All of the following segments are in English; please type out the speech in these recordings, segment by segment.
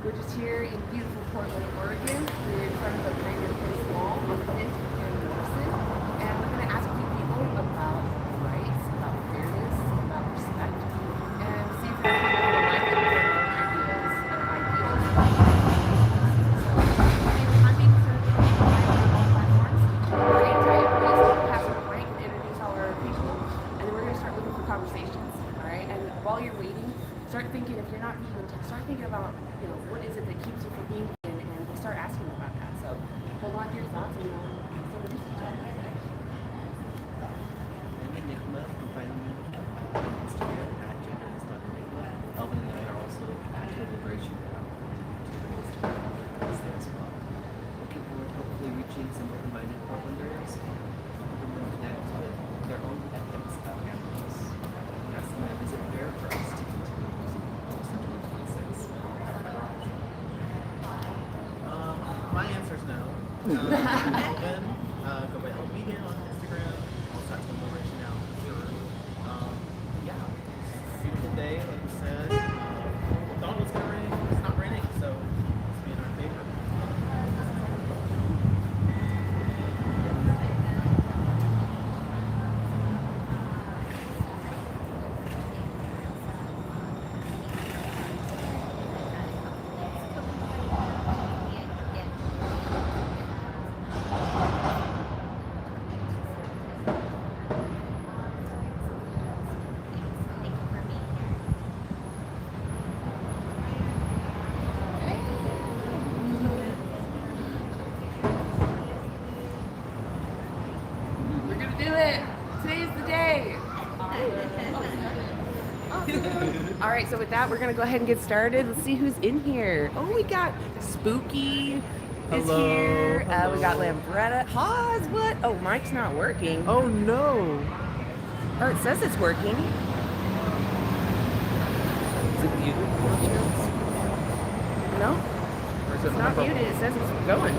We're just here in beautiful Portland, Oregon. We're in front of the Veterinary Mall on 5th and Morrison. And we're going to ask a few people about rights, about fairness, about respect, and see if there's people who align with their own ideas or ideals. So, I'm being served on all platforms. We're anti-ableist, pass the mic, and introduce all our people. And then we're going to start looking for conversations. All right? And while you're waiting, start thinking, if you're not vegan, start thinking about, what is it that keeps you from being vegan, and we'll start asking about that. So hold on to your thoughts and sort of just chat. I'm Enigma. You can find me on Instagram at genderless.enigma. Elvin and I are also at Liberation Now on Instagram there as well. Looking forward to hopefully reaching some open-minded Portlanders who can connect with their own ethics about animals. Ask them, is it fair for us to continue using my answer is no. Elvin, go by LV on Instagram. Also at Liberation Now. Yeah, beautiful day, like we said. Thought it was gonna rain. It's not raining, so it's be in our favor. We're going to do it. Today's the day. All right, so with that, we're going to go ahead and get started. Let's see who's in here. Oh, we got Spooky is here. We got Lambretta. Haas, what? Oh, mic's not working. Oh no! Oh, it says it's working. Is it muted? No, Or is it's not muted. It says it's going.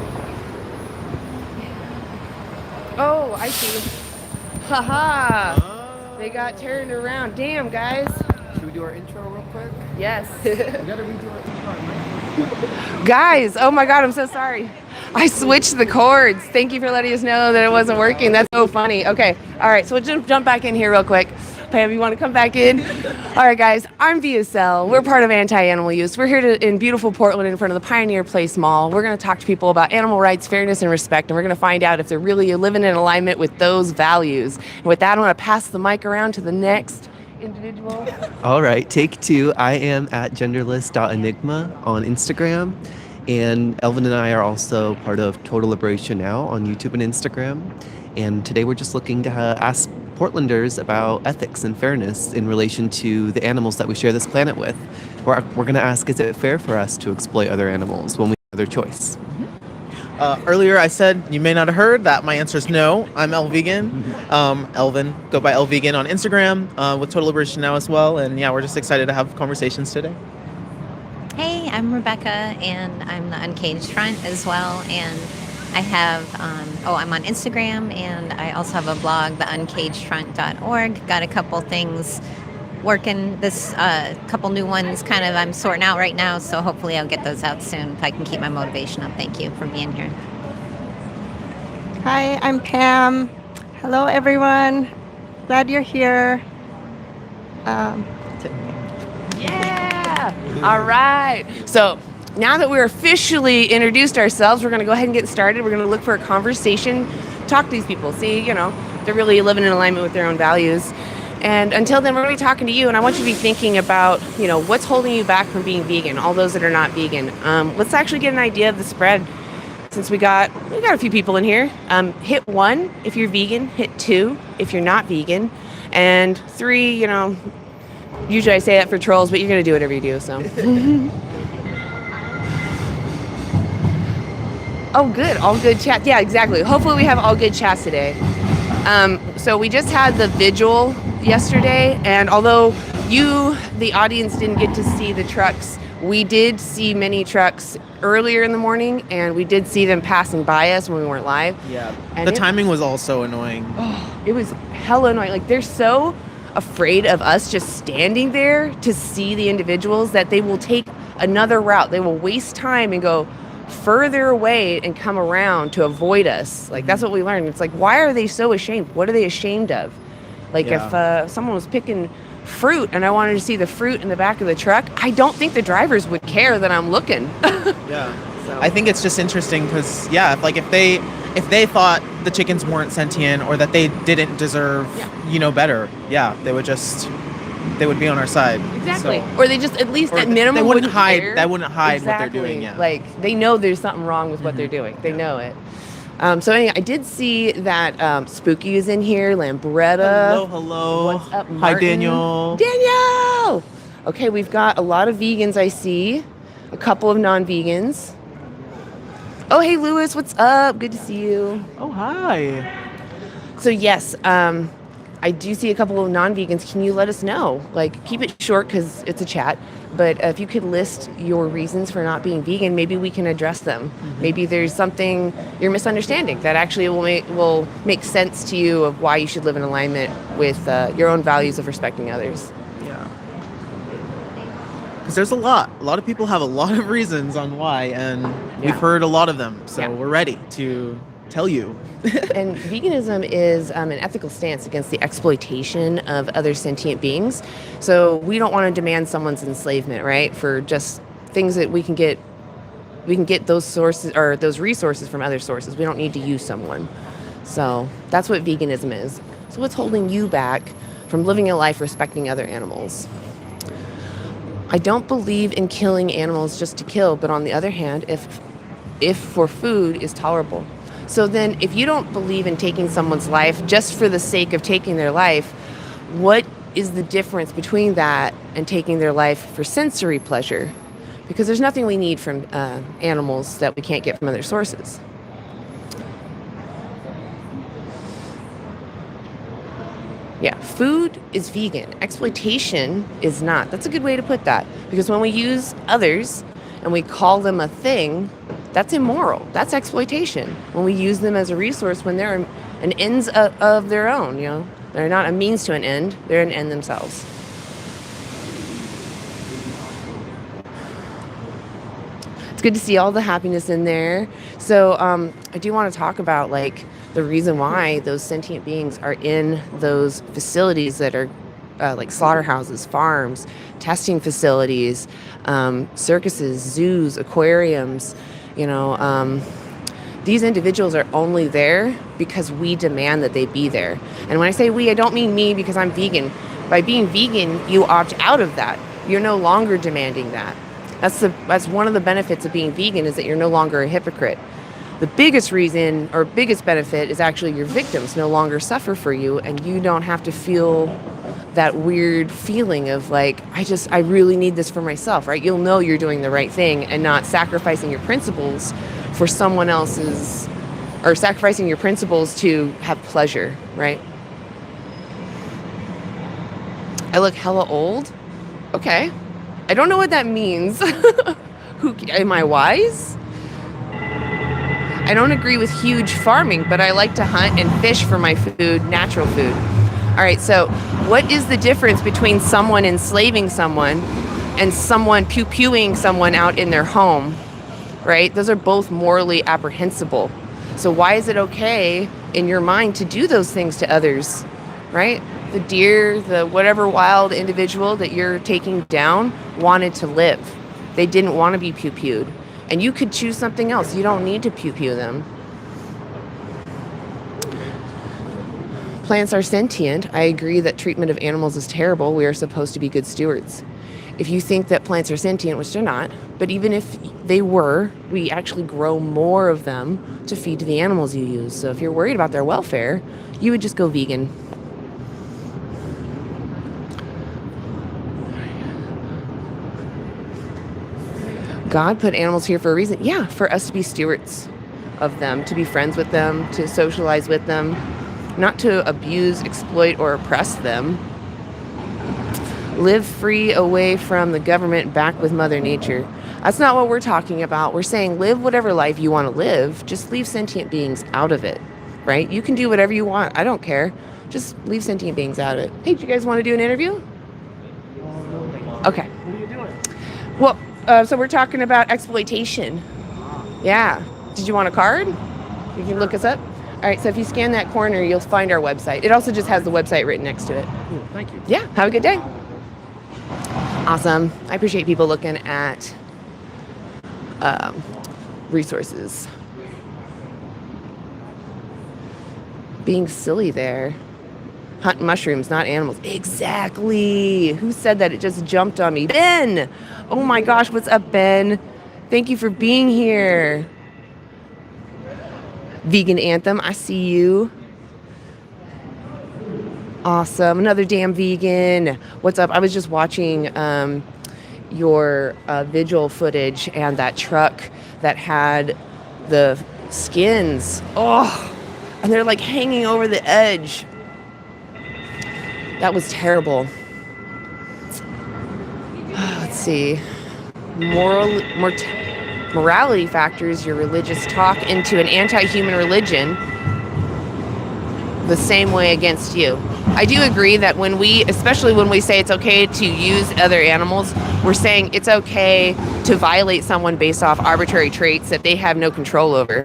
Oh, I see. Haha. They got turned around. Damn, guys. Should we do our intro real quick? Yes. We gotta redo our intro. Guys, oh my God, I'm so sorry. I switched the cords. Thank you for letting us know that it wasn't working. That's so funny. Okay, all right, so we'll just jump back in here real quick. Pam, you want to come back in? All right, guys, I'm VSL. We're part of Anti-Animal Use. We're here in beautiful Portland in front of the Pioneer Place Mall. We're going to talk to people about animal rights, fairness, and respect, and we're going to find out if they're really living in alignment with those values. And with that, I want to pass the mic around to the next individual. All right, take two. I am at genderless.enigma on Instagram. And Elvin and I are also part of Total Liberation Now on YouTube and Instagram. And today we're just looking to ask Portlanders about ethics and fairness in relation to the animals that we share this planet with. We're going to ask, is it fair for us to exploit other animals when we have their choice? Earlier I said, you may not have heard that my answer is no. I'm Elvegan. Elvin, go by Elvegan on Instagram with Total Liberation Now as well. And yeah, we're just excited to have conversations today. Hey, I'm Rebecca, and I'm the Uncaged Front as well. And I have, I'm on Instagram, and I also have a blog, theuncagedfront.org. Got a couple things working, this couple new ones kind of I'm sorting out right now, so hopefully I'll get those out soon if I can keep my motivation up. Thank you for being here. Hi, I'm Pam. Hello, everyone. Glad you're here. Yeah. All right. So now that we're officially introduced ourselves, we're going to go ahead and get started. We're going to look for a conversation, talk to these people, see, they're really living in alignment with their own values. And until then, we're going to be talking to you, and I want you to be thinking about, what's holding you back from being vegan, all those that are not vegan. Let's actually get an idea of the spread. Since we got a few people in here. Hit 1 if you're vegan, hit 2 if you're not vegan, and 3, usually I say that for trolls, but you're going to do whatever you do, so. Oh, good. All good chat. Yeah, exactly. Hopefully we have all good chats today. So we just had the vigil yesterday, and although you, the audience, didn't get to see the trucks, we did see many trucks earlier in the morning, and we did see them passing by us when we weren't live. Yeah, and the timing was also annoying. Oh, it was hella annoying. Like, they're so afraid of us just standing there to see the individuals that they will take another route. They will waste time and go further away and come around to avoid us. Like, that's what we learned. It's like, why are they so ashamed? What are they ashamed of? Like, if someone was picking fruit and I wanted to see the fruit in the back of the truck, I don't think the drivers would care that I'm looking. Yeah. So. I think it's just interesting because, if they thought the chickens weren't sentient or that they didn't deserve, better, they would be on our side. Exactly. So, Or they just, at least or at minimum, they wouldn't hide. care. They wouldn't hide Exactly. what they're doing. Yeah. Like, they know there's something wrong with what they're doing. They know it. So anyway, I did see that Spooky is in here, Lambretta. Hello. What's up, Hi, Martin? Daniel. Daniel! Okay, we've got a lot of vegans I see. A couple of non-vegans. Oh, hey, Lewis, what's up? Good to see you. Oh, hi. So yes, I do see a couple of non-vegans. Can you let us know? Like, keep it short because it's a chat. But if you could list your reasons for not being vegan, maybe we can address them. Maybe there's something you're misunderstanding that actually will make sense to you of why you should live in alignment with your own values of respecting others. Yeah. Because there's a lot of people have a lot of reasons on why, and we've heard a lot of them. So we're ready to tell you. And veganism is an ethical stance against the exploitation of other sentient beings. So we don't want to demand someone's enslavement, right? For just things that we can get those sources or those resources from other sources. We don't need to use someone. So that's what veganism is. So what's holding you back from living a life respecting other animals? I don't believe in killing animals just to kill, but on the other hand, if for food is tolerable. So then if you don't believe in taking someone's life just for the sake of taking their life, what is the difference between that and taking their life for sensory pleasure? Because there's nothing we need from animals that we can't get from other sources. Yeah, food is vegan. Exploitation is not. That's a good way to put that. Because when we use others and we call them a thing, that's immoral. That's exploitation. When we use them as a resource, when they're an ends of their own, they're not a means to an end, they're an end themselves. It's good to see all the happiness in there. So I do want to talk about the reason why those sentient beings are in those facilities that are like slaughterhouses, farms, testing facilities, circuses, zoos, aquariums. These individuals are only there because we demand that they be there. And when I say we, I don't mean me because I'm vegan. By being vegan, you opt out of that. You're no longer demanding that. That's one of the benefits of being vegan, is that you're no longer a hypocrite. The biggest reason or biggest benefit is actually your victims no longer suffer for you, and you don't have to feel that weird feeling of I really need this for myself, right? You'll know you're doing the right thing and not sacrificing your principles for someone else's, or sacrificing your principles to have pleasure, right? I look hella old. Okay. I don't know what that means. Am I wise? I don't agree with huge farming, but I like to hunt and fish for my food, natural food. All right, so what is the difference between someone enslaving someone and someone pew-pewing someone out in their home, right? Those are both morally apprehensible. So why is it okay in your mind to do those things to others, right? The deer, the whatever wild individual that you're taking down wanted to live. They didn't want to be pew-pewed. And you could choose something else. You don't need to pew-pew them. Plants are sentient. I agree that treatment of animals is terrible. We are supposed to be good stewards. If you think that plants are sentient, which they're not, but even if they were, we actually grow more of them to feed to the animals you use. So if you're worried about their welfare, you would just go vegan. God put animals here for a reason. Yeah, for us to be stewards of them, to be friends with them, to socialize with them, not to abuse, exploit, or oppress them. Live free away from the government, back with Mother Nature. That's not what we're talking about. We're saying live whatever life you want to live. Just leave sentient beings out of it, right? You can do whatever you want. I don't care. Just leave sentient beings out of it. Hey, do you guys want to do an interview? Okay. What are you doing? Well, So we're talking about exploitation. Yeah. Did you want a card? You can look us up. All right, so if you scan that corner, you'll find our website. It also just has the website written next to it. Cool, thank you. Yeah, have a good day. Awesome. I appreciate people looking at resources. Being silly there. Hunt mushrooms, not animals. Exactly. Who said that? It just jumped on me. Ben! Oh my gosh, what's up, Ben? Thank you for being here. Vegan Anthem, I see you. Awesome. Another damn vegan. What's up? I was just watching your vigil footage and that truck that had the skins. Oh, and they're like hanging over the edge. That was terrible. Let's see. Morality factors your religious talk into an anti-human religion the same way against you. I do agree that especially when we say it's okay to use other animals, we're saying it's okay to violate someone based off arbitrary traits that they have no control over.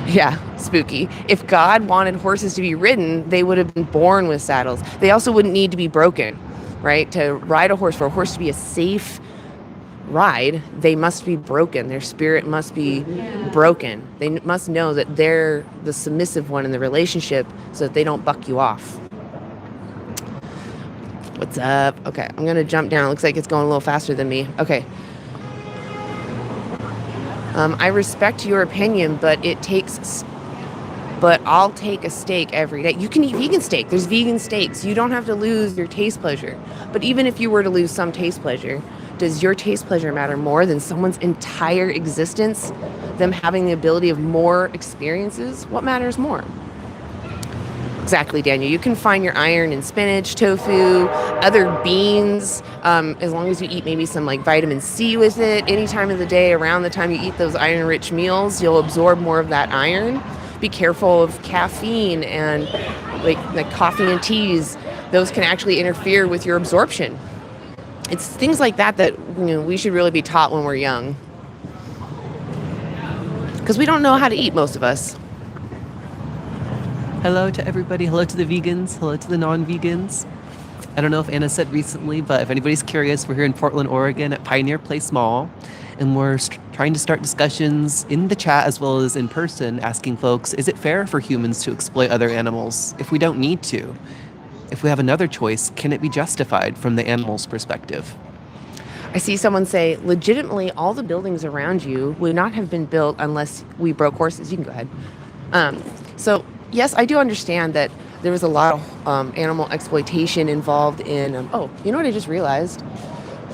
Yeah, spooky. If God wanted horses to be ridden, they would have been born with saddles. They also wouldn't need to be broken, right? To ride a horse, for a horse to be a safe ride, they must be broken. Their spirit must be broken. They must know that they're the submissive one in the relationship so that they don't buck you off. What's up? Okay, I'm going to jump down. It looks like it's going a little faster than me. Okay. I respect your opinion, but I'll take a steak every day. You can eat vegan steak. There's vegan steaks. You don't have to lose your taste pleasure. But even if you were to lose some taste pleasure, does your taste pleasure matter more than someone's entire existence? Them having the ability of more experiences? What matters more? Exactly, Daniel. You can find your iron in spinach, tofu, other beans, as long as you eat maybe some like vitamin C with it. Any time of the day, around the time you eat those iron-rich meals, you'll absorb more of that iron. Be careful of caffeine and like coffee and teas. Those can actually interfere with your absorption. It's things like that we should really be taught when we're young. Because we don't know how to eat, most of us. Hello to everybody. Hello to the vegans. Hello to the non-vegans. I don't know if Anna said recently, but if anybody's curious, we're here in Portland, Oregon at Pioneer Place Mall. And we're trying to start discussions in the chat as well as in person, asking folks, is it fair for humans to exploit other animals if we don't need to? If we have another choice, can it be justified from the animal's perspective? I see someone say, legitimately, all the buildings around you would not have been built unless we broke horses. You can go ahead. So, yes, I do understand that there was a lot of animal exploitation involved in... you know what I just realized?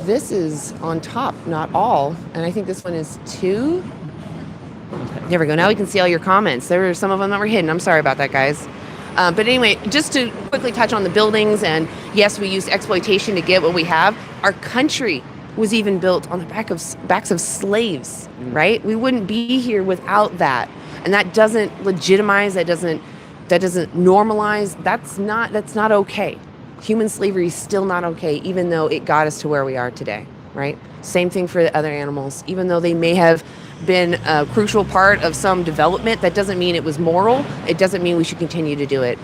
This is on top, not all. And I think this one is 2. There we go. Now we can see all your comments. There were some of them that were hidden. I'm sorry about that, guys. But anyway, just to quickly touch on the buildings, and yes, we used exploitation to get what we have. Our country was even built on the backs of slaves, right? We wouldn't be here without that. And that doesn't legitimize, that doesn't normalize. That's not okay. Human slavery is still not okay, even though it got us to where we are today, right? Same thing for the other animals. Even though they may have been a crucial part of some development, that doesn't mean it was moral. It doesn't mean we should continue to do it,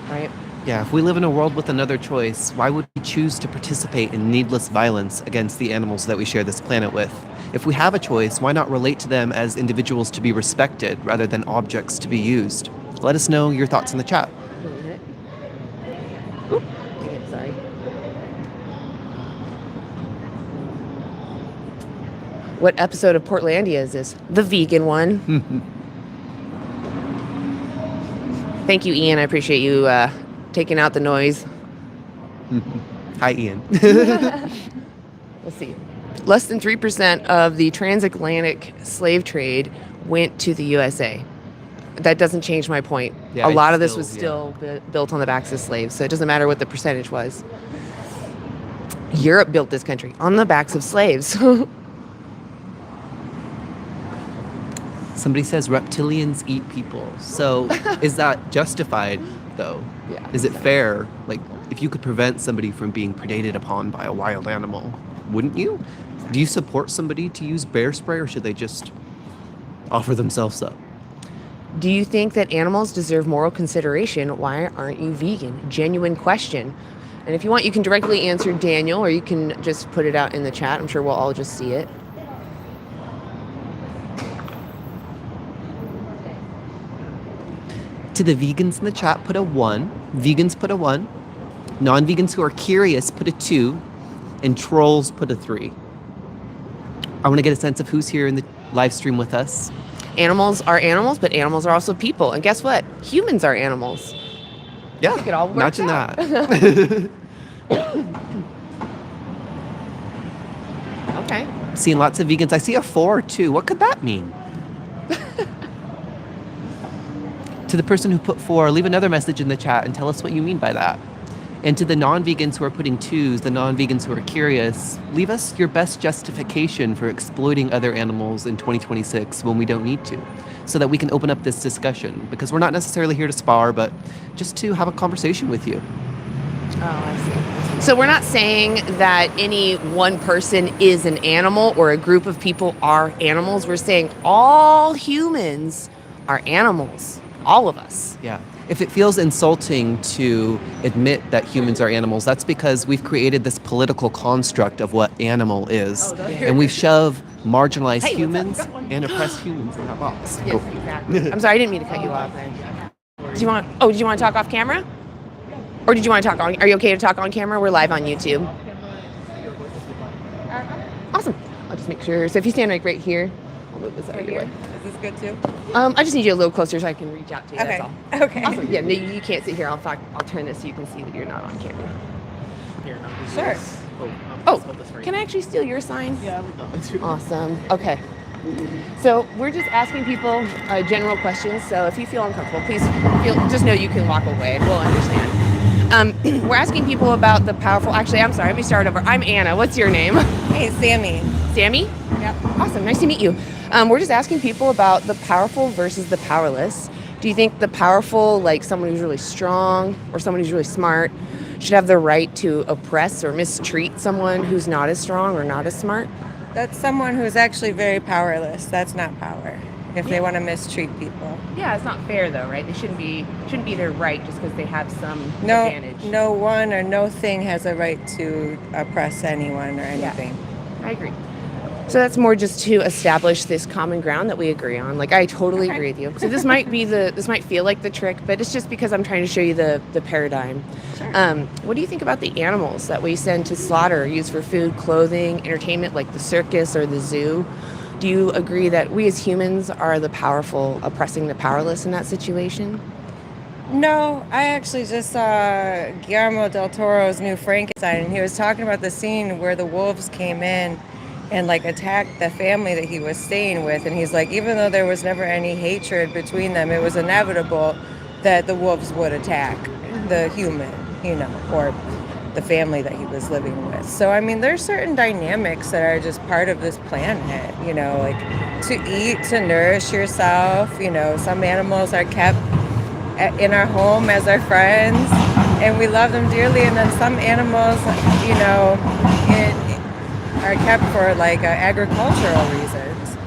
right? Yeah, if we live in a world with another choice, why would we choose to participate in needless violence against the animals that we share this planet with? If we have a choice, why not relate to them as individuals to be respected rather than objects to be used? Let us know your thoughts in the chat. Oop. Okay, sorry. What episode of Portlandia is this? The vegan one. Thank you, Ian. I appreciate you taking out the noise. Hi, Ian. Let's see. Less than 3% of the transatlantic slave trade went to the USA. That doesn't change my point. Yeah, a lot of this still, was still built on the backs of slaves, so it doesn't matter what the percentage was. Europe built this country on the backs of slaves. Somebody says reptilians eat people. So is that justified, though? Yeah. Is it fair? Like, if you could prevent somebody from being predated upon by a wild animal, wouldn't you? Do you support somebody to use bear spray, or should they just offer themselves up? Do you think that animals deserve moral consideration? Why aren't you vegan? Genuine question. And if you want, you can directly answer Daniel, or you can just put it out in the chat. I'm sure we'll all just see it. To the vegans in the chat, put a 1. Vegans, put a 1. Non-vegans who are curious, put a 2. And trolls, put a 3. I want to get a sense of who's here in the live stream with us. Animals are animals, but animals are also people. And guess what? Humans are animals. Yeah, I think it all works imagine out. that. Okay. Seeing lots of vegans. I see a 4 too. What could that mean? To the person who put 4, leave another message in the chat and tell us what you mean by that. And to the non-vegans who are putting 2s, the non-vegans who are curious, leave us your best justification for exploiting other animals in 2026 when we don't need to, so that we can open up this discussion. Because we're not necessarily here to spar, but just to have a conversation with you. Oh, I see. So we're not saying that any one person is an animal or a group of people are animals. We're saying all humans are animals. All of us. Yeah. If it feels insulting to admit that humans are animals, that's because we've created this political construct of what animal is. And we've shoved marginalized humans and oppressed humans in that box. Yes, exactly. I'm sorry, I didn't mean to cut you off there. Did you want to talk off camera? Or did you want to talk on, are you okay to talk on camera? We're live on YouTube. Awesome. I'll just make sure. So if you stand like right here, I'll move this out of your way. Is this good too? I just need you a little closer so I can reach out to you. Okay. That's all. Okay. Awesome. Yeah, no, you can't sit here. I'll turn this so you can see that you're not on camera. Here, no, this Sure. is- Oh, just hold this right can I actually steal your sign? Yeah, we don't. Awesome. Okay. So we're just asking people general questions. So if you feel uncomfortable, please just know you can walk away and we'll understand. We're asking people about the powerful. Actually, I'm sorry. Let me start over. I'm Anna. What's your name? Hey, Sammy. Sammy? Yep. Awesome. Nice to meet you. We're just asking people about the powerful versus the powerless. Do you think the powerful, like someone who's really strong or someone who's really smart, should have the right to oppress or mistreat someone who's not as strong or not as smart? That's someone who's actually very powerless. That's not power. If they want to mistreat people. Yeah, it's not fair though, right? They shouldn't be their right just because they have some advantage. No one or no thing has a right to oppress anyone or anything. I agree. So that's more just to establish this common ground that we agree on. Like I totally agree with you. So this might feel like the trick, but it's just because I'm trying to show you the paradigm. Sure. What do you think about the animals that we send to slaughter, used for food, clothing, entertainment, like the circus or the zoo? Do you agree that we as humans are the powerful oppressing the powerless in that situation? No, I actually just saw Guillermo del Toro's new Frankenstein, and he was talking about the scene where the wolves came in and like attacked the family that he was staying with. And he's like, even though there was never any hatred between them, it was inevitable that the wolves would attack the human, or the family that he was living with. So, I mean, there's certain dynamics that are just part of this planet, like to eat, to nourish yourself. Some animals are kept in our home as our friends and we love them dearly. And then some animals, are kept for like agricultural reasons.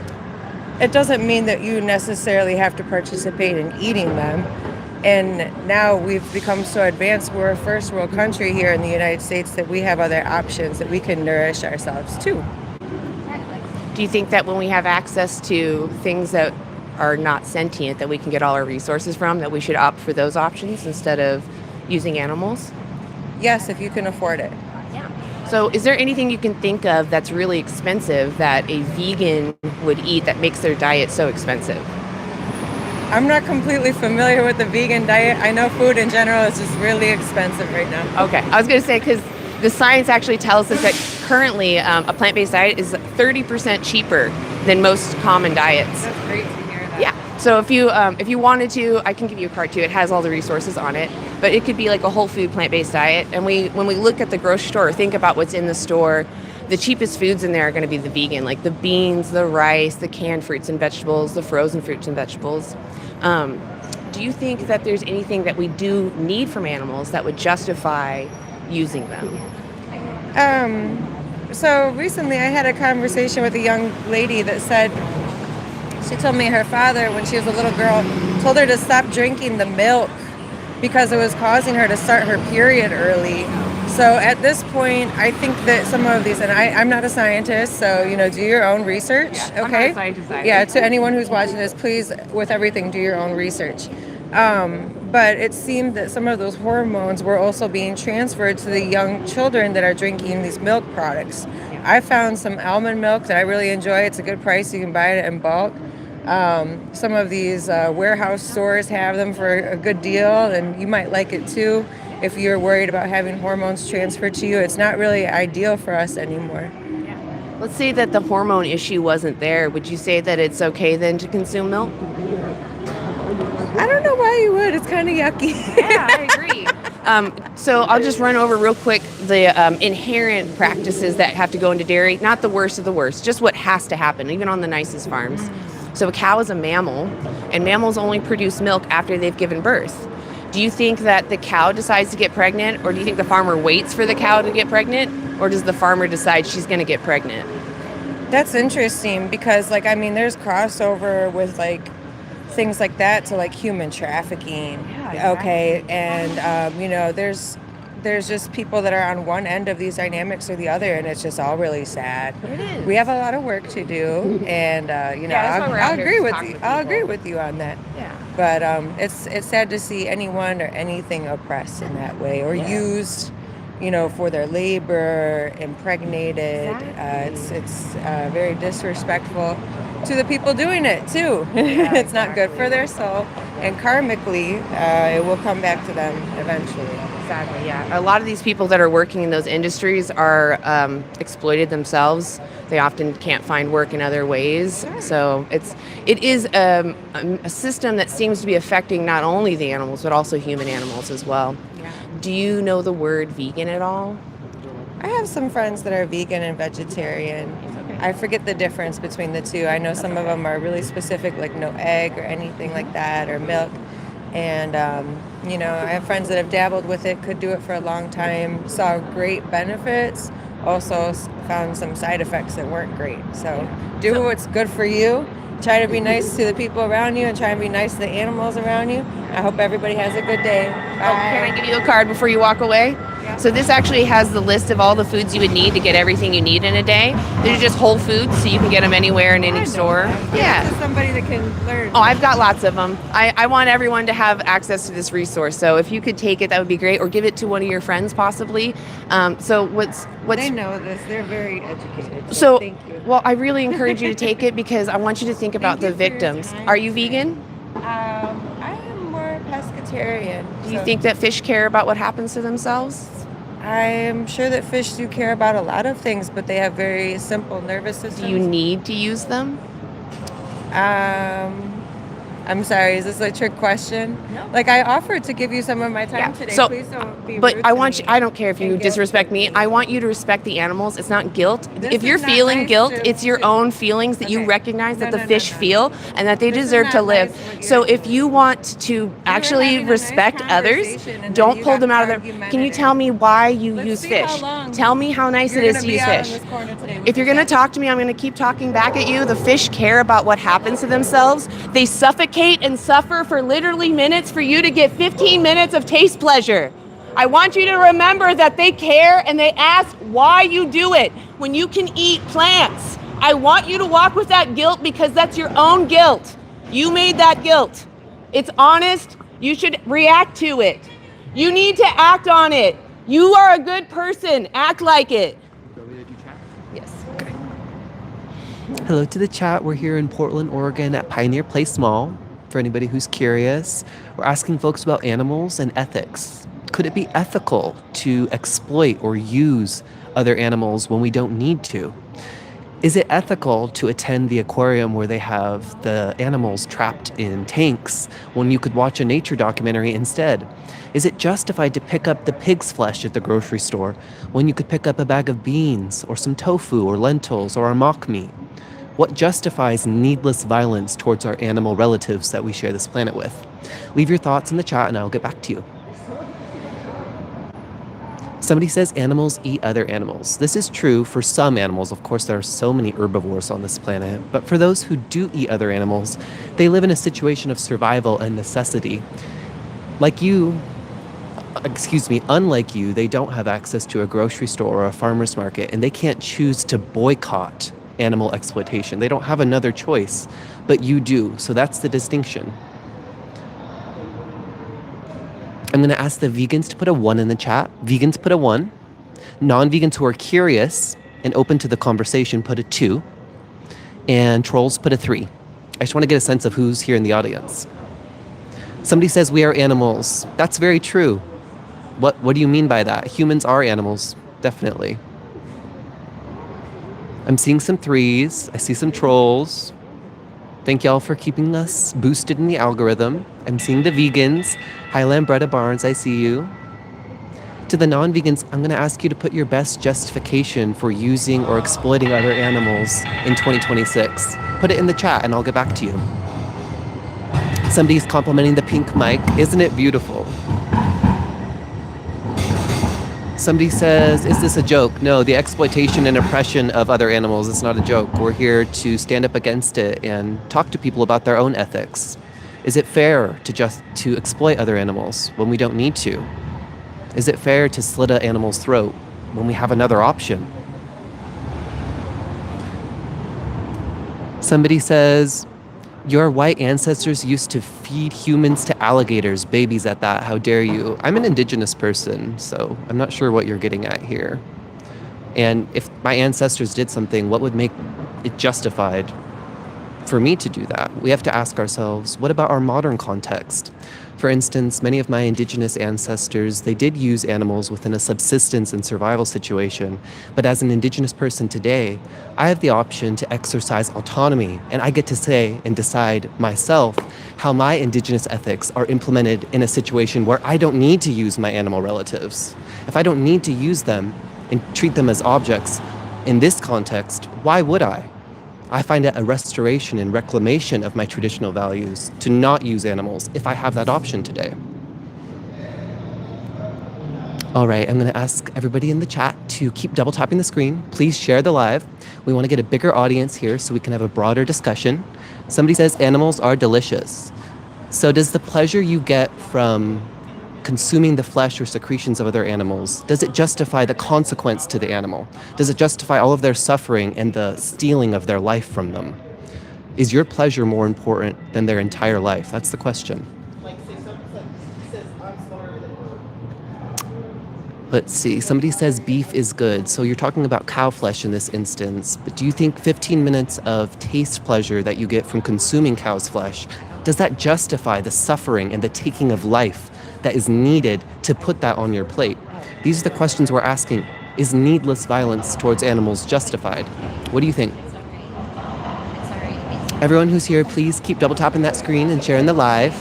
It doesn't mean that you necessarily have to participate in eating them. And now we've become so advanced, we're a first world country here in the United States, that we have other options that we can nourish ourselves too. Do you think that when we have access to things that are not sentient, that we can get all our resources from, that we should opt for those options instead of using animals? Yes, if you can afford it. So is there anything you can think of that's really expensive that a vegan would eat that makes their diet so expensive? I'm not completely familiar with the vegan diet. I know food in general is just really expensive right now. Okay, I was going to say, because the science actually tells us that currently a plant-based diet is 30% cheaper than most common diets. That's great to hear that. Yeah. So if you wanted to, I can give you a card too. It has all the resources on it. But it could be like a whole food plant-based diet. And when we look at the grocery store, or think about what's in the store, the cheapest foods in there are going to be the vegan, like the beans, the rice, the canned fruits and vegetables, the frozen fruits and vegetables. Do you think that there's anything that we do need from animals that would justify using them? So recently I had a conversation with a young lady that said, she told me her father, when she was a little girl, told her to stop drinking the milk because it was causing her to start her period early. So at this point, I think that some of these, and I'm not a scientist, so, do your own research, Yeah, I'm okay? not a scientist either. Yeah, to anyone who's watching this, please, with everything, do your own research. But it seemed that some of those hormones were also being transferred to the young children that are drinking these milk products. I found some almond milk that I really enjoy. It's a good price. You can buy it in bulk. Some of these warehouse stores have them for a good deal, and you might like it too if you're worried about having hormones transferred to you. It's not really ideal for us anymore. Let's say that the hormone issue wasn't there. Would you say that it's okay then to consume milk? I don't know why you would. It's kind of yucky. Yeah, I agree. So I'll just run over real quick the inherent practices that have to go into dairy. Not the worst of the worst, just what has to happen, even on the nicest farms. So a cow is a mammal, and mammals only produce milk after they've given birth. Do you think that the cow decides to get pregnant, or do you think the farmer waits for the cow to get pregnant, or does the farmer decide she's going to get pregnant? That's interesting because, there's crossover with, things like that to, human trafficking. Yeah, exactly. Okay, and, there's just people that are on one end of these dynamics or the other, and it's just all really sad. It is. We have a lot of work to do, and, that's why we're out I'll here agree to with talk you. with I'll people. agree with you on that. Yeah. But it's sad to see anyone or anything oppressed in that way or used, for their labor, impregnated. Exactly. It's very disrespectful to the people doing it too. Yeah, It's not good exactly. for their soul, and karmically, it will come back to them eventually. Exactly, yeah. A lot of these people that are working in those industries are exploited themselves. They often can't find work in other ways. So it is a system that seems to be affecting not only the animals, but also human animals as well. Yeah. Do you know the word vegan at all? I have some friends that are vegan and vegetarian. I forget the difference between the two. I know some of them are really specific, like no egg or anything like that, or milk. And, I have friends that have dabbled with it, could do it for a long time, saw great benefits, also found some side effects that weren't great. So do what's good for you. Try to be nice to the people around you and try and be nice to the animals around you. I hope everybody has a good day. Bye. Oh, can I give you a card before you walk away? Yeah. So this actually has the list of all the foods you would need to get everything you need in a day. These are just whole foods, so you can get them anywhere in any store. Yeah. Just somebody that can learn. Oh, I've got lots of them. I want everyone to have access to this resource. So if you could take it, that would be great, or give it to one of your friends possibly. So what's They know this. They're very educated. so Thank you. well, I really encourage you to take it because I want you to think about Thank the you for your victims. time. Are you vegan? I am more pescatarian. Do you think that fish care about what happens to themselves? I'm sure that fish do care about a lot of things, but they have very simple nervous systems. Do you need to use them? I'm sorry, is this a trick question? No. I offered to give you some of my time Yeah, today. so- Please don't be But rude I to want me. you, I don't care if you And disrespect me. I want you to respect the animals. It's not guilt. This If you're is not feeling nice guilt, to- it's your own feelings that you Okay. recognize that No, the no, fish no, no. feel and that they This is deserve to not live. nice what So you're if you want to actually having a nice respect others, conversation and then don't you pull got them out of their... Can you argumentative. tell me why you Let's use see fish? how long Tell me how nice You're it is gonna to be use out fish. in this corner today with If you're your going to friends. talk to me, I'm going to keep talking back at you. The fish care about what happens to themselves. They suffocate and suffer for literally minutes for you to get 15 minutes of taste pleasure. I want you to remember that they care and they ask why you do it when you can eat plants. I want you to walk with that guilt because that's your own guilt. You made that guilt. It's honest. You should react to it. You need to act on it. You are a good person. Act like it. Yes. Hello to the chat. We're here in Portland, Oregon at Pioneer Place Mall. For anybody who's curious, we're asking folks about animals and ethics. Could it be ethical to exploit or use other animals when we don't need to? Is it ethical to attend the aquarium where they have the animals trapped in tanks when you could watch a nature documentary instead? Is it justified to pick up the pig's flesh at the grocery store when you could pick up a bag of beans or some tofu or lentils or our mock meat? What justifies needless violence towards our animal relatives that we share this planet with? Leave your thoughts in the chat and I'll get back to you. Somebody says animals eat other animals. This is true for some animals. Of course, there are so many herbivores on this planet. But for those who do eat other animals, they live in a situation of survival and necessity. Unlike you, they don't have access to a grocery store or a farmer's market, and they can't choose to boycott animal exploitation. They don't have another choice, but you do. So that's the distinction. I'm going to ask the vegans to put a 1 in the chat. Vegans put a 1. Non-vegans who are curious and open to the conversation put a 2. And trolls put a 3. I just want to get a sense of who's here in the audience. Somebody says we are animals. That's very true. What do you mean by that? Humans are animals, definitely. I'm seeing some 3s. I see some trolls. Thank y'all for keeping us boosted in the algorithm. I'm seeing the vegans. Highland Bretta Barnes, I see you. To the non-vegans, I'm going to ask you to put your best justification for using or exploiting other animals in 2026. Put it in the chat and I'll get back to you. Somebody's complimenting the pink mic. Isn't it beautiful? Somebody says, is this a joke? No, the exploitation and oppression of other animals is not a joke. We're here to stand up against it and talk to people about their own ethics. Is it fair to exploit other animals when we don't need to? Is it fair to slit an animal's throat when we have another option? Somebody says, your white ancestors used to feed humans to alligators, babies at that. How dare you? I'm an indigenous person, so I'm not sure what you're getting at here. And if my ancestors did something, what would make it justified for me to do that? We have to ask ourselves, what about our modern context? For instance, many of my indigenous ancestors, they did use animals within a subsistence and survival situation. But as an indigenous person today, I have the option to exercise autonomy, and I get to say and decide myself how my indigenous ethics are implemented in a situation where I don't need to use my animal relatives. If I don't need to use them and treat them as objects in this context, why would I? I find it a restoration and reclamation of my traditional values to not use animals if I have that option today. All right, I'm going to ask everybody in the chat to keep double tapping the screen. Please share the live. We want to get a bigger audience here so we can have a broader discussion. Somebody says animals are delicious. So does the pleasure you get from consuming the flesh or secretions of other animals, does it justify the consequence to the animal? Does it justify all of their suffering and the stealing of their life from them? Is your pleasure more important than their entire life? That's the question. Let's see, somebody says beef is good. So you're talking about cow flesh in this instance, but do you think 15 minutes of taste pleasure that you get from consuming cow's flesh, does that justify the suffering and the taking of life that is needed to put that on your plate? These are the questions we're asking. Is needless violence towards animals justified? What do you think? Everyone who's here, please keep double tapping that screen and sharing the live.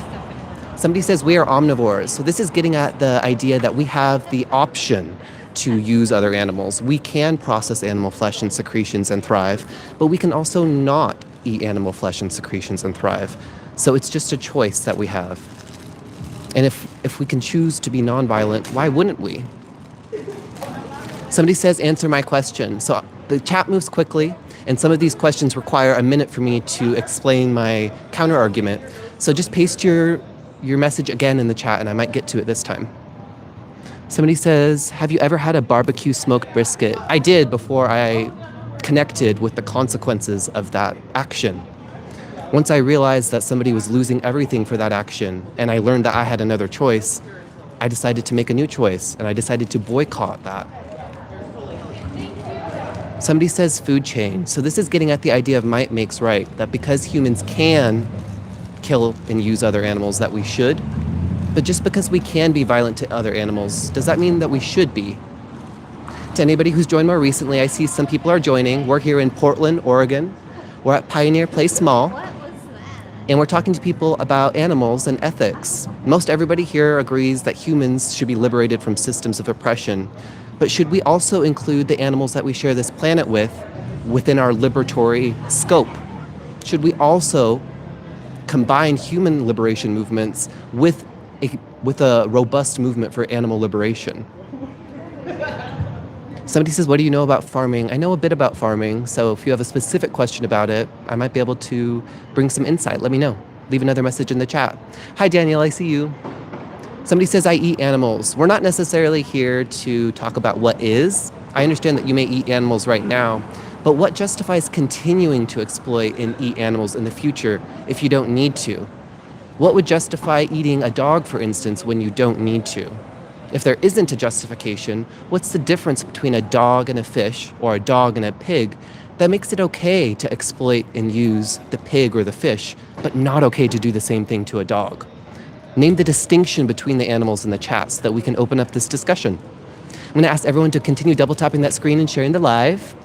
Somebody says we are omnivores. So this is getting at the idea that we have the option to use other animals. We can process animal flesh and secretions and thrive, but we can also not eat animal flesh and secretions and thrive. So it's just a choice that we have. And if we can choose to be nonviolent, why wouldn't we? Somebody says, answer my question. So the chat moves quickly, and some of these questions require a minute for me to explain my counter-argument. So just paste your message again in the chat, and I might get to it this time. Somebody says, have you ever had a barbecue smoked brisket? I did before I connected with the consequences of that action. Once I realized that somebody was losing everything for that action, and I learned that I had another choice, I decided to make a new choice, and I decided to boycott that. Somebody says food chain. So this is getting at the idea of might makes right, that because humans can kill and use other animals, that we should. But just because we can be violent to other animals, does that mean that we should be? To anybody who's joined more recently, I see some people are joining. We're here in Portland, Oregon. We're at Pioneer Place Mall. And we're talking to people about animals and ethics. Most everybody here agrees that humans should be liberated from systems of oppression. But should we also include the animals that we share this planet with within our liberatory scope? Should we also combine human liberation movements with a robust movement for animal liberation? Somebody says, what do you know about farming? I know a bit about farming, so if you have a specific question about it, I might be able to bring some insight. Let me know. Leave another message in the chat. Hi, Daniel, I see you. Somebody says, I eat animals. We're not necessarily here to talk about what is. I understand that you may eat animals right now, but what justifies continuing to exploit and eat animals in the future if you don't need to? What would justify eating a dog, for instance, when you don't need to? If there isn't a justification, what's the difference between a dog and a fish or a dog and a pig that makes it okay to exploit and use the pig or the fish, but not okay to do the same thing to a dog? Name the distinction between the animals in the chat so that we can open up this discussion. I'm going to ask everyone to continue double tapping that screen and sharing the live.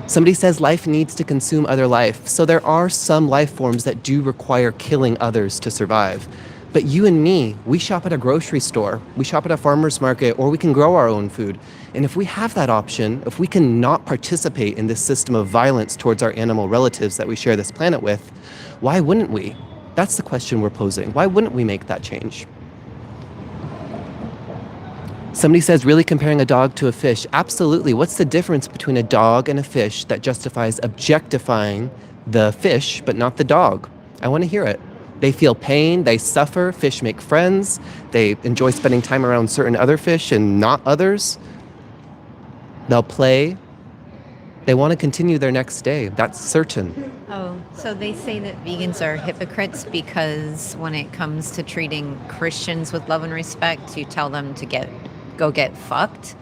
Somebody says life needs to consume other life. So there are some life forms that do require killing others to survive. But you and me, we shop at a grocery store, we shop at a farmer's market, or we can grow our own food. And if we have that option, if we can not participate in this system of violence towards our animal relatives that we share this planet with, why wouldn't we? That's the question we're posing. Why wouldn't we make that change? Somebody says, really comparing a dog to a fish? Absolutely. What's the difference between a dog and a fish that justifies objectifying the fish, but not the dog? I want to hear it. They feel pain, they suffer, fish make friends, they enjoy spending time around certain other fish and not others. They'll play. They want to continue their next day. That's certain. Oh, so they say that vegans are hypocrites because when it comes to treating Christians with love and respect, you tell them to go get fucked.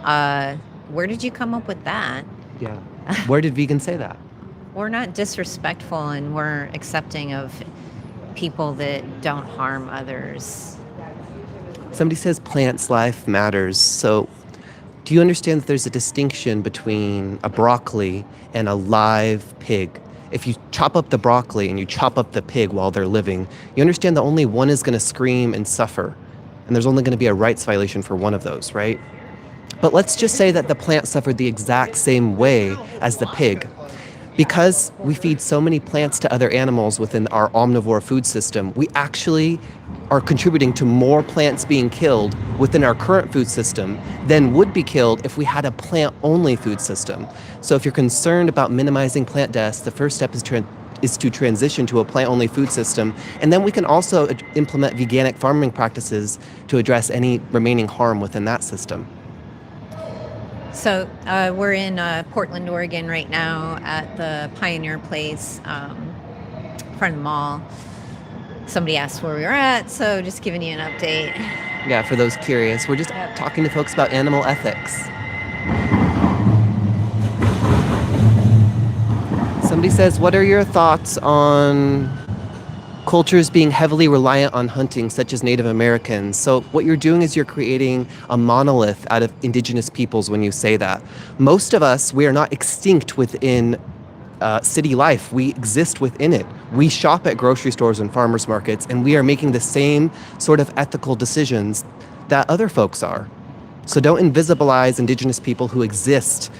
Where did you come up with that? Yeah. Where did vegans say that? We're not disrespectful and we're accepting of people that don't harm others. Somebody says plants' life matters. So do you understand that there's a distinction between a broccoli and a live pig? If you chop up the broccoli and you chop up the pig while they're living, you understand that only one is going to scream and suffer. And there's only going to be a rights violation for one of those, right? But let's just say that the plant suffered the exact same way as the pig. Because we feed so many plants to other animals within our omnivore food system, we actually are contributing to more plants being killed within our current food system than would be killed if we had a plant-only food system. So if you're concerned about minimizing plant deaths, the first step is to transition to a plant-only food system. And then we can also implement veganic farming practices to address any remaining harm within that system. So we're in Portland, Oregon right now at the Pioneer Place, front of the mall. Somebody asked where we were at, so just giving you an update. Yeah, for those curious, we're just talking to folks about animal ethics. Somebody says, what are your thoughts on cultures being heavily reliant on hunting, such as Native Americans? So what you're doing is you're creating a monolith out of indigenous peoples when you say that. Most of us, we are not extinct within city life. We exist within it. We shop at grocery stores and farmers markets, and we are making the same sort of ethical decisions that other folks are. So don't invisibilize indigenous people who exist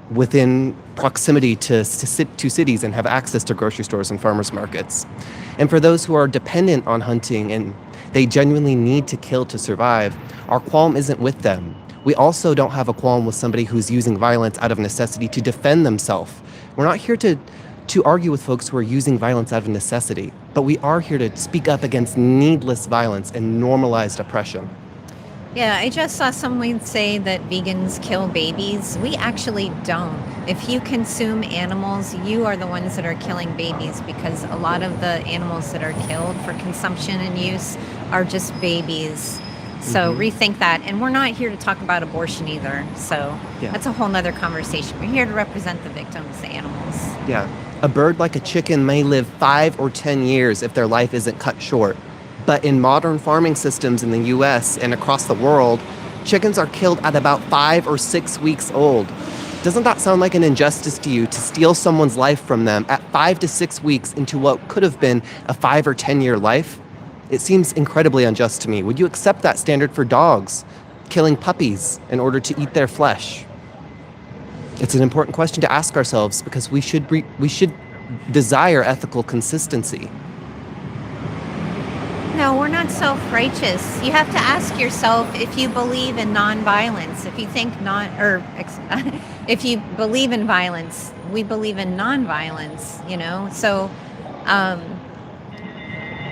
within proximity to cities and have access to grocery stores and farmers markets. And for those who are dependent on hunting and they genuinely need to kill to survive, our qualm isn't with them. We also don't have a qualm with somebody who's using violence out of necessity to defend themselves. We're not here to argue with folks who are using violence out of necessity, but we are here to speak up against needless violence and normalized oppression. Yeah, I just saw someone say that vegans kill babies. We actually don't. If you consume animals, you are the ones that are killing babies because a lot of the animals that are killed for consumption and use are just babies. So rethink that. And we're not here to talk about abortion either. So that's a whole nother conversation. We're here to represent the victims, the animals. Yeah. A bird like a chicken may live 5 or 10 years if their life isn't cut short. But in modern farming systems in the US and across the world, chickens are killed at about 5 or 6 weeks old. Doesn't that sound like an injustice to you to steal someone's life from them at 5 to 6 weeks into what could have been a 5 or 10-year life? It seems incredibly unjust to me. Would you accept that standard for dogs, killing puppies in order to eat their flesh? It's an important question to ask ourselves because we should desire ethical consistency. No, we're not not self-righteous. You have to ask yourself if you believe in nonviolence. If you think if you believe in violence, we believe in nonviolence, you know? So,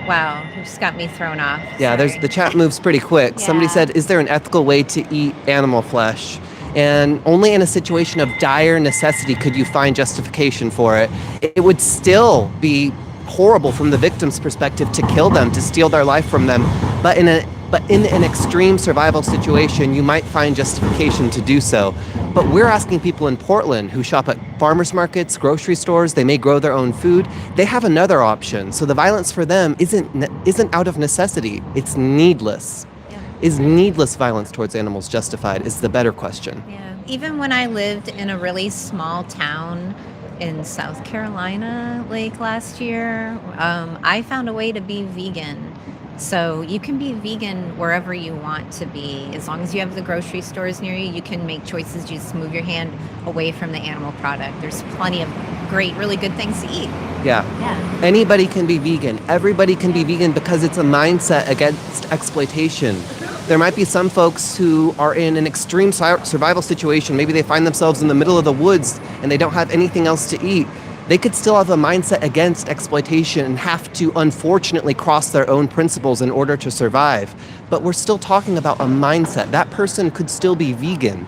wow, you just got me thrown off. Yeah, Sorry. the chat moves pretty quick. Somebody Yeah. said, "Is there an ethical way to eat animal flesh?" And only in a situation of dire necessity could you find justification for it. It would still be horrible from the victim's perspective to kill them, to steal their life from them. But in an extreme survival situation, you might find justification to do so. But we're asking people in Portland who shop at farmers markets, grocery stores, they may grow their own food, they have another option. So the violence for them isn't out of necessity, it's needless. Yeah. Is needless violence towards animals justified is the better question. Yeah. Even when I lived in a really small town in South Carolina, like last year, I found a way to be vegan. So you can be vegan wherever you want to be. As long as you have the grocery stores near you, you can make choices. You just move your hand away from the animal product. There's plenty of great, really good things to eat. Yeah. Yeah. Anybody can be vegan. Everybody can be vegan because it's a mindset against exploitation. There might be some folks who are in an extreme survival situation. Maybe they find themselves in the middle of the woods and they don't have anything else to eat. They could still have a mindset against exploitation and have to, unfortunately, cross their own principles in order to survive. But we're still talking about a mindset. That person could still be vegan,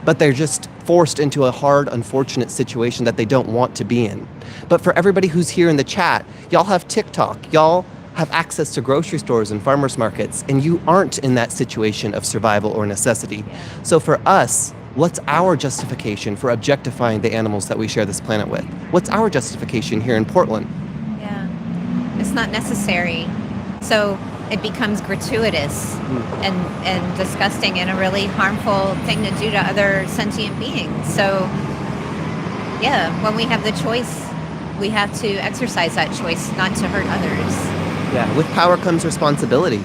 but they're just forced into a hard, unfortunate situation that they don't want to be in. But for everybody who's here in the chat, y'all have TikTok, y'all have access to grocery stores and farmers markets, and you aren't in that situation of survival or necessity. So for us, what's our justification for objectifying the animals that we share this planet with? What's our justification here in Portland? Yeah. It's not necessary. So it becomes gratuitous and disgusting and a really harmful thing to do to other sentient beings. So, yeah, when we have the choice, we have to exercise that choice not to hurt others. Yeah, with power comes responsibility.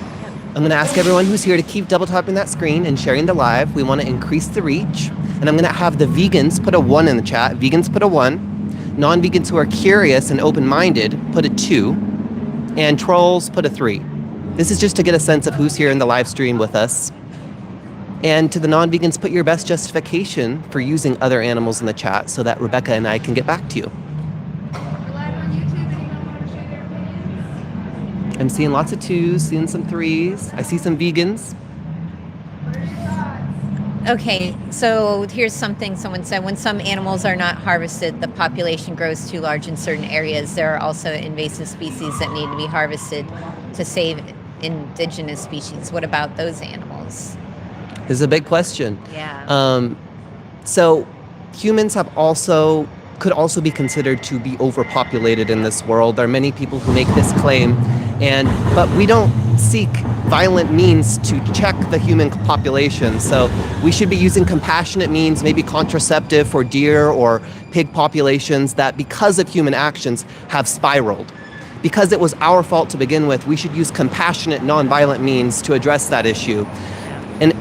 I'm going to ask everyone who's here to keep double tapping that screen and sharing the live. We want to increase the reach. And I'm going to have the vegans put a 1 in the chat. Vegans put a 1. Non-vegans who are curious and open-minded put a 2. And trolls put a 3. This is just to get a sense of who's here in the live stream with us. And to the non-vegans, put your best justification for using other animals in the chat so that Rebecca and I can get back to you. We're live on YouTube. Anyone want to share their opinions? I'm seeing lots of 2s, seeing some 3s. I see some vegans. What are your thoughts? Okay, so here's something someone said. When some animals are not harvested, the population grows too large in certain areas. There are also invasive species that need to be harvested to save indigenous species. What about those animals? This is a big question. Yeah. So humans could also be considered to be overpopulated in this world. There are many people who make this claim, but we don't seek violent means to check the human population. So we should be using compassionate means, maybe contraceptive for deer or pig populations that, because of human actions, have spiraled. Because it was our fault to begin with, we should use compassionate, nonviolent means to address that issue. And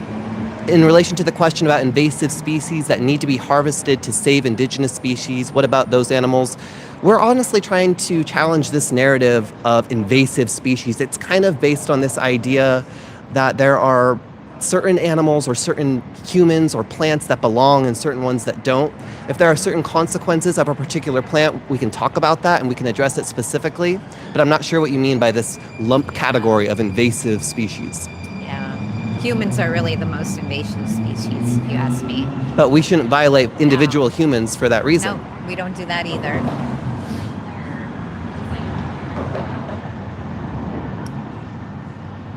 in relation to the question about invasive species that need to be harvested to save indigenous species, what about those animals? We're honestly trying to challenge this narrative of invasive species. It's kind of based on this idea that there are certain animals or certain humans or plants that belong and certain ones that don't. If there are certain consequences of a particular plant, we can talk about that and we can address it specifically, but I'm not sure what you mean by this lump category of invasive species. Yeah. Humans are really the most invasive species, if you ask me. But we shouldn't violate individual humans for that reason. No, we don't do that either.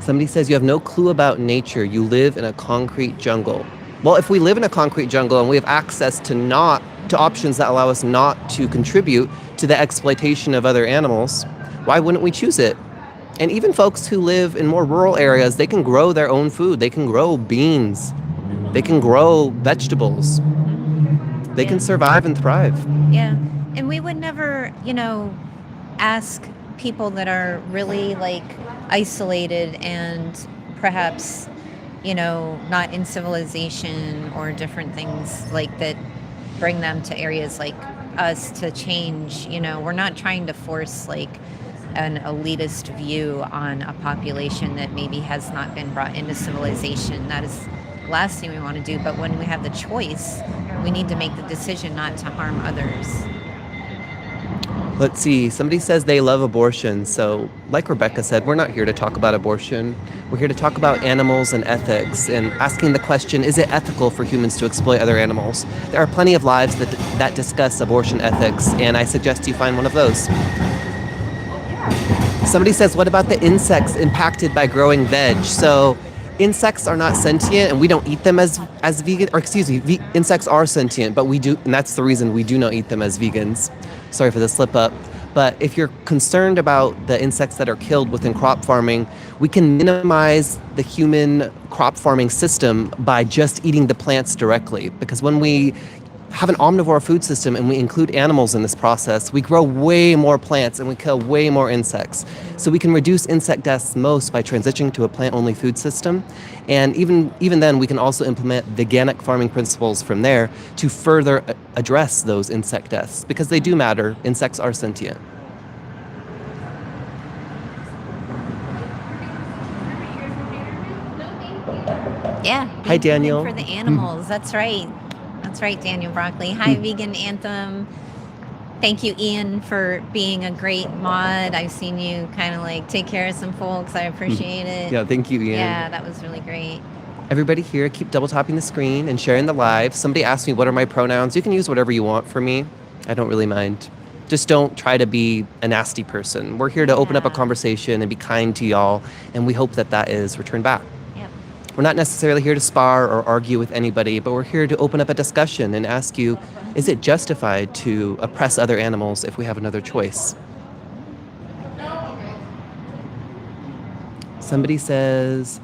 Somebody says you have no clue about nature. You live in a concrete jungle. Well, if we live in a concrete jungle and we have access to options that allow us not to contribute to the exploitation of other animals, why wouldn't we choose it? And even folks who live in more rural areas, they can grow their own food. They can grow beans. They can grow vegetables. They can survive and thrive. Yeah. And we would never, ask people that are really isolated and perhaps, not in civilization or different things like that bring them to areas like us to change. We're not trying to force an elitist view on a population that maybe has not been brought into civilization. That is the last thing we want to do. But when we have the choice, we need to make the decision not to harm others. Let's see. Somebody says they love abortion. So, like Rebecca said, we're not here to talk about abortion. We're here to talk about animals and ethics and asking the question, is it ethical for humans to exploit other animals? There are plenty of lives that discuss abortion ethics, and I suggest you find one of those. Somebody says, what about the insects impacted by growing veg? So, insects are not sentient, and we don't eat them as vegan. Or excuse me, insects are sentient, but we do, and that's the reason we do not eat them as vegans. Sorry for the slip up. But if you're concerned about the insects that are killed within crop farming, we can minimize the human crop farming system by just eating the plants directly. Because when we have an omnivore food system and we include animals in this process, we grow way more plants and we kill way more insects. So we can reduce insect deaths most by transitioning to a plant-only food system. And even then, we can also implement veganic farming principles from there to further address those insect deaths, because they do matter. Insects are sentient. Yeah. Hi, Daniel. For the animals. That's right. That's right, Daniel Broccoli. Hi, Vegan Anthem. Thank you, Ian, for being a great mod. I've seen you kind of like take care of some folks. I appreciate it. Yeah, thank you, Ian. Yeah, that was really great. Everybody here, keep double tapping the screen and sharing the live. Somebody asked me, what are my pronouns? You can use whatever you want for me. I don't really mind. Just don't try to be a nasty person. We're here to open up a conversation and be kind to y'all, and we hope that that is returned back. We're not necessarily here to spar or argue with anybody, but we're here to open up a discussion and ask you, is it justified to oppress other animals if we have another choice? Somebody says,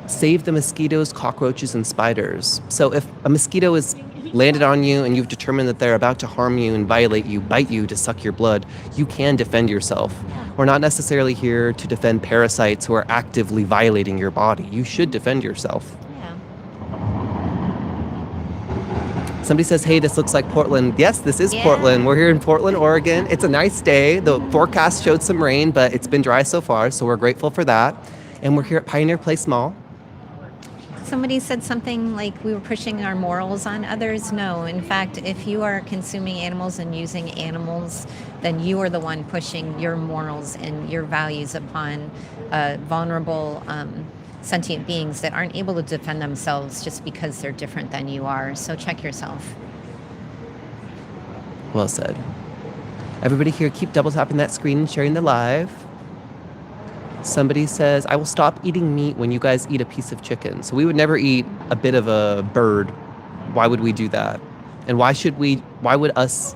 save the mosquitoes, cockroaches, and spiders. So if a mosquito is landed on you and you've determined that they're about to harm you and violate you, bite you to suck your blood, you can defend yourself. We're not necessarily here to defend parasites who are actively violating your body. You should defend yourself. Somebody says, hey, this looks like Portland. Yes, this is Portland. We're here in Portland, Oregon. It's a nice day. The forecast showed some rain, but it's been dry so far, so we're grateful for that. And we're here at Pioneer Place Mall. Somebody said something like we were pushing our morals on others. No, in fact, if you are consuming animals and using animals, then you are the one pushing your morals and your values upon vulnerable sentient beings that aren't able to defend themselves just because they're different than you are. So check yourself. Well said. Everybody here, keep double tapping that screen and sharing the live. Somebody says, I will stop eating meat when you guys eat a piece of chicken. So we would never eat a bit of a bird. Why would we do that? And why would us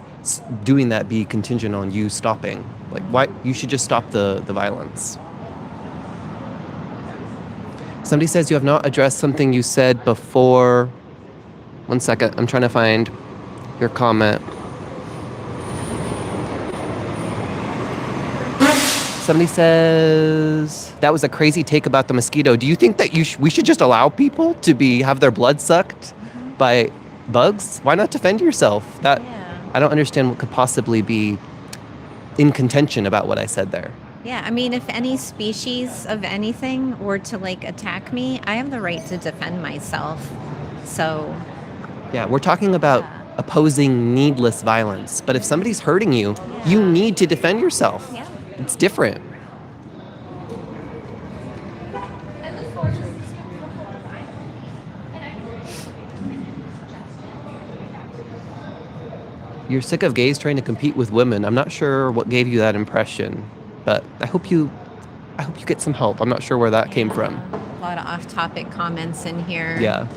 doing that be contingent on you stopping? Like, why? You should just stop the violence. Somebody says you have not addressed something you said before. One second, I'm trying to find your comment. Somebody says, that was a crazy take about the mosquito. Do you think that we should just allow people to have their blood sucked by bugs? Why not defend yourself? I don't understand what could possibly be in contention about what I said there. Yeah, I mean, if any species of anything were to attack me, I have the right to defend myself. So. Yeah, we're talking about opposing needless violence. But if somebody's hurting you, you need to defend yourself. Yeah. It's different. You're sick of gays trying to compete with women. I'm not sure what gave you that impression, but I hope you get some help. I'm not sure where that came from. A lot of off-topic comments in here. Yeah.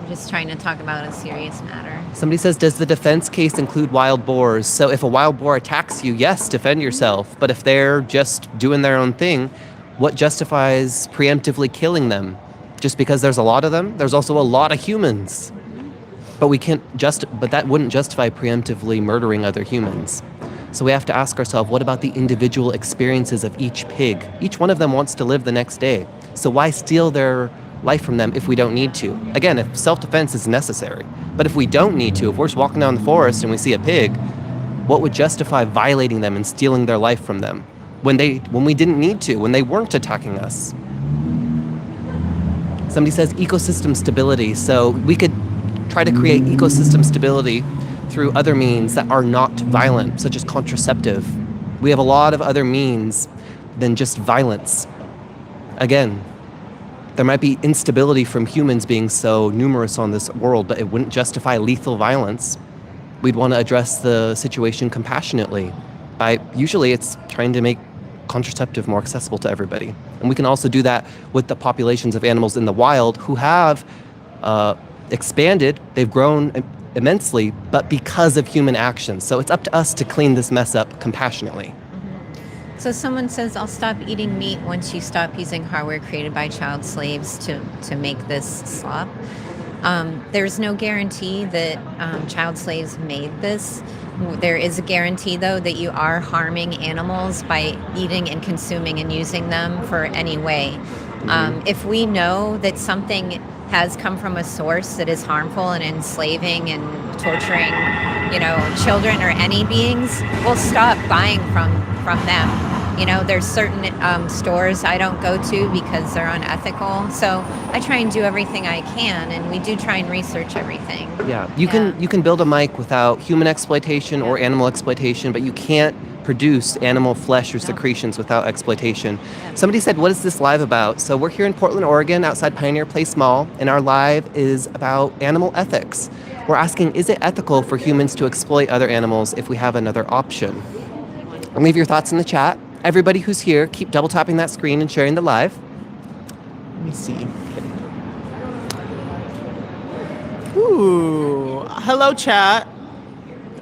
I'm just trying to talk about a serious matter. Somebody says, does the defense case include wild boars? So if a wild boar attacks you, yes, defend yourself. But if they're just doing their own thing, what justifies preemptively killing them? Just because there's a lot of them? There's also a lot of humans. But but that wouldn't justify preemptively murdering other humans. So we have to ask ourselves, what about the individual experiences of each pig? Each one of them wants to live the next day. So why steal their life from them if we don't need to? Again, if self-defense is necessary. But if we don't need to, if we're just walking down the forest and we see a pig, What would justify violating them and stealing their life from them when we didn't need to, when they weren't attacking us? Somebody says ecosystem stability. So we could try to create ecosystem stability through other means that are not violent, such as contraceptive. We have a lot of other means than just violence. Again, there might be instability from humans being so numerous on this world, but it wouldn't justify lethal violence. We'd want to address the situation compassionately. Usually it's trying to make contraceptive more accessible to everybody. And we can also do that with the populations of animals in the wild who have expanded, they've grown immensely, but because of human actions. So it's up to us to clean this mess up compassionately. So someone says, I'll stop eating meat once you stop using hardware created by child slaves to make this slop. There's no guarantee that child slaves made this. There is a guarantee, though, that you are harming animals by eating and consuming and using them for any way. If we know that something has come from a source that is harmful and enslaving and torturing, children or any beings, we'll stop buying from them. There's certain stores I don't go to because they're unethical. So I try and do everything I can, and we do try and research everything. Yeah, you can build a mic without human exploitation or animal exploitation, but you can't produce animal flesh or secretions without exploitation. Somebody said, what is this live about? So we're here in Portland, Oregon, outside Pioneer Place Mall, and our live is about animal ethics. We're asking, is it ethical for humans to exploit other animals if we have another option? Leave your thoughts in the chat. Everybody who's here, keep double tapping that screen and sharing the live. Let me see. Ooh, hello chat.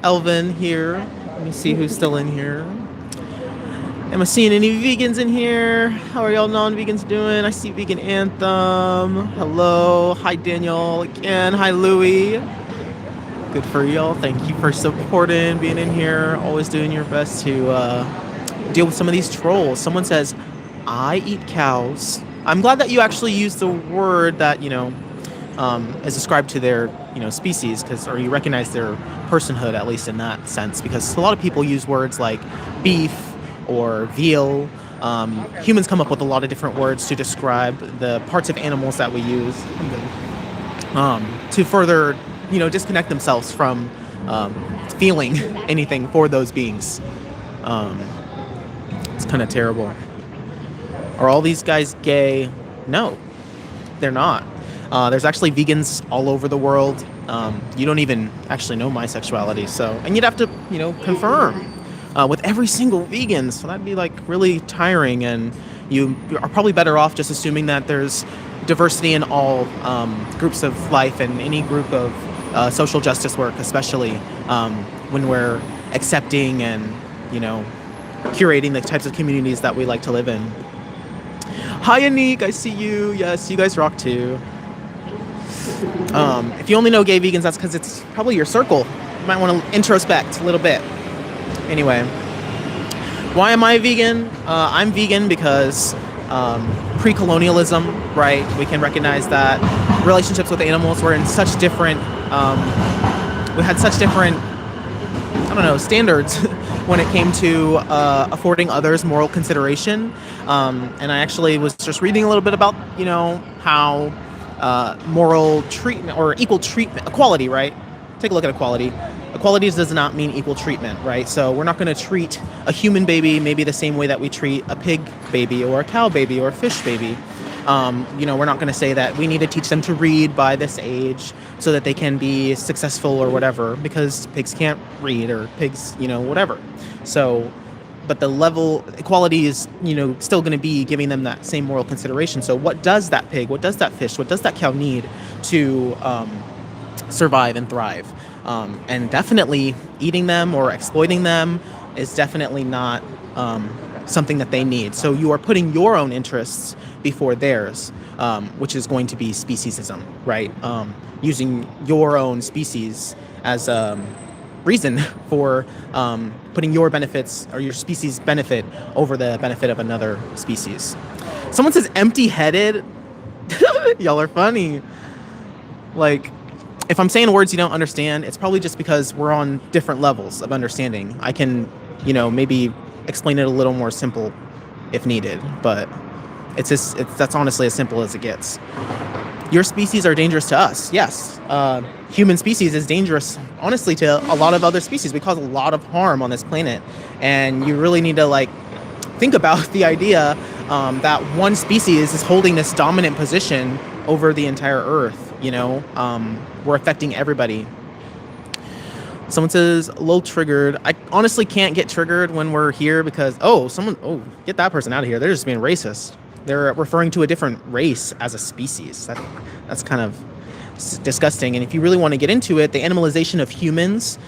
Elvin here. Let me see who's still in here. Am I seeing any vegans in here? How are y'all non-vegans doing? I see Vegan Anthem. Hello. Hi Daniel again. Hi Louie. Good for y'all. Thank you for supporting, being in here, always doing your best to deal with some of these trolls. Someone says, I eat cows. I'm glad that you actually use the word that, is ascribed to their, species, or you recognize their personhood, at least in that sense, because a lot of people use words like beef or veal. Humans come up with a lot of different words to describe the parts of animals that we use to further, disconnect themselves from feeling anything for those beings. It's kind of terrible. Are all these guys gay? No, they're not. There's actually vegans all over the world. You don't even actually know my sexuality, and you'd have to, confirm with every single vegan. So that'd be like really tiring, and you are probably better off just assuming that there's diversity in all groups of life and any group of social justice work, especially when we're accepting and, curating the types of communities that we like to live in. Hi, Anik, I see you. Yes, you guys rock too. If you only know gay vegans, that's because it's probably your circle. You might want to introspect a little bit. Anyway, why am I vegan? I'm vegan because pre-colonialism, right? We can recognize that relationships with animals were in such different, we had such different, standards when it came to affording others moral consideration. And I actually was just reading a little bit about, how moral treatment or equal treatment, equality, right? Take a look at equality. Equality does not mean equal treatment, right? So we're not going to treat a human baby maybe the same way that we treat a pig baby or a cow baby or a fish baby. We're not going to say that we need to teach them to read by this age so that they can be successful or whatever, because pigs can't read, or pigs, whatever. So, but the level equality is, still going to be giving them that same moral consideration. So what does that pig, what does that fish, what does that cow need to survive and thrive? And definitely eating them or exploiting them is definitely not something that they need. So you are putting your own interests before theirs, which is going to be speciesism, right? Using your own species as a reason for putting your benefits or your species' benefit over the benefit of another species. Someone says empty-headed. Y'all are funny. Like, if I'm saying words you don't understand, it's probably just because we're on different levels of understanding. I can, maybe explain it a little more simple if needed, but that's honestly as simple as it gets. Your species are dangerous to us. Yes. Human species is dangerous, honestly, to a lot of other species. We cause a lot of harm on this planet. And you really need to think about the idea that one species is holding this dominant position over the entire earth. We're affecting everybody. Someone says, a little triggered. I honestly can't get triggered when we're here because, get that person out of here. They're just being racist. They're referring to a different race as a species. That's kind of disgusting. And if you really want to get into it, the animalization of humans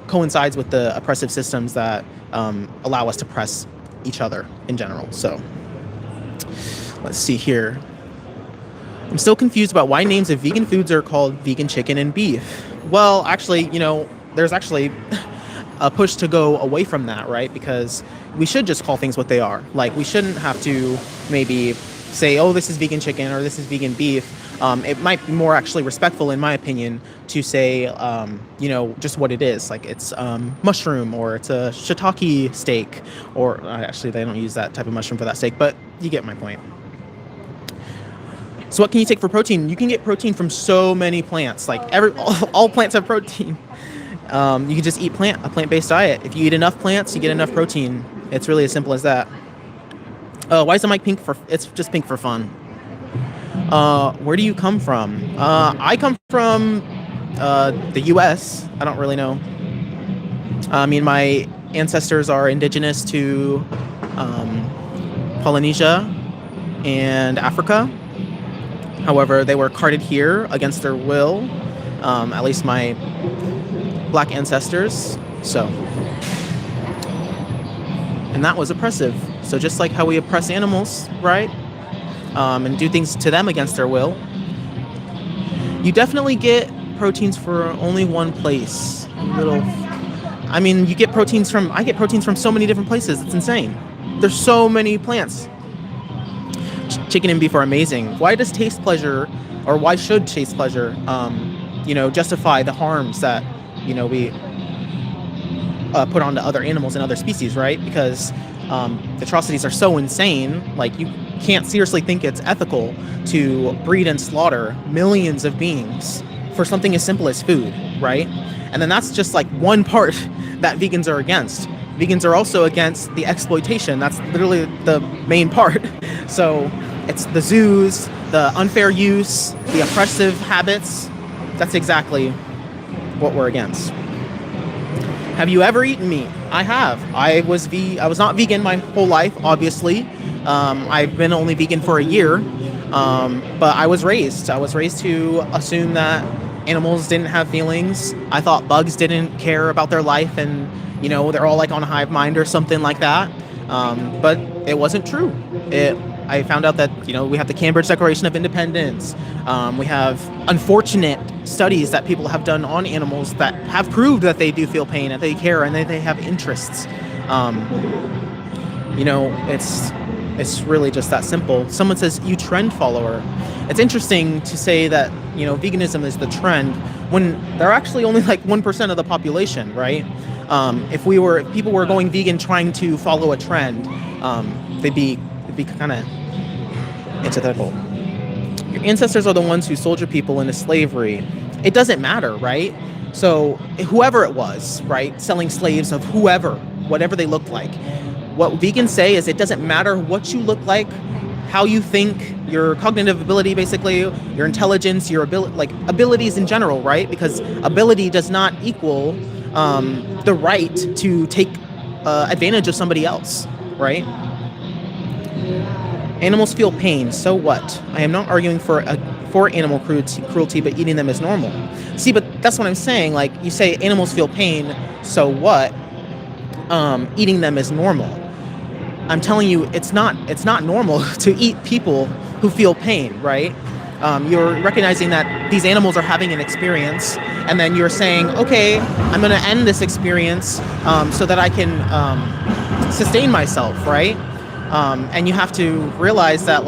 coincides with the oppressive systems that allow us to oppress each other in general. So let's see here. I'm still confused about why names of vegan foods are called vegan chicken and beef. Well, actually, there's actually a push to go away from that, right? Because we should just call things what they are. We shouldn't have to maybe say, oh, this is vegan chicken or this is vegan beef. It might be more actually respectful, in my opinion, to say, just what it is. It's mushroom, or it's a shiitake steak, or actually they don't use that type of mushroom for that steak, but you get my point. So what can you take for protein? You can get protein from so many plants. All plants have protein. You can just eat a plant-based diet. If you eat enough plants, you get enough protein. It's really as simple as that. Why is the mic pink? It's just pink for fun. Where do you come from? I come from the U.S. I don't really know. My ancestors are indigenous to Polynesia and Africa. However, they were carted here against their will, at least my black ancestors. So, and that was oppressive. So just like how we oppress animals, right? And do things to them against their will. You definitely get proteins for only one place. I get proteins from so many different places. It's insane. There's so many plants. Chicken and beef are amazing. Why should taste pleasure justify the harms that we put onto other animals and other species, right? Because the atrocities are so insane. You can't seriously think it's ethical to breed and slaughter millions of beings for something as simple as food, right? And then that's just one part that vegans are against. Vegans are also against the exploitation. That's literally the main part. So it's the zoos, the unfair use, the oppressive habits. That's exactly what we're against. Have you ever eaten meat? I have. I was not vegan my whole life, obviously. I've been only vegan for a year, but I was raised to assume that animals didn't have feelings. I thought bugs didn't care about their life, and they're all on a hive mind or something like that. But it wasn't true. I found out that we have the Cambridge Declaration of Independence. We have unfortunate studies that people have done on animals that have proved that they do feel pain, that they care, and that they have interests. It's really just that simple. Someone says, you trend follower. It's interesting to say that, veganism is the trend when they're actually only 1% of the population, right? If people were going vegan trying to follow a trend, they'd be kind of antithetical. Your ancestors are the ones who sold your people into slavery. It doesn't matter, right? So whoever it was, right, selling slaves of whatever they looked like. What vegans say is it doesn't matter what you look like, how you think, your cognitive ability, basically, your intelligence, your abilities in general, right? Because ability does not equal the right to take advantage of somebody else, right? Animals feel pain, so what? I am not arguing for animal cruelty, but eating them is normal. See, but that's what I'm saying. You say animals feel pain, so what? Eating them is normal. I'm telling you, it's not normal to eat people who feel pain, right? You're recognizing that these animals are having an experience, and then you're saying, okay, I'm going to end this experience so that I can sustain myself, right? And you have to realize that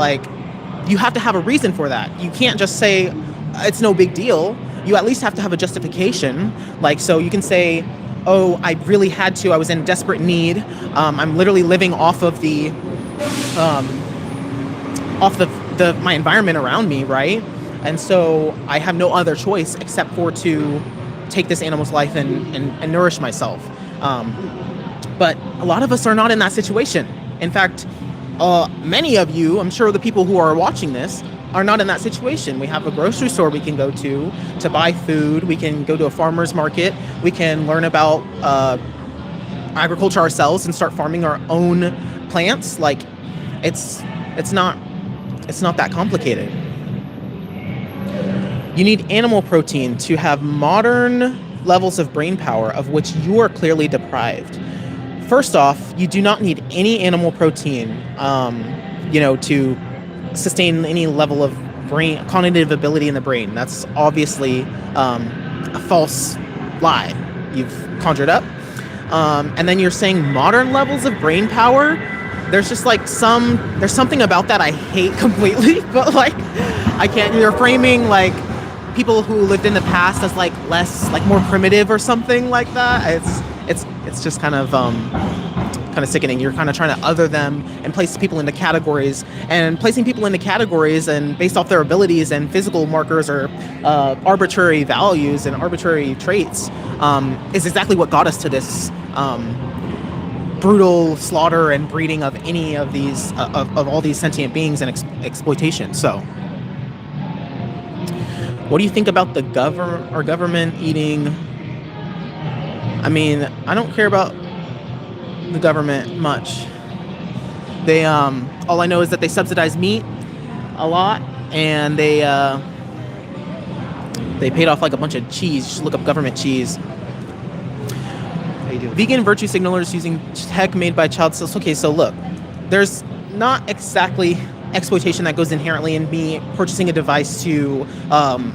you have to have a reason for that. You can't just say it's no big deal. you at least have to have a justification. Like, so you can say, oh, I really had to, I was in desperate need. I'm literally living off of my environment around me, right? And so I have no other choice except for to take this animal's life and nourish myself. But a lot of us are not in that situation. In fact, many of you, I'm sure the people who are watching this, are not in that situation. We have a grocery store we can go to buy food. We can go to a farmer's market. We can learn about agriculture ourselves and start farming our own plants. Like, it's not that complicated. You need animal protein to have modern levels of brain power of which you are clearly deprived. First off, you do not need any animal protein, to sustain any level of brain cognitive ability in the brain. That's obviously a false lie you've conjured up. And then you're saying modern levels of brain power. There's just like there's something about that I hate completely, but like I can't. You're framing like people who lived in the past as like less, like more primitive or something like that. It's just kind of sickening. You're kind of trying to other them and place people into categories, and placing people into categories and based off their abilities and physical markers or arbitrary values and arbitrary traits is exactly what got us to this brutal slaughter and breeding of any of these of all these sentient beings and exploitation. So what do you think about the government eating? I mean, I don't care about the government much. They all I know is that they subsidize meat a lot, and they paid off like a bunch of cheese. Just look up government cheese. How you doing? Vegan virtue signalers using tech made by child cells. Okay, so look, there's not exactly exploitation that goes inherently in me purchasing a device to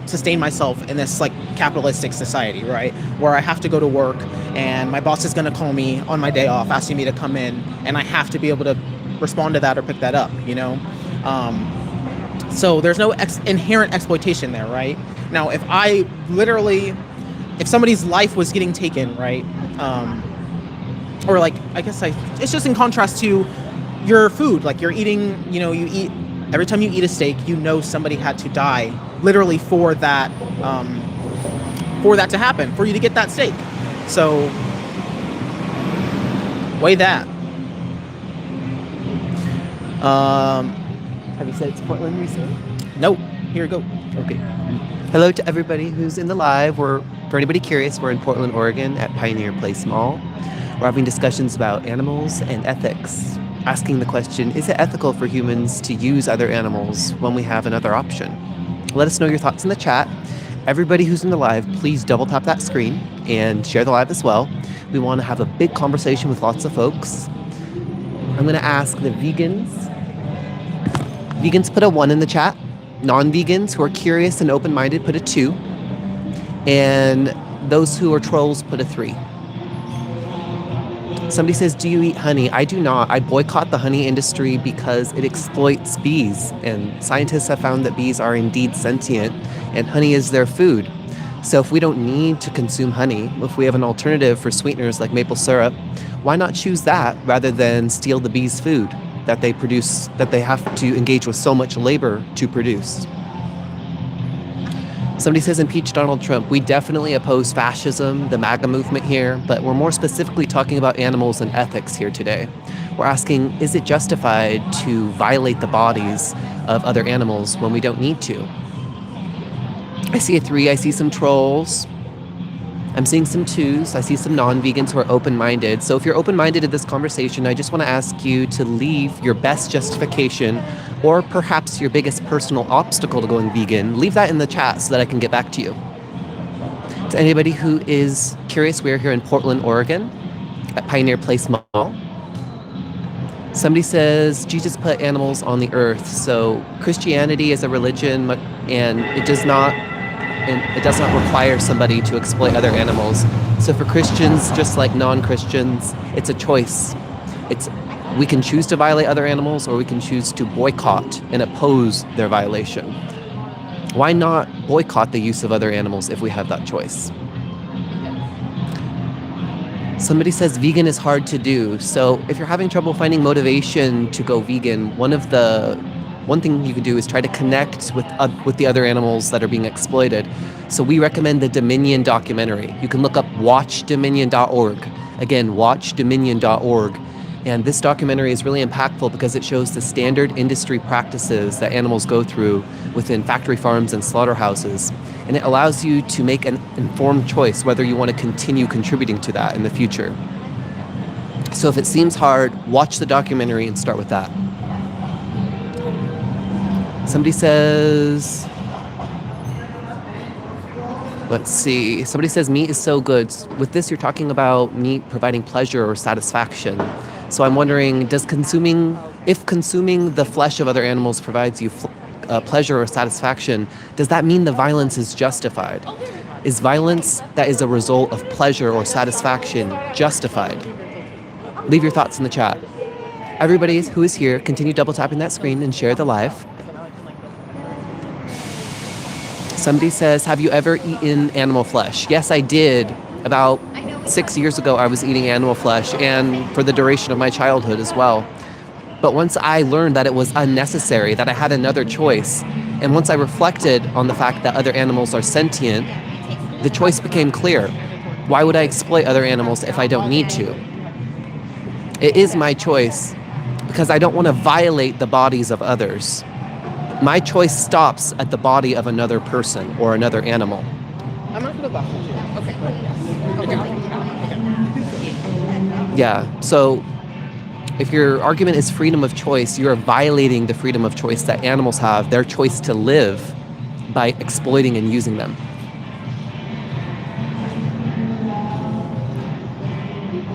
sustain myself in this like capitalistic society, right? Where I have to go to work and my boss is going to call me on my day off asking me to come in, and I have to be able to respond to that or pick that up, so there's no inherent exploitation there, right? Now, if somebody's life was getting taken, right? Or like, it's just in contrast to your food, like you're eating, you eat, every time you eat a steak, somebody had to die literally for that to happen, for you to get that steak. So weigh that. Have you said it's Portland recently? Nope. Here you go. Okay. Hello to everybody who's in the live. For anybody curious, we're in Portland, Oregon at Pioneer Place Mall. We're having discussions about animals and ethics, asking the question, is it ethical for humans to use other animals when we have another option? Let us know your thoughts in the chat. Everybody who's in the live, please double tap that screen and share the live as well. We want to have a big conversation with lots of folks. I'm going to ask the vegans. Vegans, put a 1 in the chat. Non-vegans who are curious and open-minded, put a 2. And those who are trolls, put a 3. Somebody says, do you eat honey? I do not. I boycott the honey industry because it exploits bees. And scientists have found that bees are indeed sentient and honey is their food. So if we don't need to consume honey, if we have an alternative for sweeteners like maple syrup, why not choose that rather than steal the bees' food that they produce, that they have to engage with so much labor to produce? Somebody says, impeach Donald Trump. We definitely oppose fascism, the MAGA movement here, but we're more specifically talking about animals and ethics here today. We're asking, is it justified to violate the bodies of other animals when we don't need to? I see a 3, I see some trolls. I'm seeing some 2s. I see some non-vegans who are open-minded. So if you're open-minded in this conversation, I just want to ask you to leave your best justification or perhaps your biggest personal obstacle to going vegan. Leave that in the chat so that I can get back to you. To anybody who is curious, we're here in Portland, Oregon at Pioneer Place Mall. Somebody says, Jesus put animals on the earth. So Christianity is a religion and it does not require somebody to exploit other animals. So for Christians, just like non-Christians, it's a choice. We can choose to violate other animals or we can choose to boycott and oppose their violation. Why not boycott the use of other animals if we have that choice? Somebody says vegan is hard to do. So if you're having trouble finding motivation to go vegan, one thing you can do is try to connect with the other animals that are being exploited. So we recommend the Dominion documentary. You can look up watchdominion.org. Again, watchdominion.org. And this documentary is really impactful because it shows the standard industry practices that animals go through within factory farms and slaughterhouses. And it allows you to make an informed choice whether you want to continue contributing to that in the future. So if it seems hard, watch the documentary and start with that. Somebody says, let's see. Somebody says meat is so good. With this, you're talking about meat providing pleasure or satisfaction. So I'm wondering, if consuming the flesh of other animals provides you pleasure or satisfaction, does that mean the violence is justified? Is violence that is a result of pleasure or satisfaction justified? Leave your thoughts in the chat. Everybody who is here, continue double tapping that screen and share the live. Somebody says, have you ever eaten animal flesh? Yes, I did. About 6 years ago, I was eating animal flesh, and for the duration of my childhood as well. But once I learned that it was unnecessary, that I had another choice, and once I reflected on the fact that other animals are sentient, the choice became clear. Why would I exploit other animals if I don't need to? It is my choice because I don't want to violate the bodies of others. My choice stops at the body of another person or another animal. I'm not gonna laugh at you. Okay. Yeah, so if your argument is freedom of choice, you're violating the freedom of choice that animals have, their choice to live, by exploiting and using them.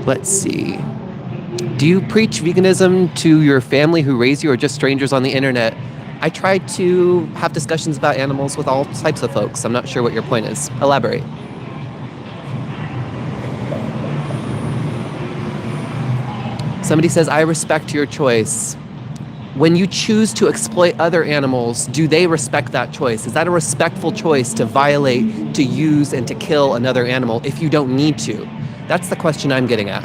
Let's see. Do you preach veganism to your family who raised you or just strangers on the internet? I try to have discussions about animals with all types of folks. I'm not sure what your point is. Elaborate. Somebody says, I respect your choice. When you choose to exploit other animals, do they respect that choice? Is that a respectful choice to violate, to use, and to kill another animal if you don't need to? That's the question I'm getting at.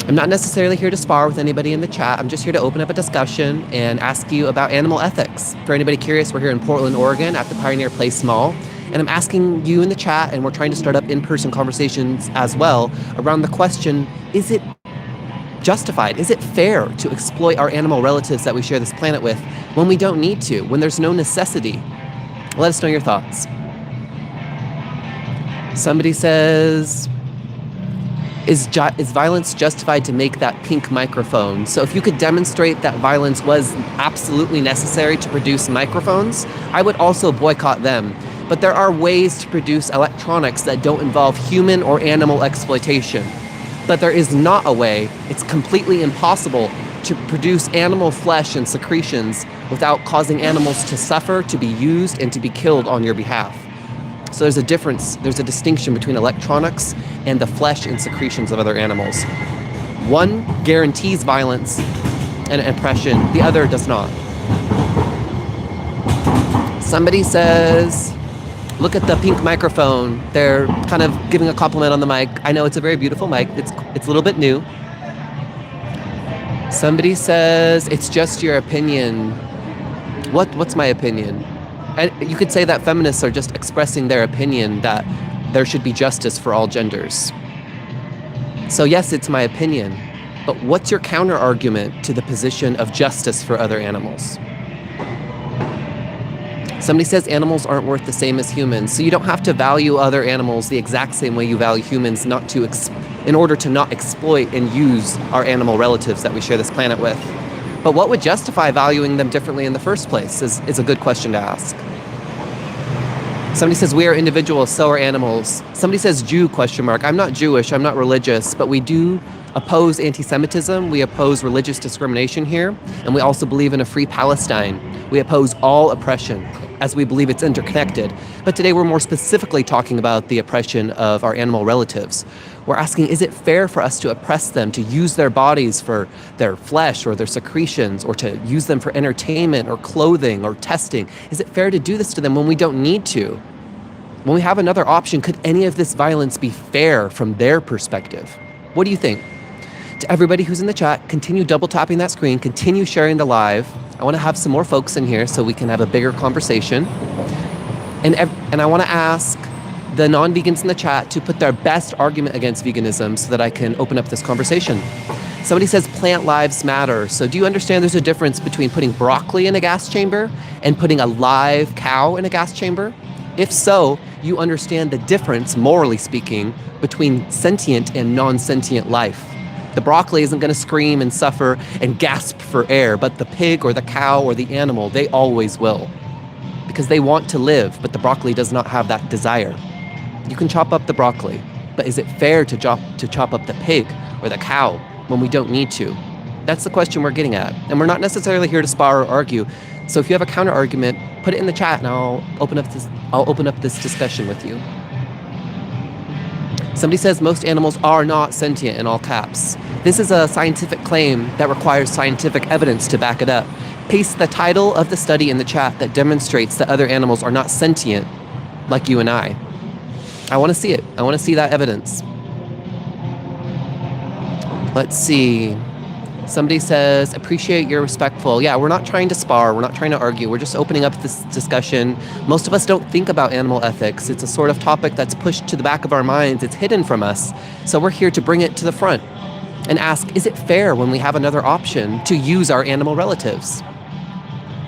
I'm not necessarily here to spar with anybody in the chat. I'm just here to open up a discussion and ask you about animal ethics. For anybody curious, we're here in Portland, Oregon at the Pioneer Place Mall. And I'm asking you in the chat, and we're trying to start up in-person conversations as well around the question, is it justified? Is it fair to exploit our animal relatives that we share this planet with when we don't need to, when there's no necessity? Let us know your thoughts. Somebody says, is violence justified to make that pink microphone? So if you could demonstrate that violence was absolutely necessary to produce microphones, I would also boycott them. But there are ways to produce electronics that don't involve human or animal exploitation. But there is not a way, it's completely impossible to produce animal flesh and secretions without causing animals to suffer, to be used, and to be killed on your behalf. So there's a difference, there's a distinction between electronics and the flesh and secretions of other animals. One guarantees violence and oppression, the other does not. Somebody says, look at the pink microphone. They're kind of giving a compliment on the mic. I know it's a very beautiful mic. It's a little bit new. Somebody says, it's just your opinion. What's my opinion? And you could say that feminists are just expressing their opinion that there should be justice for all genders. So yes, it's my opinion, but what's your counter argument to the position of justice for other animals? Somebody says animals aren't worth the same as humans, so you don't have to value other animals the exact same way you value humans, in order to not exploit and use our animal relatives that we share this planet with. But what would justify valuing them differently in the first place is a good question to ask. Somebody says, we are individuals, so are animals. Somebody says, Jew, ? I'm not Jewish, I'm not religious, but we do oppose anti-Semitism, we oppose religious discrimination here, and we also believe in a free Palestine. We oppose all oppression. as we believe it's interconnected. But today we're more specifically talking about the oppression of our animal relatives. We're asking, is it fair for us to oppress them, to use their bodies for their flesh or their secretions, or to use them for entertainment or clothing or testing? Is it fair to do this to them when we don't need to? When we have another option, could any of this violence be fair from their perspective? What do you think? To everybody who's in the chat, continue double tapping that screen, continue sharing the live. I want to have some more folks in here so we can have a bigger conversation. And I want to ask the non-vegans in the chat to put their best argument against veganism so that I can open up this conversation. Somebody says plant lives matter. So do you understand there's a difference between putting broccoli in a gas chamber and putting a live cow in a gas chamber? If so, you understand the difference, morally speaking, between sentient and non-sentient life. The broccoli isn't going to scream and suffer and gasp for air, but the pig or the cow or the animal, they always will. Because they want to live, but the broccoli does not have that desire. You can chop up the broccoli, but is it fair to chop up the pig or the cow when we don't need to? That's the question we're getting at. And we're not necessarily here to spar or argue. So if you have a counter argument, put it in the chat and I'll open up this discussion with you. Somebody says most animals are not sentient, in all caps. This is a scientific claim that requires scientific evidence to back it up. Paste the title of the study in the chat that demonstrates that other animals are not sentient like you and I. I want to see it. I want to see that evidence. Let's see. Somebody says, appreciate your respectful. Yeah, we're not trying to spar. We're not trying to argue. We're just opening up this discussion. Most of us don't think about animal ethics. It's a sort of topic that's pushed to the back of our minds. It's hidden from us. So we're here to bring it to the front and ask, is it fair when we have another option to use our animal relatives?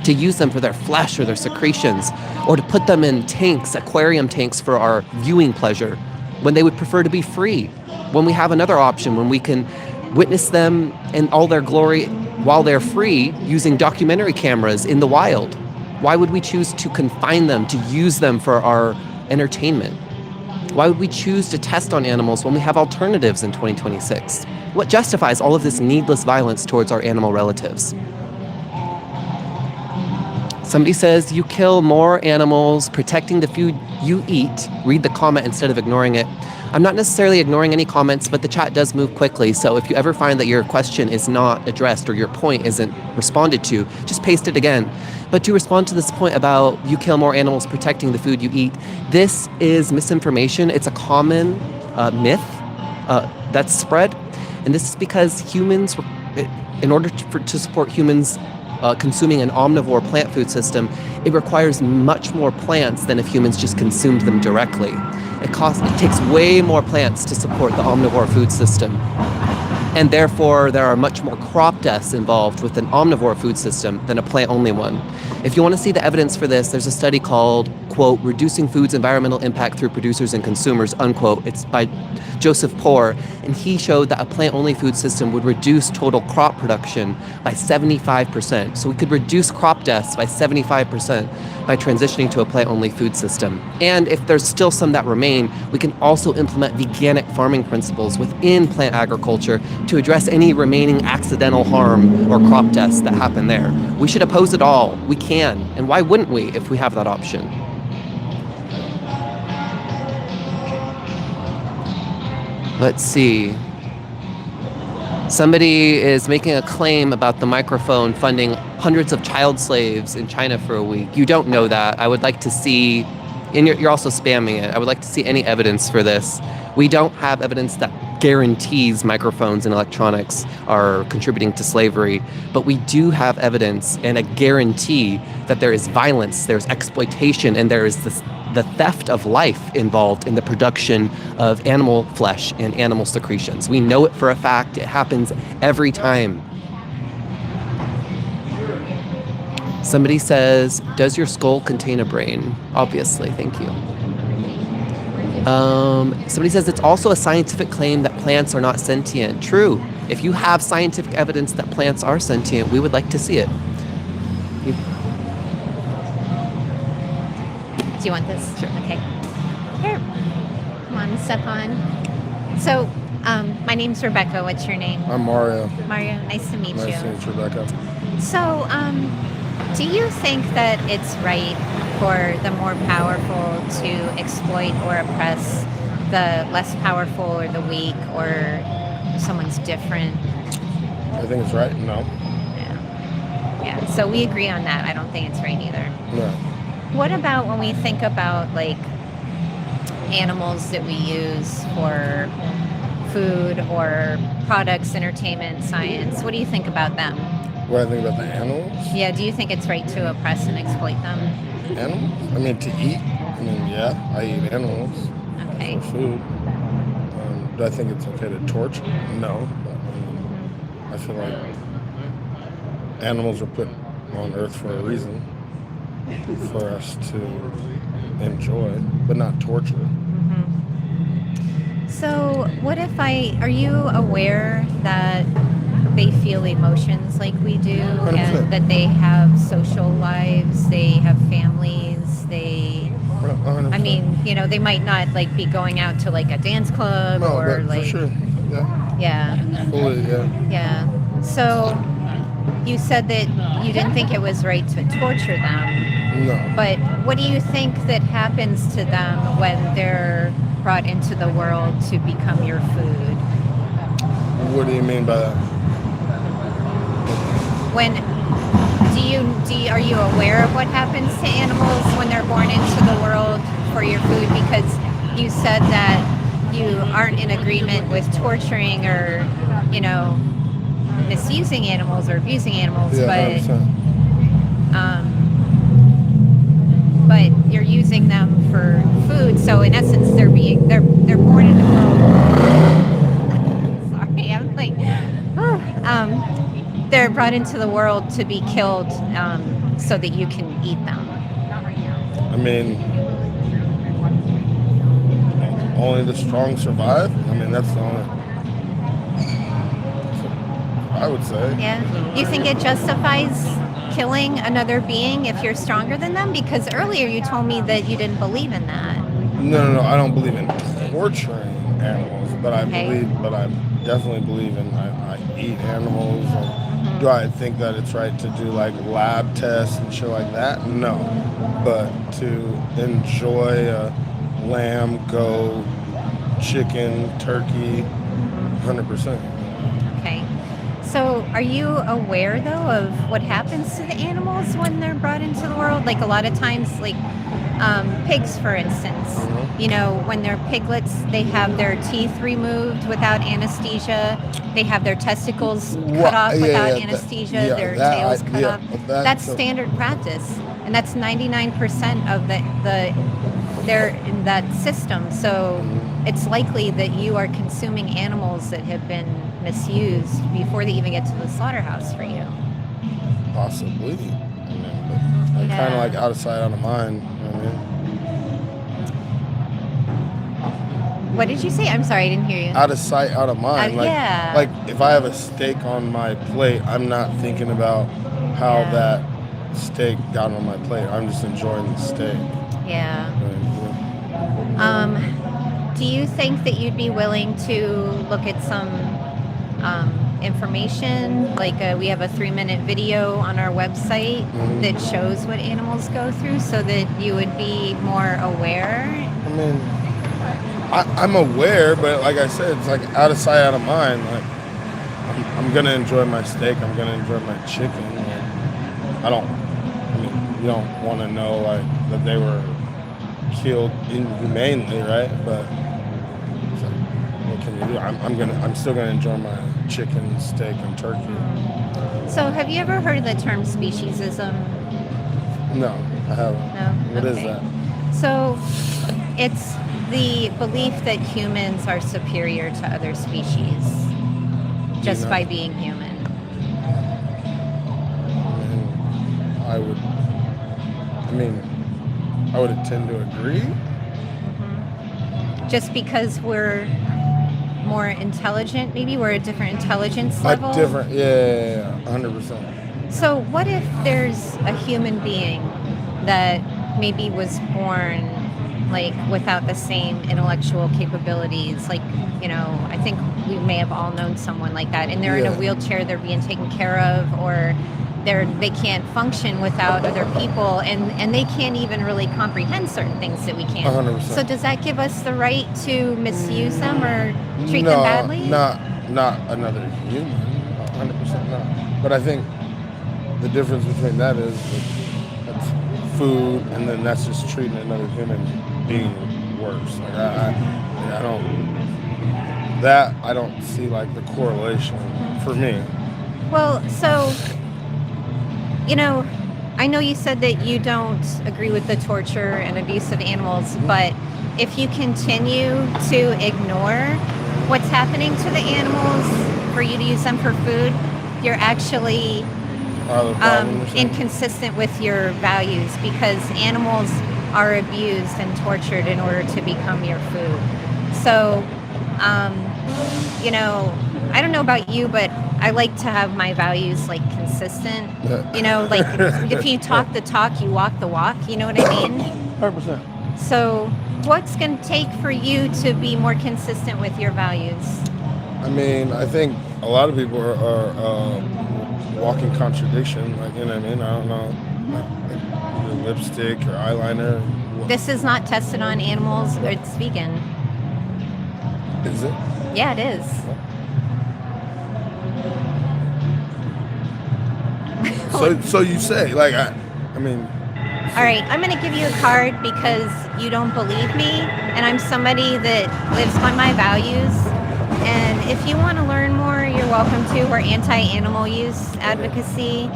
To use them for their flesh or their secretions, or to put them in tanks, aquarium tanks for our viewing pleasure, when they would prefer to be free, when we have another option, when we can witness them in all their glory while they're free using documentary cameras in the wild. Why would we choose to confine them, to use them for our entertainment? Why would we choose to test on animals when we have alternatives in 2026? What justifies all of this needless violence towards our animal relatives? Somebody says, you kill more animals protecting the food you eat. Read the comment instead of ignoring it. I'm not necessarily ignoring any comments, but the chat does move quickly. So if you ever find that your question is not addressed or your point isn't responded to, just paste it again. But to respond to this point about you kill more animals protecting the food you eat, this is misinformation. It's a common myth that's spread. And this is because humans, in order to support humans consuming an omnivore plant food system, it requires much more plants than if humans just consumed them directly. It takes way more plants to support the omnivore food system. And therefore, there are much more crop deaths involved with an omnivore food system than a plant-only one. If you want to see the evidence for this, there's a study called, quote, Reducing Food's Environmental Impact Through Producers and Consumers, unquote. It's by Joseph Poore, and he showed that a plant-only food system would reduce total crop production by 75%. So we could reduce crop deaths by 75% by transitioning to a plant-only food system. And if there's still some that remain, we can also implement veganic farming principles within plant agriculture to address any remaining accidental harm or crop deaths that happen there. We should oppose it all. We can. And why wouldn't we if we have that option? Let's see. Somebody is making a claim about the microphone funding hundreds of child slaves in China for a week. You don't know that. I would like to see, and you're also spamming it. I would like to see any evidence for this. We don't have evidence that guarantees microphones and electronics are contributing to slavery, but we do have evidence and a guarantee that there is violence, there's exploitation, and there is the theft of life involved in the production of animal flesh and animal secretions. We know it for a fact. It happens every time. Somebody says, does your skull contain a brain? Obviously, thank you. Somebody says it's also a scientific claim that plants are not sentient. True. If you have scientific evidence that plants are sentient, we would like to see it. Do you want this? Sure. Okay. Here. Come on, step on. So, my name's Rebecca. What's your name? I'm Mario. Mario, nice to meet you. Nice to meet you, Rebecca. So, do you think that it's right for the more powerful to exploit or oppress the less powerful or the weak, or someone's different? I think it's right. No. Yeah. Yeah. So we agree on that. I don't think it's right either. No. What about when we think about like animals that we use for food or products, entertainment, science? What do you think about them? What I think about the animals? Yeah, do you think it's right to oppress and exploit them? Animals? I mean, to eat? I mean, yeah, I eat animals Okay. for food. Do I think it's okay to torture? No. But, I feel like animals are put on Earth for a reason, for us to enjoy, but not torture. So, what if are you aware that they feel emotions like we do, 100%. and that they have social lives, they have families, they, 100%. I mean, you know, they might not like be going out to like a dance club No, or but like, for sure. Yeah. yeah, Fully, yeah. yeah. So, you said that you didn't think it was right to torture them. No. But what do you think that happens to them when they're brought into the world to become your food? What do you mean by that? When are you aware of what happens to animals when they're born into the world for your food? Because you said that you aren't in agreement with torturing or, you know, misusing animals or abusing animals, Yeah, but 100%. but you're using them for food. So in essence, they're born into the world. Sorry, I'm like, they're brought into the world to be killed, so that you can eat them. I mean, only the strong survive. I mean, that's the only. I would say. Yeah. You think it justifies killing another being if you're stronger than them? Because earlier you told me that you didn't believe in that. No. I don't believe in torturing animals, but I Okay. definitely believe in. I eat animals. And do I think that it's right to do like lab tests and shit like that? No, but to enjoy a lamb, goat, chicken, turkey, 100%. Okay. So are you aware though of what happens to the animals when they're brought into the world? Like a lot of times, like pigs, for instance, you know, when they're piglets, they have their teeth removed without anesthesia. They have their testicles cut off without anesthesia. Their tails cut off. That's standard practice, and that's 99% of they're in that system. So it's likely that you are consuming animals that have been misused before they even get to the slaughterhouse for you. Possibly. I mean, but kind of like out of sight, out of mind. You know what I mean? What did you say? I'm sorry, I didn't hear you. Out of sight, out of mind. Like if I have a steak on my plate, I'm not thinking about how that steak got on my plate. I'm just enjoying the steak. Yeah. Right? Do you think that you'd be willing to look at some information? Like we have a 3-minute video on our website that shows what animals go through, so that you would be more aware? I mean, I'm aware, but like I said, it's like out of sight, out of mind. Like I'm gonna enjoy my steak. I'm gonna enjoy my chicken. You don't want to know like that they were killed inhumanely, right? But so, what can you do? I'm still gonna enjoy my chicken, steak, and turkey. So, have you ever heard of the term speciesism? No, I haven't. No. What is that? So, it's the belief that humans are superior to other species just by being human. I would tend to agree. Just because we're more intelligent, maybe we're a different intelligence level. Like different, yeah, 100%. So what if there's a human being that maybe was born like without the same intellectual capabilities? Like, you know, I think we may have all known someone like that, and they're in a wheelchair, they're being taken care of, or they can't function without other people, and they can't even really comprehend certain things that we can. 100%. So does that give us the right to misuse them or treat them badly? not another human. 100% not. But I think the difference between that is that's food, and then that's just treating another human being worse. Like I don't see like the correlation for me. Well, so, I know you said that you don't agree with the torture and abuse of animals, but if you continue to ignore what's happening to the animals for you to use them for food, you're actually inconsistent with your values, because animals are abused and tortured in order to become your food. So, I don't know about you, but I like to have my values like consistent. Like if you talk the talk, you walk the walk. You know what I mean? 100%. So what's going to take for you to be more consistent with your values? I mean, I think a lot of people are walking contradiction. Like, you know what I mean? I don't know. Like lipstick or eyeliner. This is not tested on animals. It's vegan. Is it? Yeah, it is. So you say, like, I mean. All right, I'm going to give you a card because you don't believe me, and I'm somebody that lives by my values. And if you want to learn more, you're welcome to. We're anti-animal use advocacy.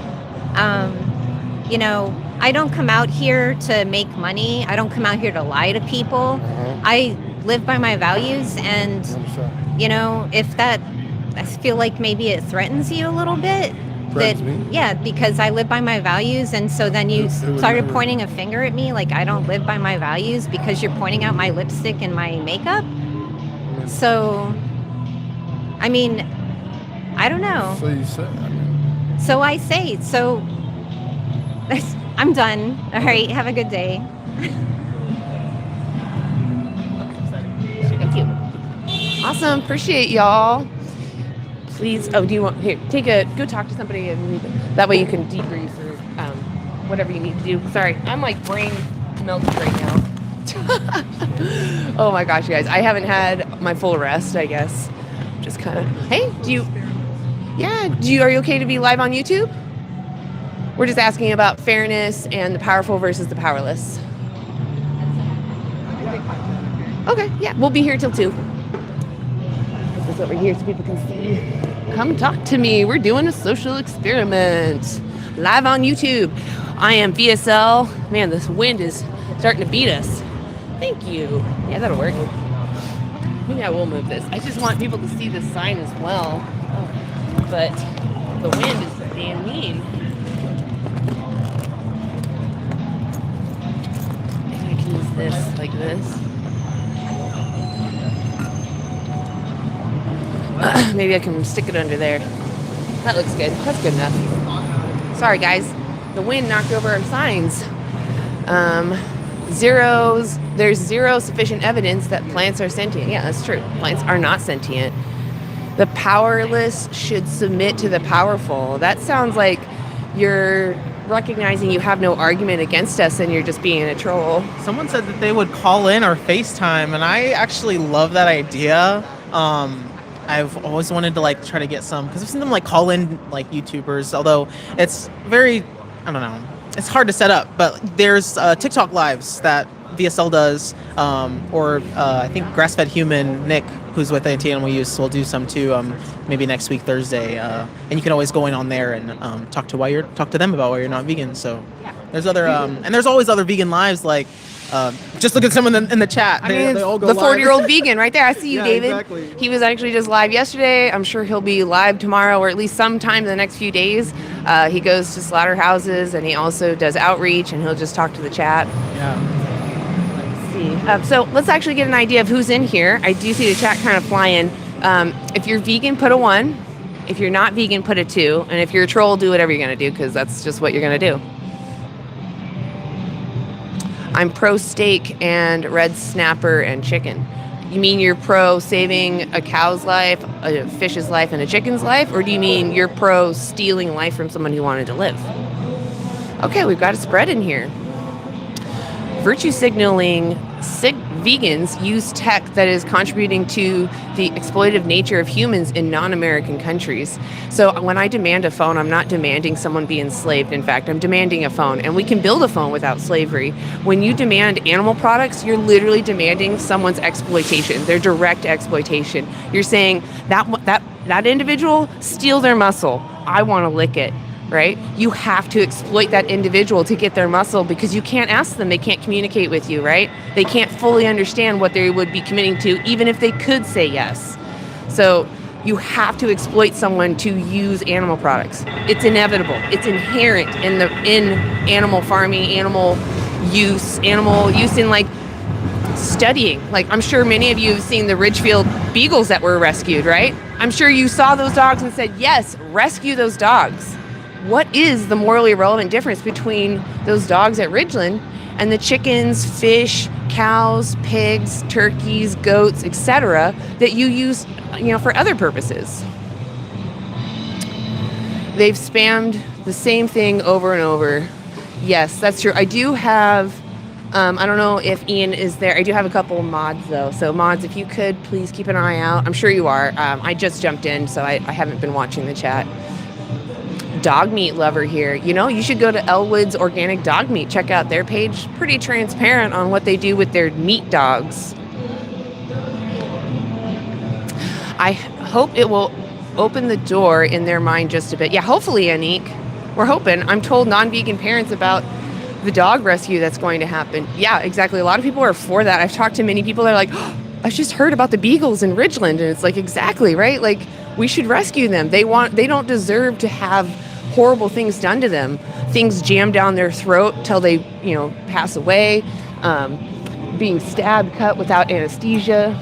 I don't come out here to make money. I don't come out here to lie to people. I live by my values, and if that, I feel like maybe it threatens you a little bit. Yeah, because I live by my values, and so then you started pointing a finger at me like I don't live by my values because you're pointing out my lipstick and my makeup. So, I mean, I don't know. So you say. So I say. So I'm done. All right, have a good day. Thank you. Awesome. Appreciate y'all. Please, do you want, here, go talk to somebody, and that way you can debrief or whatever you need to do. Sorry, I'm like brain melted right now. Oh my gosh, you guys, I haven't had my full rest, I guess. Just kind of, hey, are you okay to be live on YouTube? We're just asking about fairness and the powerful versus the powerless. Okay, yeah, we'll be here till 2. Put this over here so people can see. Come talk to me. We're doing a social experiment live on YouTube. I am VSL. Man, this wind is starting to beat us. Thank you. Yeah, that'll work. Maybe I will move this. I just want people to see this sign as well. But the wind is damn mean. Maybe I can use this like this. Maybe I can stick it under there. That looks good. That's good enough. Sorry, guys. The wind knocked over our signs. There's zero sufficient evidence that plants are sentient. Yeah, that's true. Plants are not sentient. The powerless should submit to the powerful. That sounds like you're recognizing you have no argument against us and you're just being a troll. Someone said that they would call in or FaceTime, and I actually love that idea. I've always wanted to try to get some, because I've seen them call in YouTubers, although it's very, I don't know, it's hard to set up, but there's TikTok lives that VSL does, or I think Grass-Fed Human, Nick, who's with Anti-Animal Use, will do some too, maybe next week, Thursday, and you can always go in on there and talk to them about why you're not vegan. So there's other, and there's always other vegan lives, just look at someone in the chat. They all go the live. 40-year-old vegan right there. I see you, Yeah, David. exactly. He was actually just live yesterday. I'm sure he'll be live tomorrow, or at least sometime in the next few days. He goes to slaughterhouses, and he also does outreach, and he'll just talk to the chat. Yeah. Let's see. So let's actually get an idea of who's in here. I do see the chat kind of flying. If you're vegan, put a 1. If you're not vegan, put a 2. And if you're a troll, do whatever you're going to do, because that's just what you're going to do. I'm pro steak and red snapper and chicken. You mean you're pro saving a cow's life, a fish's life, and a chicken's life? Or do you mean you're pro stealing life from someone who wanted to live? Okay, we've got a spread in here. Virtue signaling vegans use tech that is contributing to the exploitative nature of humans in non-American countries. So when I demand a phone, I'm not demanding someone be enslaved. In fact, I'm demanding a phone, and we can build a phone without slavery. When you demand animal products, you're literally demanding someone's exploitation, their direct exploitation. You're saying that individual, steal their muscle. I want to lick it. Right? You have to exploit that individual to get their muscle because you can't ask them. They can't communicate with you, right? They can't fully understand what they would be committing to, even if they could say yes. So you have to exploit someone to use animal products. It's inevitable. It's inherent in animal farming, animal use in like studying. Like I'm sure many of you have seen the Ridgefield Beagles that were rescued, right? I'm sure you saw those dogs and said, yes, rescue those dogs. What is the morally relevant difference between those dogs at Ridgeland and the chickens, fish, cows, pigs, turkeys, goats, etc. that you use, for other purposes? They've spammed the same thing over and over. Yes, that's true. I do have, I don't know if Ian is there. I do have a couple mods though. So mods, if you could please keep an eye out. I'm sure you are. I just jumped in, so I haven't been watching the chat. Dog meat lover here. You should go to Elwood's Organic Dog Meat. Check out their page. Pretty transparent on what they do with their meat dogs. I hope it will open the door in their mind just a bit. Yeah, hopefully, Anik. We're hoping. I'm told non-vegan parents about the dog rescue that's going to happen. Yeah, exactly. A lot of people are for that. I've talked to many people that are like, oh, I've just heard about the beagles in Ridgeland. And it's like, exactly, right? Like, we should rescue them. They don't deserve to have horrible things done to them, things jammed down their throat till they, pass away, being stabbed, cut without anesthesia,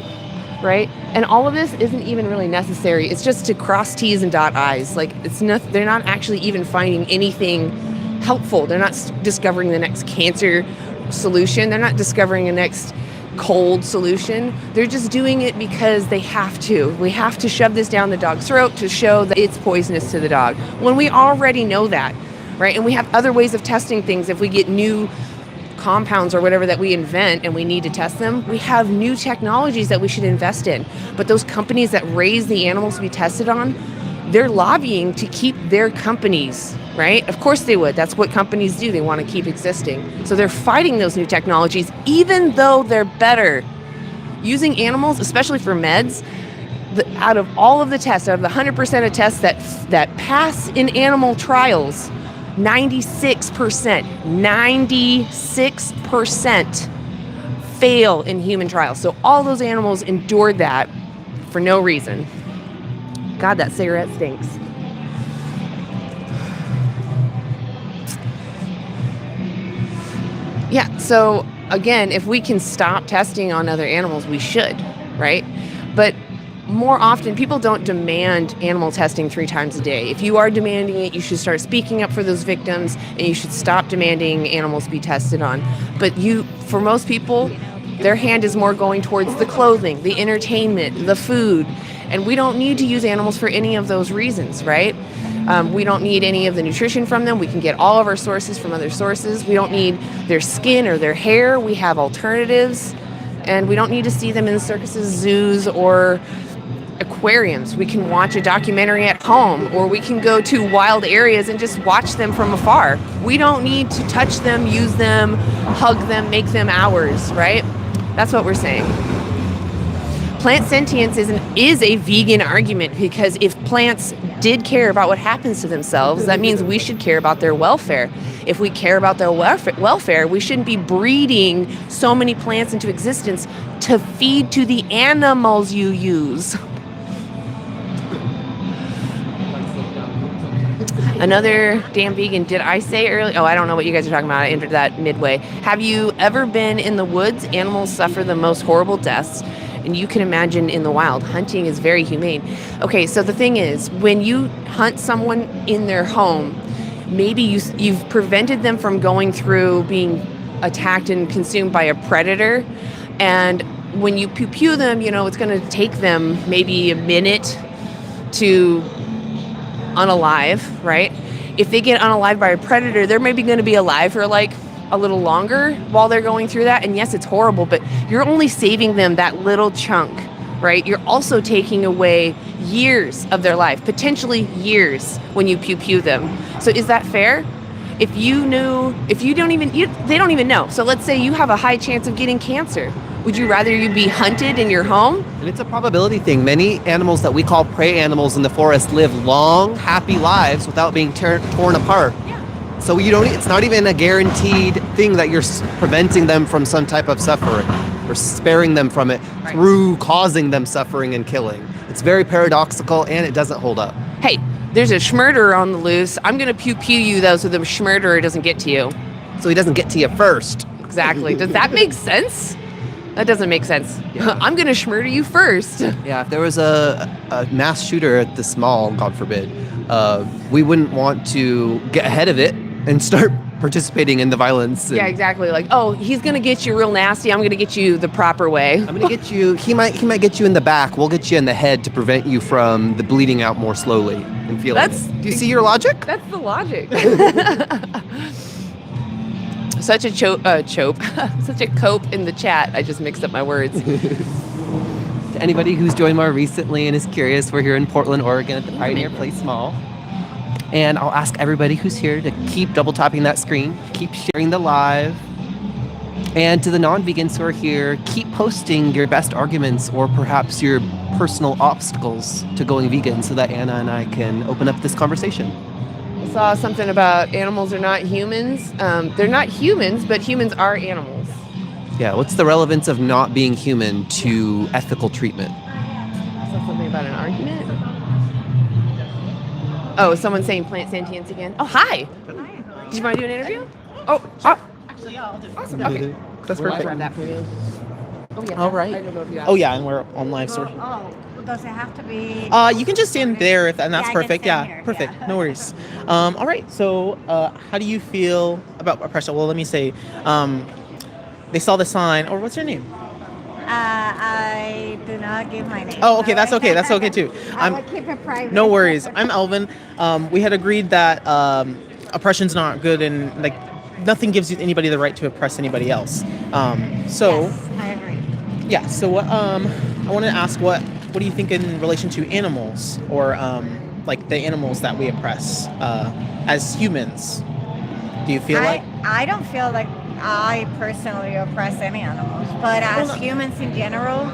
right? And all of this isn't even really necessary. It's just to cross T's and dot I's. Like they're not actually even finding anything helpful. They're not discovering the next cancer solution. They're not discovering the next cold solution. They're just doing it because they have to. We have to shove this down the dog's throat to show that it's poisonous to the dog when we already know that, right? And we have other ways of testing things. If we get new compounds or whatever that we invent and we need to test them, we have new technologies that we should invest in. But those companies that raise the animals to be tested on, they're lobbying to keep their companies, right? Of course they would. That's what companies do. They want to keep existing. So they're fighting those new technologies, even though they're better. Using animals, especially for meds, out of all of the tests, out of the 100% of tests that pass in animal trials, 96% fail in human trials. So all those animals endured that for no reason. God, that cigarette stinks. Yeah, so again, if we can stop testing on other animals, we should, right? But more often, people don't demand animal testing 3 times a day. If you are demanding it, you should start speaking up for those victims, and you should stop demanding animals be tested on. But for most people, their hand is more going towards the clothing, the entertainment, the food, and we don't need to use animals for any of those reasons, right? We don't need any of the nutrition from them. We can get all of our sources from other sources. We don't need their skin or their hair. We have alternatives, and we don't need to see them in circuses, zoos, or aquariums. We can watch a documentary at home, or we can go to wild areas and just watch them from afar. We don't need to touch them, use them, hug them, make them ours, right? That's what we're saying. Plant sentience is a vegan argument, because if plants did care about what happens to themselves, that means we should care about their welfare. If we care about their welfare, we shouldn't be breeding so many plants into existence to feed to the animals you use. Another damn vegan. Did I say earlier? Oh, I don't know what you guys are talking about. I entered that midway. Have you ever been in the woods? Animals suffer the most horrible deaths, and you can imagine in the wild. Hunting is very humane. Okay, so the thing is, when you hunt someone in their home, maybe you've prevented them from going through being attacked and consumed by a predator, and when you pew them, it's going to take them maybe a minute to unalive, right? If they get unalived by a predator, they're maybe going to be alive for like a little longer while they're going through that. And yes, it's horrible, but you're only saving them that little chunk, right? You're also taking away years of their life, potentially years when you pew them. So is that fair? If they don't even know. So let's say you have a high chance of getting cancer. Would you rather you be hunted in your home? And it's a probability thing. Many animals that we call prey animals in the forest live long, happy lives without being torn apart. Yeah. So it's not even a guaranteed thing that you're preventing them from some type of suffering or sparing them from it through causing them suffering and killing. It's very paradoxical, and it doesn't hold up. Hey, there's a schmurderer on the loose. I'm going to pew you, though, so the schmurderer doesn't get to you. So he doesn't get to you first. Exactly. Does that make sense? That doesn't make sense. Yeah. I'm going to schmurder you first. Yeah, if there was a mass shooter at this mall, God forbid, we wouldn't want to get ahead of it and start participating in the violence. Yeah, exactly. Like, oh, he's going to get you real nasty. I'm going to get you the proper way. I'm going to get you, he might get you in the back. We'll get you in the head to prevent you from the bleeding out more slowly and feeling That's- it. Do you see your logic? That's the logic. Such a such a cope in the chat. I just mixed up my words. To anybody who's joined more recently and is curious, we're here in Portland, Oregon at the Pioneer Place Mall. And I'll ask everybody who's here to keep double tapping that screen, keep sharing the live. And to the non-vegans who are here, keep posting your best arguments or perhaps your personal obstacles to going vegan so that Anna and I can open up this conversation. I saw something about animals are not humans. They're not humans, but humans are animals. Yeah, what's the relevance of not being human to ethical treatment? I saw something about an argument. Oh, someone's saying plant sentience again. Oh, hi. Did you want to do an interview? Oh, Actually, yeah, I'll do it. awesome. Okay. That's I'll perfect. grab that for you. Oh, yeah. All right. I don't know if you Oh, yeah, and we're on live stream. Oh, does it have to be? You can just stand there, and that's Yeah, I can perfect. stand Yeah, here, perfect. yeah. No worries. All right. So, how do you feel about oppression? Well, let me say, they saw the sign. Or what's your name? I do not give my name. Oh, okay. That's okay. That's okay too. I will keep it private. No worries. I'm Elvin. We had agreed that oppression's not good, and like nothing gives anybody the right to oppress anybody else. So. Yes, I agree. Yeah. So what? I want to ask what do you think in relation to animals or like the animals that we oppress as humans? Do you feel like? I don't feel like I personally oppress any animals, but as humans in general,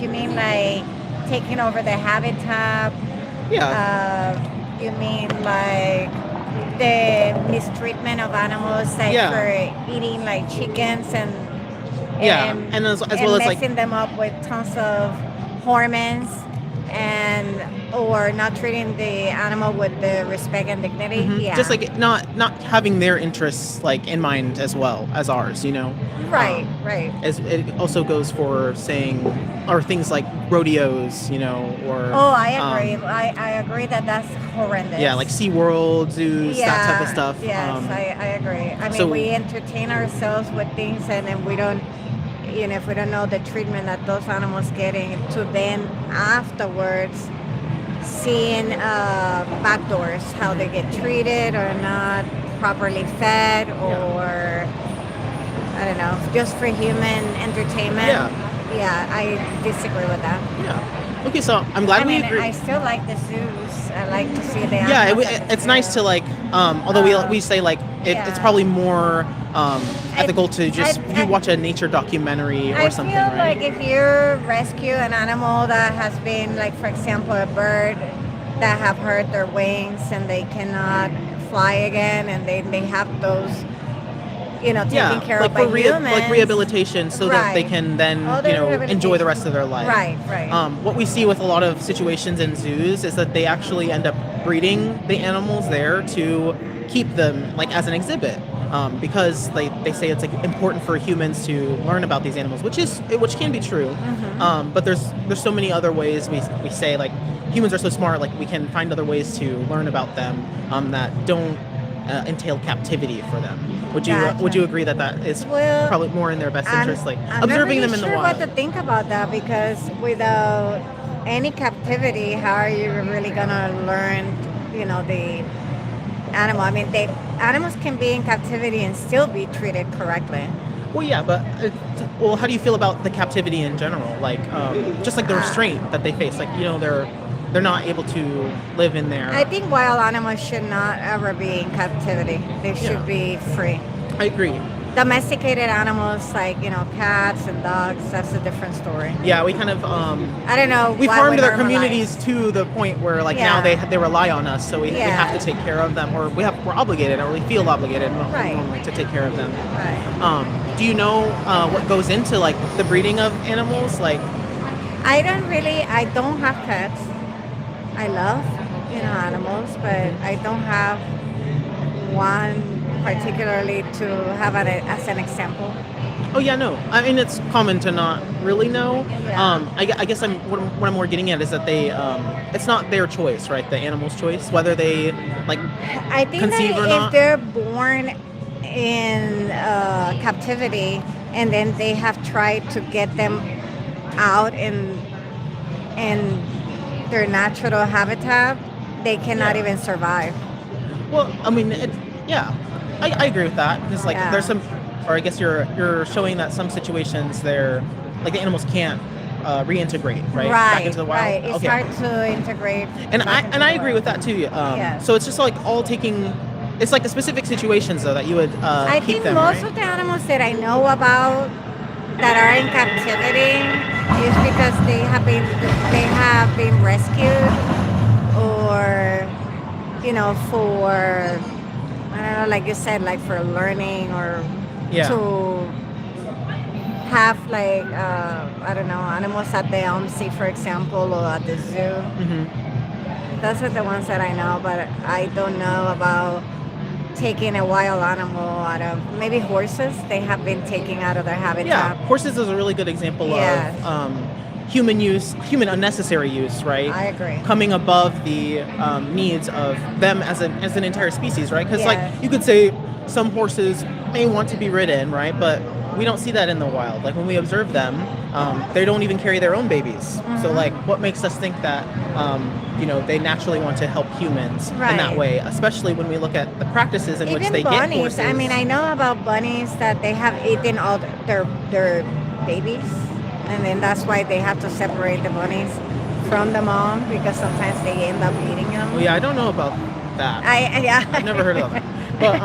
you mean like taking over the habitat? Yeah. You mean like the mistreatment of animals, like Yeah. for eating like chickens and Yeah, and as well as like messing them up with tons of hormones or not treating the animal with the respect and dignity. Yeah. just like not having their interests like in mind as well as ours, you know. right, right. As it also goes for saying or things like rodeos, you know, or Oh, I agree. I agree that that's horrendous. yeah, like SeaWorld, zoos, that type of stuff. Yes, I agree. I mean, so- we entertain ourselves with things, and then we don't, if we don't know the treatment that those animals getting, to then afterwards seeing backdoors, how they get treated or not properly fed, or I don't know, just for human entertainment. Yeah, I disagree with that. Yeah. Okay, so I'm glad I we mean, agree. I still like the zoos. I like to see the Yeah, animals at the it's nice zoo. to like, although we say like it's yeah. probably more ethical to just I- you watch a nature documentary or I something, feel right? like if you rescue an animal that has been, like, for example, a bird that have hurt their wings and they cannot fly again, and they have those, taken care like of by for humans. like rehabilitation, so that they Right. can then All the enjoy the rest of their life. Right, right. What we see with a lot of situations in zoos is that they actually end up breeding the animals there to keep them like as an exhibit. Because they say it's like important for humans to learn about these animals, which can be true. Mm-hmm. But there's so many other ways we say like humans are so smart, like we can find other ways to learn about them that don't entail captivity for them. Would Gotcha. you agree that is Well, probably more in their best interest, like I'm not observing really them in the sure wild? what to think about that, because without any captivity, how are you really gonna learn, the animal? I mean, animals can be in captivity and still be treated correctly. Well, yeah, but how do you feel about the captivity in general? Like, just like the restraint that they face, like they're not able to live in their. I think wild animals should not ever be in captivity. They should be free. I agree. Domesticated animals like cats and dogs, that's a different story. Yeah, we kind of I don't know. we've why harmed we their normalize. communities to the point where now they rely on us, so we have to take care of them, or we're obligated, or we feel obligated normally to take care of them. Right. Do you know what goes into like the breeding of animals? Like, I don't have pets. I love animals, but I don't have one particularly to have as an example. oh yeah, no. I mean, it's common to not really know. Yeah. I guess what I'm more getting at is that they it's not their choice, right? The animal's choice whether they like I think conceive that or if not. they're born in captivity and then they have tried to get them out in their natural habitat, they cannot even survive. Well, I mean, I agree with that, because like there's some, or I guess you're showing that some situations they're like the animals can't reintegrate back into the wild. Right. It's hard to integrate. And I agree with that too. Yes. So it's just like all taking. It's like the specific situations though that you would I keep think them. most right? of the animals that I know about that are in captivity is because they have been rescued, or for, I don't know, like you said, like for learning, or to have like I don't know, animals at the Sea, for example, or at the zoo. Mm-hmm. Those are the ones that I know, but I don't know about taking a wild animal out of, maybe horses. They have been taken out of their habitat. Yeah, horses is a really good example of human unnecessary use, right? I agree. Coming above the needs of them as an entire species, right? Because like you could say some horses may want to be ridden, right? But we don't see that in the wild. Like when we observe them, they don't even carry their own babies. Mm-hmm. So like, what makes us think that they naturally want to help humans in that way? Especially when we look at the practices in which they bunnies, get horses. I mean, I know about bunnies that they have eaten all their babies, and then that's why they have to separate the bunnies from the mom, because sometimes they end up eating them. Oh yeah, I don't know about that. I've never heard of that. But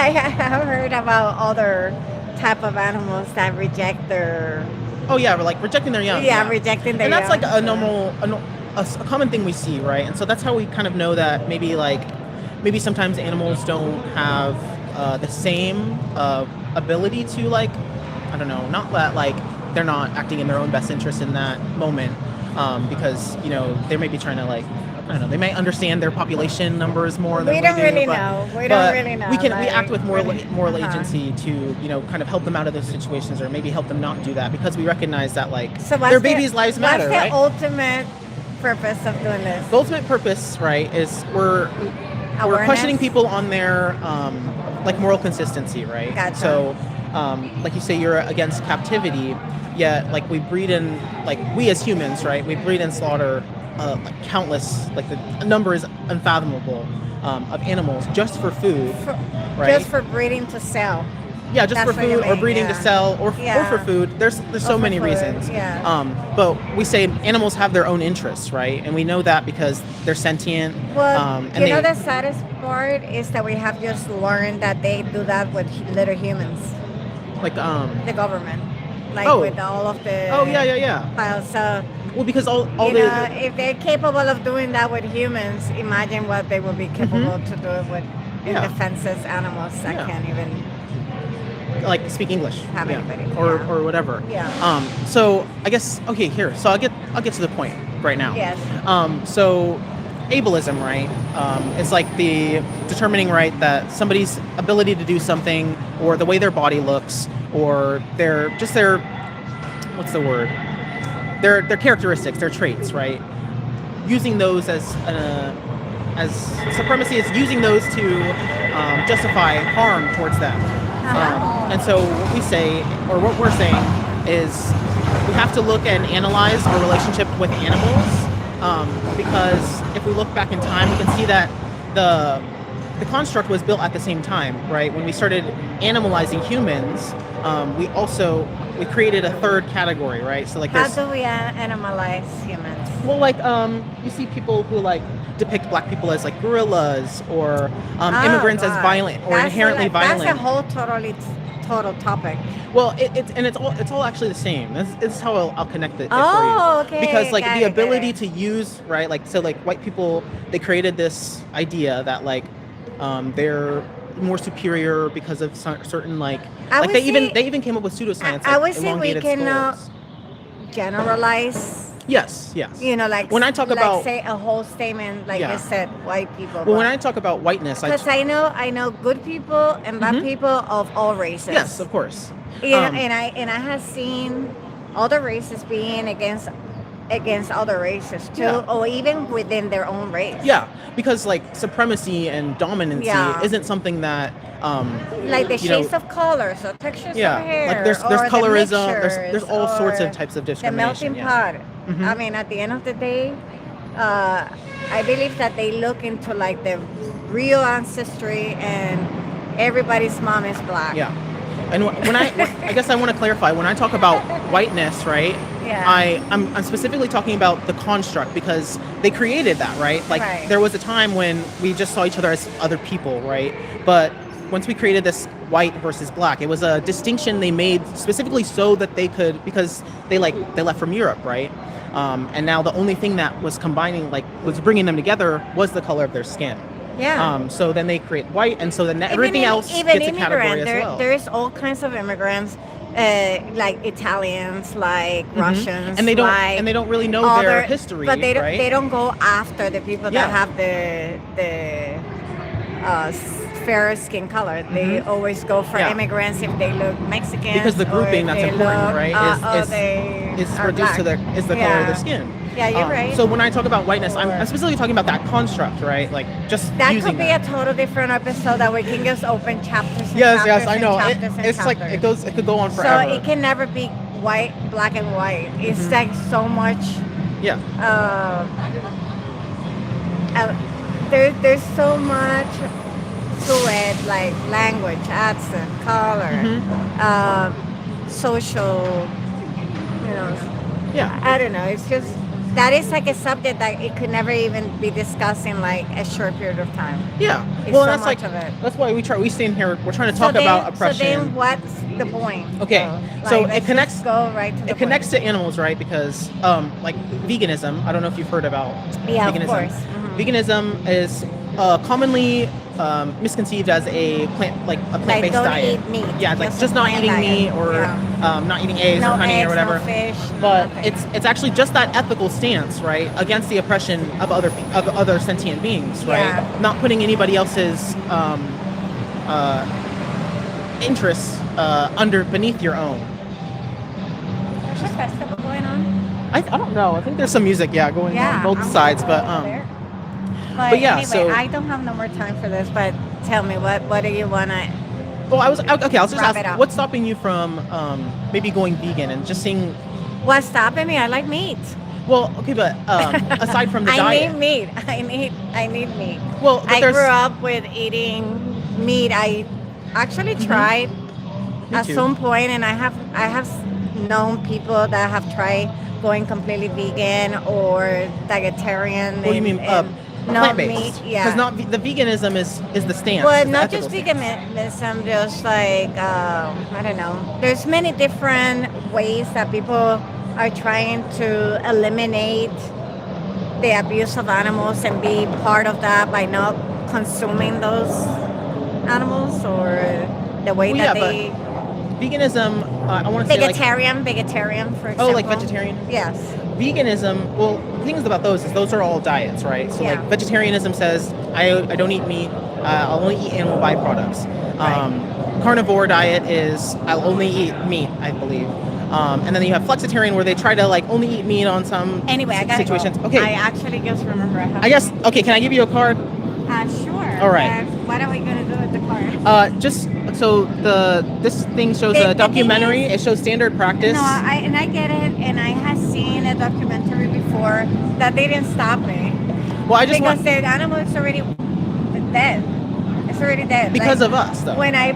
I have heard about other type of animals that reject their. Oh yeah, like rejecting their young. Yeah, rejecting their young. And that's like a normal, a common thing we see, right? And so that's how we kind of know that maybe sometimes animals don't have the same ability to, like, I don't know, not that like they're not acting in their own best interest in that moment, because they may be trying to, like, I don't know, they might understand their population numbers more than we don't do, really but, know. We but don't really know. We like, act with moral uh-huh. agency to kind of help them out of those situations, or maybe help them not do that, because we recognize that, like, So their babies' lives matter, What's the right? ultimate purpose of doing this? The ultimate purpose, right, is we're questioning people on their like moral consistency, right? Gotcha. So, like you say, you're against captivity, yet like we breed in, like, we as humans, right? We breed and slaughter like countless, like the number is unfathomable of animals just for food, right? Just for breeding to sell. Yeah, just That's for what you food, or mean, breeding to sell, or for food. There's so many food, reasons. yeah. But we say animals have their own interests, right? And we know that because they're sentient. Well, and the saddest part is that we have just learned that they do that with little humans. Like the government, like with all of the. Oh yeah. Files. So. Well, because all if they're capable of doing that with humans, imagine what they will be capable to do with defenseless animals that can't even like speak English, have anybody, or whatever. Yeah. So I guess here. So I'll get to the point right now. Yes. So ableism, right? It's like the determining, right, that somebody's ability to do something, or the way their body looks, or their what's the word? Their characteristics, their traits, right? Using those as as supremacy is using those to justify harm towards them. And so what we say, or what we're saying, is we have to look and analyze our relationship with animals, because if we look back in time, we can see that the construct was built at the same time, right? When we started animalizing humans, we created a third category, right? So like How this. do we animalize humans? Well, like you see people who like depict black people as like gorillas, or immigrants as God. violent or inherently violent. That's a whole total topic. Well, it's all actually the same. This is how I'll connect it. Oh, for you. okay, Because like got the it, got ability it. to use, right, like so like white people, they created this idea that like they're more superior because of certain like would they say- even came up with pseudoscience. I like would say we elongated cannot skulls. generalize. Yes. Like when I talk like about say a whole statement, like Yeah. I said, white people. well, when I talk about whiteness, because I know good people and bad people of all races. yes, of course. You know, and I have seen other races being against other races too, Yeah. or even within their own race. Yeah, because like supremacy and dominancy Yeah. isn't something that Like the you know, shades of colors or textures yeah, of hair. like there's or the colorism, there's mixtures, all sorts or of types of the discrimination. melting yeah. pot. Mhm. I mean, at the end of the day, I believe that they look into like the real ancestry, and everybody's mom is black. Yeah. And I guess I want to clarify, when I talk about whiteness, right? Yeah. I'm specifically talking about the construct, because they created that, right? Like Right. there was a time when we just saw each other as other people, right? But once we created this white versus black, it was a distinction they made specifically so that they could, because they left from Europe, right? And now the only thing that was was bringing them together was the color of their skin. Yeah. So then they create white, and so then everything else even gets a category as well. There's all kinds of immigrants, like Italians, like Russians, and they don't like and they don't really know their other- history, but they don't, right? they don't go after the people Yeah. that have the fairer skin color. They always go for Yeah. immigrants if they look Mexican. Because the grouping that's important, right, is reduced to is the color of their skin. Yeah, you're right. So when I talk about whiteness, I'm Or- specifically talking about that construct, right? Like just That using could be a total different episode that we can just open chapters. And Yes, chapters I and know. chapters and It's like chapters. it could go on So forever. it can never be black and white. It's like so much. Yeah. There's so much to it, like language, accent, color, social. Yeah. I don't know. It's just that is like a subject that it could never even be discussed in like a short period of time. Yeah. It's Well, so that's much like of it. that's why we stand here. We're trying to talk about oppression. So then, what's the point? Okay, Like, so let's it connects. just go right to the It connects point. to animals, right? Because like veganism. I don't know if you've heard about Yeah, of veganism. course. Mhm. Veganism is commonly misconceived as a plant-based don't diet. eat meat, Yeah, like just just a not plant eating diet. meat or not eating eggs No or honey eggs, or whatever. no fish, but nothing. it's actually just that ethical stance, right, against the oppression of other sentient beings, right? Yeah. Not putting anybody else's interests beneath your own. There's a festival going on. I don't know. I think there's some music, going on both I'm sides, gonna but go over there. but yeah, Anyway, so- I don't have no more time for this. But tell me, what do you wanna? well, I was okay. I'll just Wrap ask, it up. what's stopping you from maybe going vegan and just seeing? What's stopping me? I like meat. Well, okay, but aside from the I diet, need meat. I need meat. well, but I there's grew up with eating meat. I actually tried Mm-hmm. Me at too. some point, and I have known people that have tried going completely vegan or vegetarian. What do you mean no plant-based? meat? Yeah. Because not the veganism is the stance. Well, is the not just ethical stance. veganism, just like, I don't know. There's many different ways that people are trying to eliminate the abuse of animals and be part of that by not consuming those animals or the way Well, that yeah, they... Veganism, I want to say like vegetarian, for example. oh, like vegetarian. Yes. Veganism. Well, the things about those is those are all diets, right? So Yeah. like vegetarianism says I don't eat meat. I'll only eat animal byproducts. Right. Carnivore diet is I'll only eat meat, I believe. And then you have flexitarian where they try to like only eat meat on some Anyway, I gotta situations. go. Okay. I actually just remember I guess, okay, can I give you a card? Sure. All right. What are we gonna do with the card? Just so this thing shows The a documentary. thing It shows standard practice. No, I get it, and I have seen a documentary before that didn't stop me Well, I just because want the animal is already dead. It's already dead. because of us, though. When I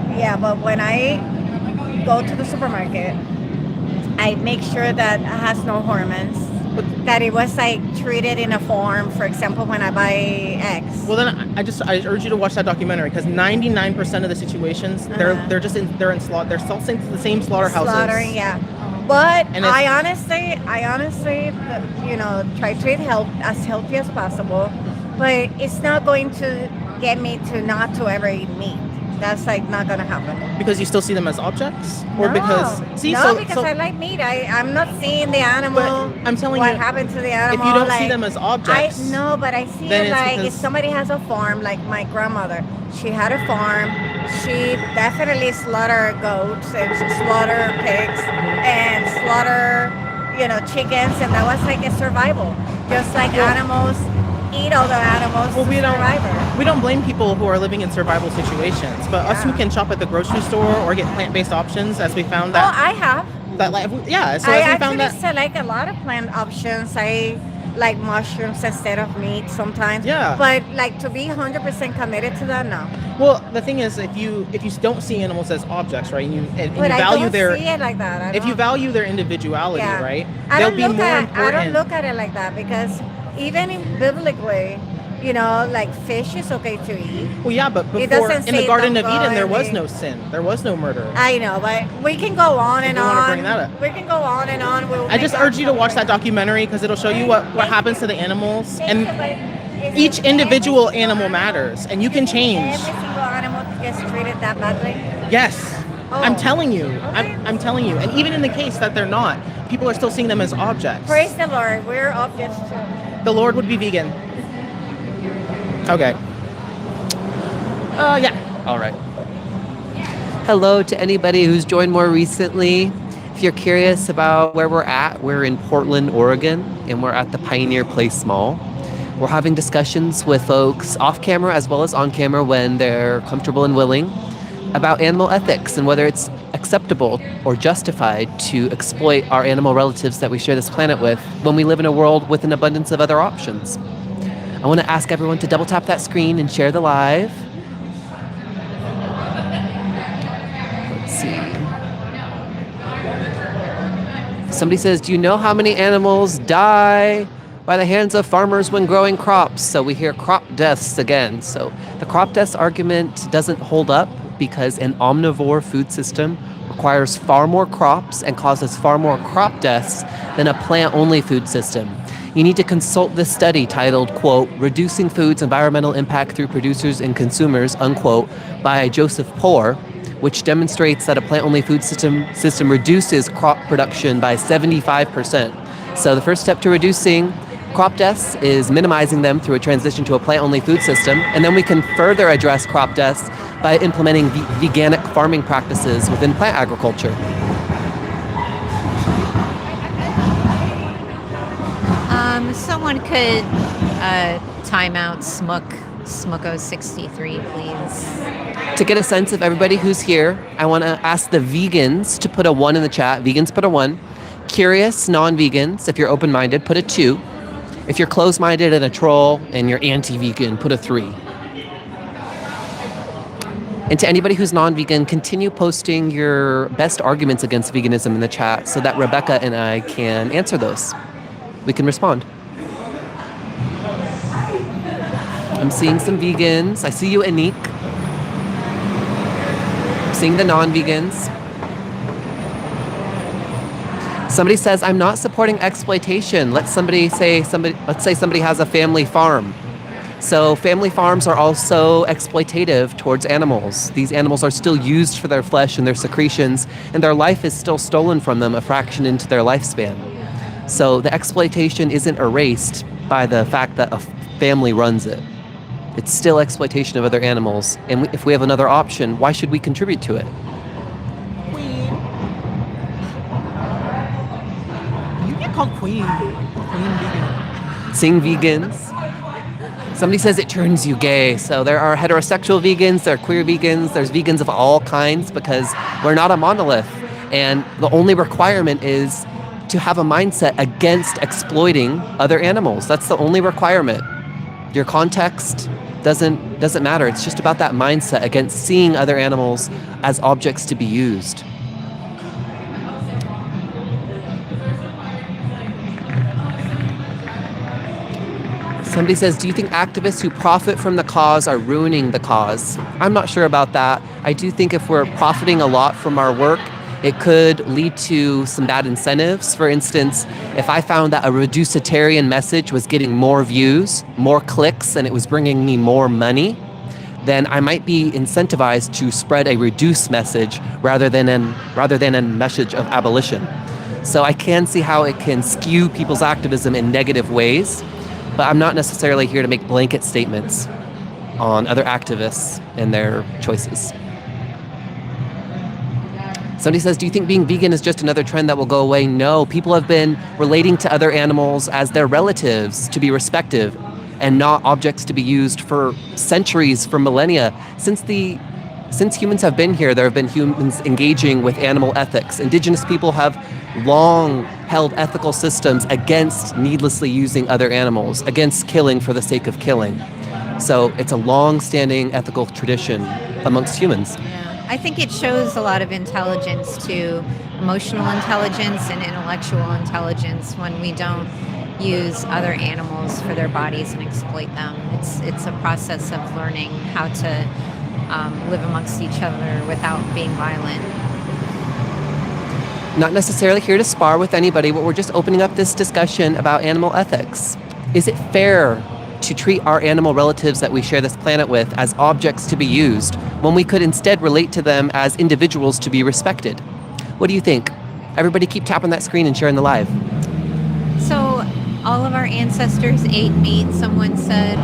go to the supermarket, I make sure that it has no hormones. That it was like treated in a form. For example, when I buy eggs. Well, then I urge you to watch that documentary because 99% of the situations they're in slaughter. They're still in the same slaughterhouses. Slaughtering, yeah. But And I honestly, try to eat as healthy as possible. But it's not going to get me to not to ever eat meat. That's like not gonna happen. Because you still see them as objects, or No. because because I like meat. I'm not seeing the animal. But I'm telling what you, happened to the animal. if you don't like, see them as objects, but I see then it it's like if because- somebody has a farm, like my grandmother. She had a farm. She definitely slaughtered goats and she slaughtered pigs and slaughter, chickens, and that was like a survival. Just like animals eat other animals. Well, we survivor. don't blame people who are living in survival situations, but us who can shop at the grocery store or get plant-based options, as we found Oh, that I have. that like yeah. So I as we actually found that select a lot of plant options. I like mushrooms instead of meat sometimes. Yeah. But like to be 100% committed to that, no. Well, the thing is, if you don't see animals as objects, right, and you But I value don't their see it like that. if you value their individuality, Yeah. right, I they'll don't be look more at important. I don't look at it like that because even biblically, like fish is okay to eat. Well, yeah, but It before doesn't in the say Garden of don't go Eden, there and was be- no sin, there was no murder. I know, but we can go on If and you wanna on. bring that up. We can go on and on. We'll I just make urge you to watch that something. documentary because it'll show you what happens to the animals, Thank and you, but is each it individual every animal single matters, and you can Is change. Every single animal gets treated that badly. Yes. Oh. I'm telling you. Okay. I'm telling you. And even in the case that they're not, people are still seeing them as objects. Praise the Lord. We're objects too. The Lord would be vegan. Okay. Yeah. All right. Hello to anybody who's joined more recently. If you're curious about where we're at, we're in Portland, Oregon, and we're at the Pioneer Place Mall. We're having discussions with folks off camera as well as on camera when they're comfortable and willing about animal ethics and whether it's acceptable or justified to exploit our animal relatives that we share this planet with when we live in a world with an abundance of other options. I want to ask everyone to double tap that screen and share the live. Let's see. Somebody says, do you know how many animals die by the hands of farmers when growing crops? So we hear crop deaths again. So the crop deaths argument doesn't hold up because an omnivore food system requires far more crops and causes far more crop deaths than a plant-only food system. You need to consult this study titled, quote, Reducing Food's Environmental Impact Through Producers and Consumers, unquote, by Joseph Poore, which demonstrates that a plant-only food system reduces crop production by 75%. So the first step to reducing crop deaths is minimizing them through a transition to a plant-only food system, and then we can further address crop deaths by implementing veganic farming practices within plant agriculture. Someone could time out Smucko63, please. To get a sense of everybody who's here, I want to ask the vegans to put a 1 in the chat. Vegans, put a 1. Curious non-vegans, if you're open-minded, put a 2. If you're closed-minded and a troll and you're anti-vegan, put a 3. And to anybody who's non-vegan, continue posting your best arguments against veganism in the chat so that Rebecca and I can answer those. We can respond. I'm seeing some vegans. I see you, Anik. I'm seeing the non-vegans. Somebody says, I'm not supporting exploitation. Let's say somebody has a family farm. So family farms are also exploitative towards animals. These animals are still used for their flesh and their secretions, and their life is still stolen from them a fraction into their lifespan. So the exploitation isn't erased by the fact that a family runs it. It's still exploitation of other animals. And if we have another option, why should we contribute to it? called Queen Vegan. Seeing vegans. Somebody says it turns you gay. So there are heterosexual vegans, there are queer vegans, there's vegans of all kinds because we're not a monolith. And the only requirement is to have a mindset against exploiting other animals. That's the only requirement. Your context doesn't matter. It's just about that mindset against seeing other animals as objects to be used. Somebody says, do you think activists who profit from the cause are ruining the cause? I'm not sure about that. I do think if we're profiting a lot from our work, it could lead to some bad incentives. For instance, if I found that a reducitarian message was getting more views, more clicks, and it was bringing me more money, then I might be incentivized to spread a reduced message rather than a message of abolition. So I can see how it can skew people's activism in negative ways, but I'm not necessarily here to make blanket statements on other activists and their choices. Somebody says, do you think being vegan is just another trend that will go away? No, people have been relating to other animals as their relatives to be respected and not objects to be used for centuries, for millennia. Since humans have been here, there have been humans engaging with animal ethics. Indigenous people have long held ethical systems against needlessly using other animals, against killing for the sake of killing. So it's a long-standing ethical tradition amongst humans. I think it shows a lot of intelligence to emotional intelligence and intellectual intelligence when we don't use other animals for their bodies and exploit them. It's a process of learning how to live amongst each other without being violent. Not necessarily here to spar with anybody, but we're just opening up this discussion about animal ethics. Is it fair to treat our animal relatives that we share this planet with as objects to be used when we could instead relate to them as individuals to be respected? What do you think? Everybody keep tapping that screen and sharing the live. So all of our ancestors ate meat, someone said.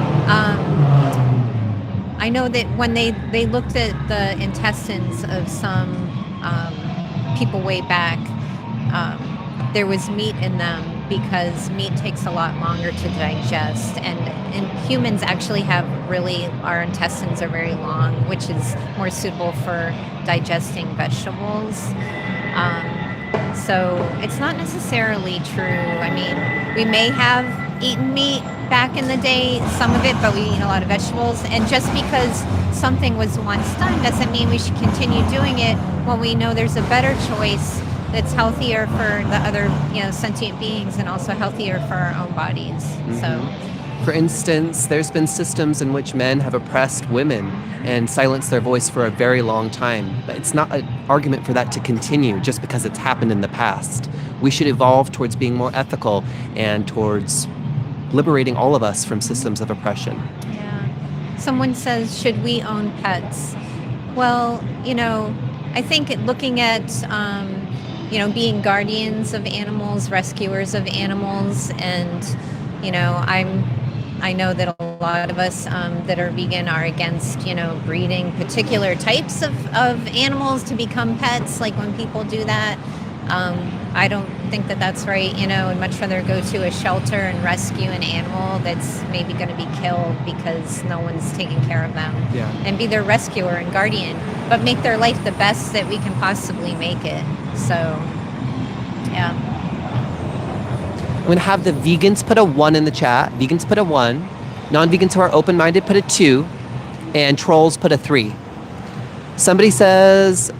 I know that when they looked at the intestines of some people way back, there was meat in them because meat takes a lot longer to digest, and humans actually have our intestines are very long, which is more suitable for digesting vegetables. So it's not necessarily true. I mean, we may have eaten meat back in the day, some of it, but we eat a lot of vegetables. And just because something was once done doesn't mean we should continue doing it when we know there's a better choice that's healthier for the other, sentient beings and also healthier for our own bodies. Mm-hmm. So, for instance, there's been systems in which men have oppressed women and silenced their voice for a very long time. But it's not an argument for that to continue just because it's happened in the past. We should evolve towards being more ethical and towards liberating all of us from systems of oppression. Yeah. Someone says, should we own pets? Well, I think looking at being guardians of animals, rescuers of animals, and I know that a lot of us that are vegan are against breeding particular types of animals to become pets. Like when people do that, I don't think that that's right. I'd much rather go to a shelter and rescue an animal that's maybe going to be killed because no one's taking care of them, and be their rescuer and guardian, but make their life the best that we can possibly make it. So, yeah. I'm going to have the vegans put a 1 in the chat. Vegans put a 1. Non-vegans who are open-minded put a 2. And trolls put a 3. Somebody says,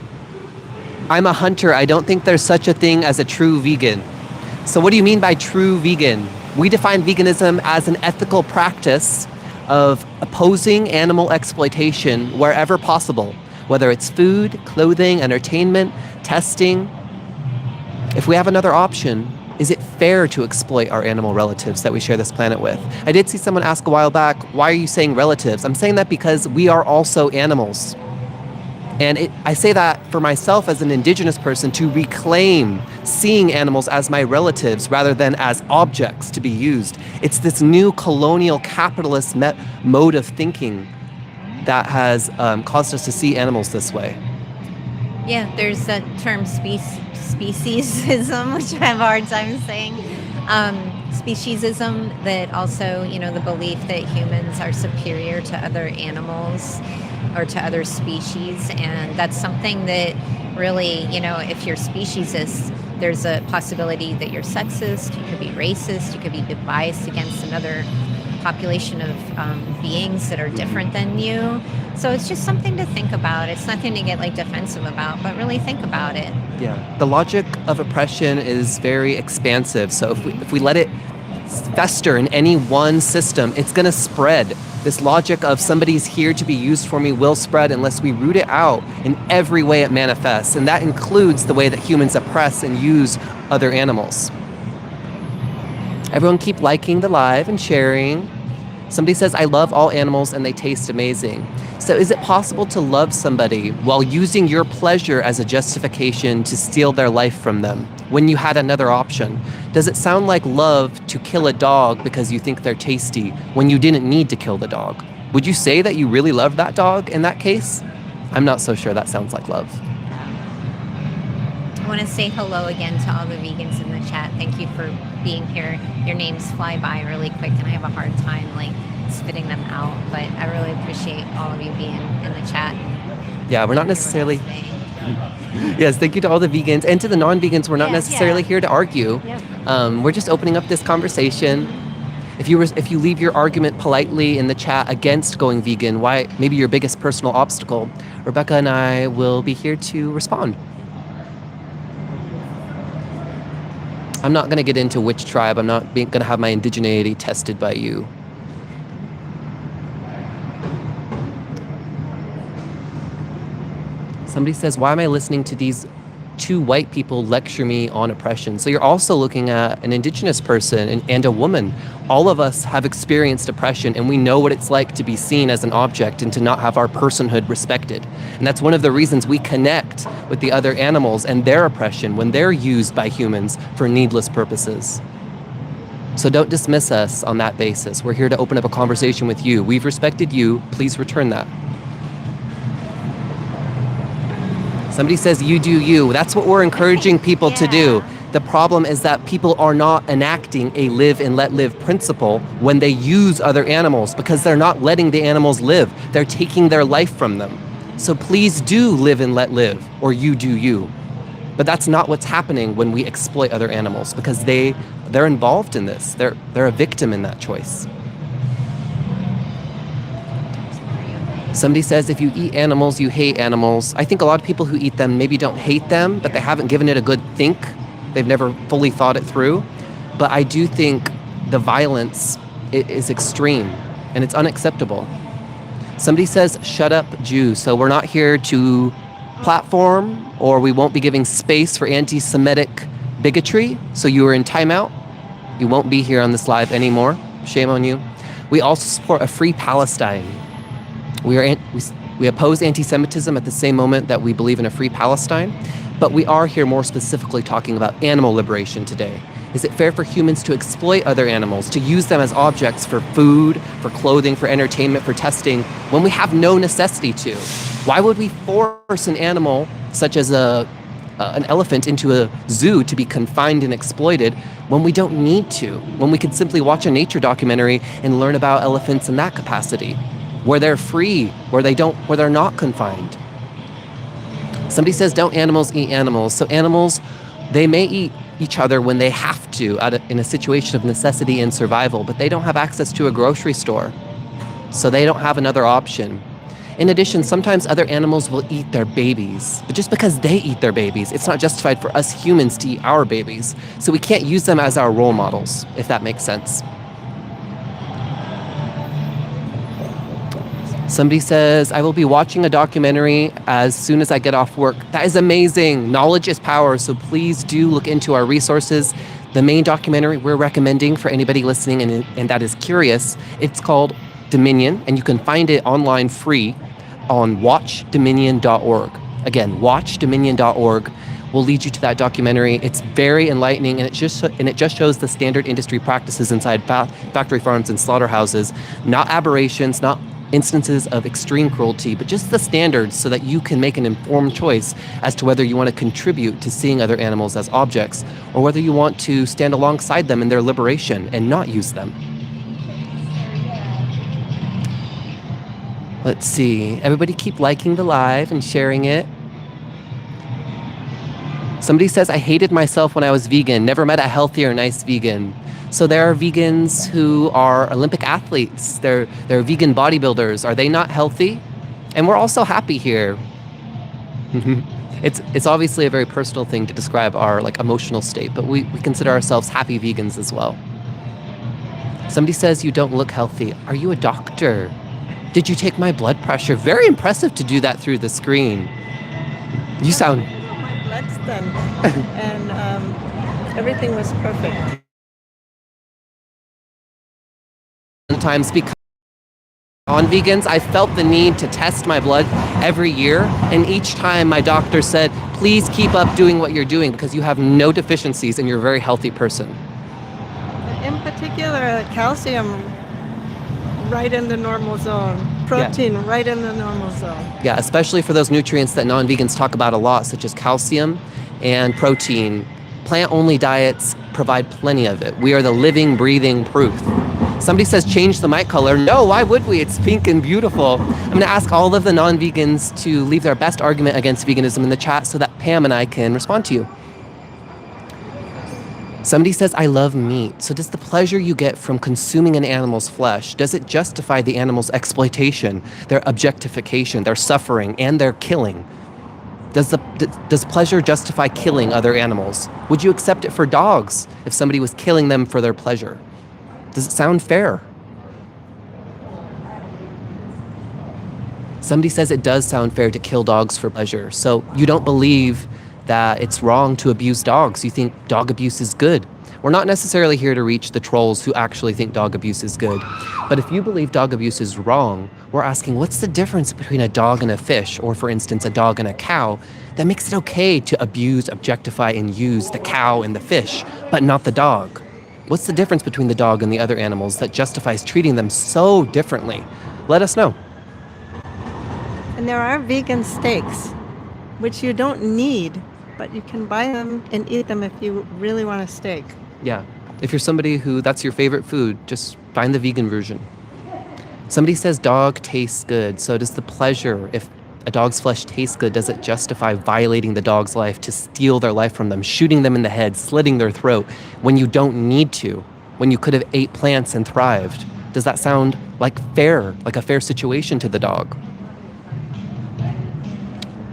I'm a hunter. I don't think there's such a thing as a true vegan. So what do you mean by true vegan? We define veganism as an ethical practice of opposing animal exploitation wherever possible, whether it's food, clothing, entertainment, testing. If we have another option, is it fair to exploit our animal relatives that we share this planet with? I did see someone ask a while back, why are you saying relatives? I'm saying that because we are also animals. And I say that for myself as an indigenous person to reclaim seeing animals as my relatives rather than as objects to be used. It's this new colonial capitalist mode of thinking that has caused us to see animals this way. Yeah, there's that term speciesism, which I have a hard time saying. Speciesism, that also, the belief that humans are superior to other animals or to other species. And that's something that really, if you're speciesist, there's a possibility that you're sexist, you could be racist, you could be biased against another population of beings that are different than you. So it's just something to think about. It's nothing to get defensive about, but really think about it. Yeah. The logic of oppression is very expansive. So if we let it fester in any one system, it's going to spread. This logic of somebody's here to be used for me will spread unless we root it out in every way it manifests. And that includes the way that humans oppress and use other animals. Everyone keep liking the live and sharing. Somebody says, I love all animals and they taste amazing. So is it possible to love somebody while using your pleasure as a justification to steal their life from them when you had another option? Does it sound like love to kill a dog because you think they're tasty when you didn't need to kill the dog? Would you say that you really love that dog in that case? I'm not so sure that sounds like love. I want to say hello again to all the vegans in the chat. Thank you for being here. Your names fly by really quick and I have a hard time spitting them out, but I really appreciate all of you being in the chat. Yeah, we're not necessarily... Yes, thank you to all the vegans and to the non-vegans. We're not necessarily here to argue. Yep. We're just opening up this conversation. If you leave your argument politely in the chat against going vegan, why maybe your biggest personal obstacle, Rebecca and I will be here to respond. I'm not going to get into which tribe. I'm not going to have my indigeneity tested by you. Somebody says, why am I listening to these two white people lecture me on oppression? So you're also looking at an indigenous person and a woman. All of us have experienced oppression and we know what it's like to be seen as an object and to not have our personhood respected. And that's one of the reasons we connect with the other animals and their oppression when they're used by humans for needless purposes. So don't dismiss us on that basis. We're here to open up a conversation with you. We've respected you. Please return that. Somebody says, you do you. That's what we're encouraging people to do. The problem is that people are not enacting a live and let live principle when they use other animals because they're not letting the animals live. They're taking their life from them. So please do live and let live, or you do you. But that's not what's happening when we exploit other animals because they're involved in this. They're a victim in that choice. Somebody says, if you eat animals, you hate animals. I think a lot of people who eat them maybe don't hate them, but they haven't given it a good think. They've never fully thought it through. But I do think the violence is extreme and it's unacceptable. Somebody says, shut up, Jew. So we're not here to platform or we won't be giving space for anti-Semitic bigotry. So you are in timeout. You won't be here on this live anymore. Shame on you. We also support a free Palestine. We oppose anti-Semitism at the same moment that we believe in a free Palestine, but we are here more specifically talking about animal liberation today. Is it fair for humans to exploit other animals, to use them as objects for food, for clothing, for entertainment, for testing, when we have no necessity to? Why would we force an animal, such as an elephant, into a zoo to be confined and exploited when we don't need to, when we could simply watch a nature documentary and learn about elephants in that capacity? Where they're free, where they're not confined. Somebody says, don't animals eat animals? So animals, they may eat each other when they have to, in a situation of necessity and survival, but they don't have access to a grocery store. So they don't have another option. In addition, sometimes other animals will eat their babies, but just because they eat their babies, it's not justified for us humans to eat our babies. So we can't use them as our role models, if that makes sense. Somebody says, I will be watching a documentary as soon as I get off work. That is amazing. Knowledge is power. So please do look into our resources. The main documentary we're recommending for anybody listening and that is curious, it's called Dominion, and you can find it online free on watchdominion.org. Again, watchdominion.org will lead you to that documentary. It's very enlightening, and it just shows the standard industry practices inside factory farms and slaughterhouses, not aberrations, not instances of extreme cruelty, but just the standards so that you can make an informed choice as to whether you want to contribute to seeing other animals as objects or whether you want to stand alongside them in their liberation and not use them. Let's see. Everybody keep liking the live and sharing it. Somebody says, I hated myself when I was vegan, never met a healthy or nice vegan. So there are vegans who are Olympic athletes. They're vegan bodybuilders. Are they not healthy? And we're also happy here. It's obviously a very personal thing to describe our emotional state, but we consider ourselves happy vegans as well. Somebody says, you don't look healthy. Are you a doctor? Did you take my blood pressure? Very impressive to do that through the screen. You sound... My blood's done, and everything was perfect. Sometimes because non-vegans, I felt the need to test my blood every year, and each time my doctor said, please keep up doing what you're doing because you have no deficiencies and you're a very healthy person. In particular, calcium right in the normal zone, protein right in the normal zone. Yeah, especially for those nutrients that non-vegans talk about a lot, such as calcium and protein. Plant-only diets provide plenty of it. We are the living, breathing proof. Somebody says, change the mic color. No, why would we? It's pink and beautiful. I'm going to ask all of the non-vegans to leave their best argument against veganism in the chat so that Pam and I can respond to you. Somebody says, I love meat. So does the pleasure you get from consuming an animal's flesh, does it justify the animal's exploitation, their objectification, their suffering, and their killing? Does pleasure justify killing other animals? Would you accept it for dogs if somebody was killing them for their pleasure? Does it sound fair? Somebody says it does sound fair to kill dogs for pleasure. So you don't believe that it's wrong to abuse dogs. You think dog abuse is good. We're not necessarily here to reach the trolls who actually think dog abuse is good. But if you believe dog abuse is wrong, we're asking what's the difference between a dog and a fish, or for instance, a dog and a cow, that makes it okay to abuse, objectify, and use the cow and the fish, but not the dog? What's the difference between the dog and the other animals that justifies treating them so differently? Let us know. And there are vegan steaks, which you don't need, but you can buy them and eat them if you really want a steak. Yeah. If you're somebody who that's your favorite food, just find the vegan version. Somebody says dog tastes good. So does the pleasure, if a dog's flesh tastes good, does it justify violating the dog's life to steal their life from them, shooting them in the head, slitting their throat when you don't need to, when you could have ate plants and thrived? Does that sound like a fair situation to the dog?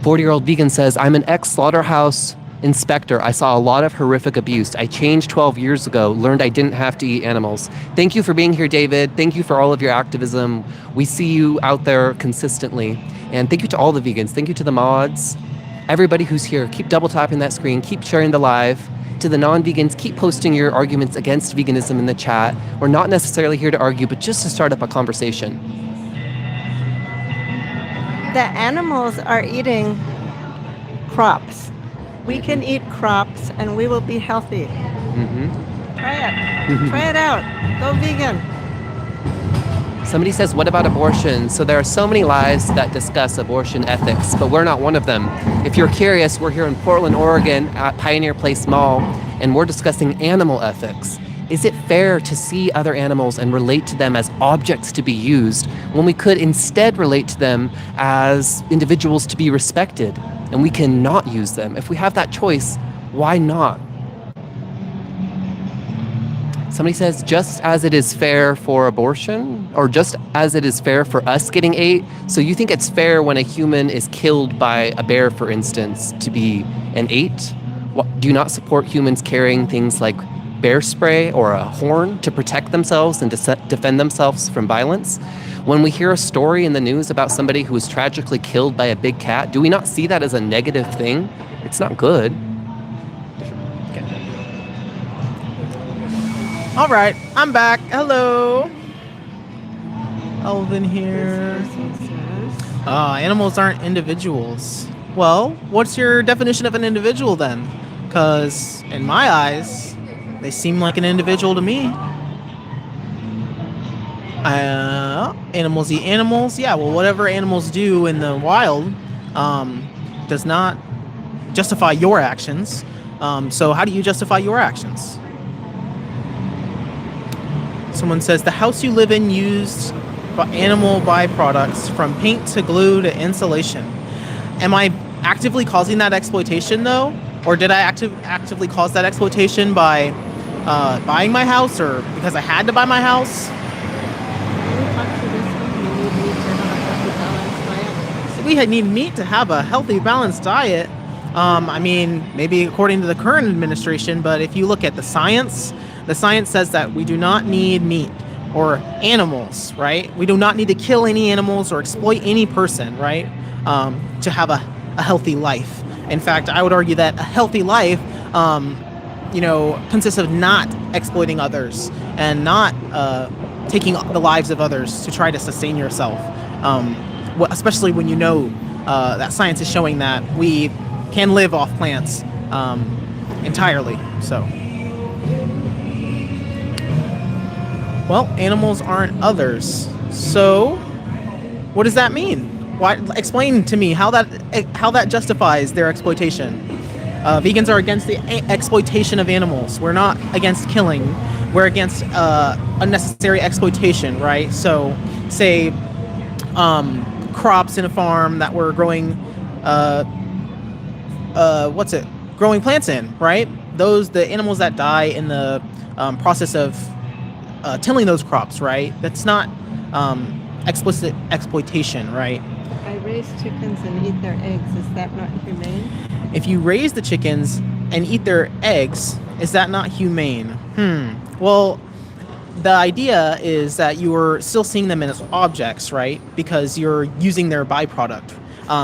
40-year-old vegan says, I'm an ex-slaughterhouse inspector. I saw a lot of horrific abuse. I changed 12 years ago, learned I didn't have to eat animals. Thank you for being here, David. Thank you for all of your activism. We see you out there consistently. And thank you to all the vegans. Thank you to the mods. Everybody who's here, keep double tapping that screen. Keep sharing the live. To the non-vegans, keep posting your arguments against veganism in the chat. We're not necessarily here to argue, but just to start up a conversation. The animals are eating crops. We can eat crops and we will be healthy. Try it. Try it out. Go vegan. Somebody says, what about abortion? So there are so many lives that discuss abortion ethics, but we're not one of them. If you're curious, we're here in Portland, Oregon at Pioneer Place Mall, and we're discussing animal ethics. Is it fair to see other animals and relate to them as objects to be used when we could instead relate to them as individuals to be respected, and we can not use them? If we have that choice, why not? Somebody says, just as it is fair for abortion, or just as it is fair for us getting ate. So you think it's fair when a human is killed by a bear, for instance, to be an ate? Do you not support humans carrying things like bear spray or a horn to protect themselves and to defend themselves from violence? When we hear a story in the news about somebody who was tragically killed by a big cat, do we not see that as a negative thing? It's not good. All right, I'm back. Hello. Elvin here. Animals aren't individuals. Well, what's your definition of an individual then? Because in my eyes, they seem like an individual to me. Animals eat animals. Yeah, well, whatever animals do in the wild does not justify your actions. So how do you justify your actions? Someone says the house you live in used animal byproducts from paint to glue to insulation. Am I actively causing that exploitation though? Or did I actively cause that exploitation by buying my house, or because I had to buy my house? We need meat to have a healthy, balanced diet. I mean, maybe according to the current administration, but if you look at the science says that we do not need meat or animals, right? We do not need to kill any animals or exploit any person, right? To have a healthy life. In fact, I would argue that a healthy life, consists of not exploiting others and not taking the lives of others to try to sustain yourself. Especially when you know that science is showing that we can live off plants entirely. So, well, animals aren't others. So, what does that mean? Why? Explain to me how that justifies their exploitation. Vegans are against the exploitation of animals. We're not against killing. We're against unnecessary exploitation, right? So, say crops in a farm that we're growing growing plants in, right? The animals that die in the process of tilling those crops, right? That's not explicit exploitation, right? I raise chickens and eat their eggs. Is that not humane? If you raise the chickens and eat their eggs, is that not humane? Well, the idea is that you are still seeing them as objects, right? Because you're using their byproduct.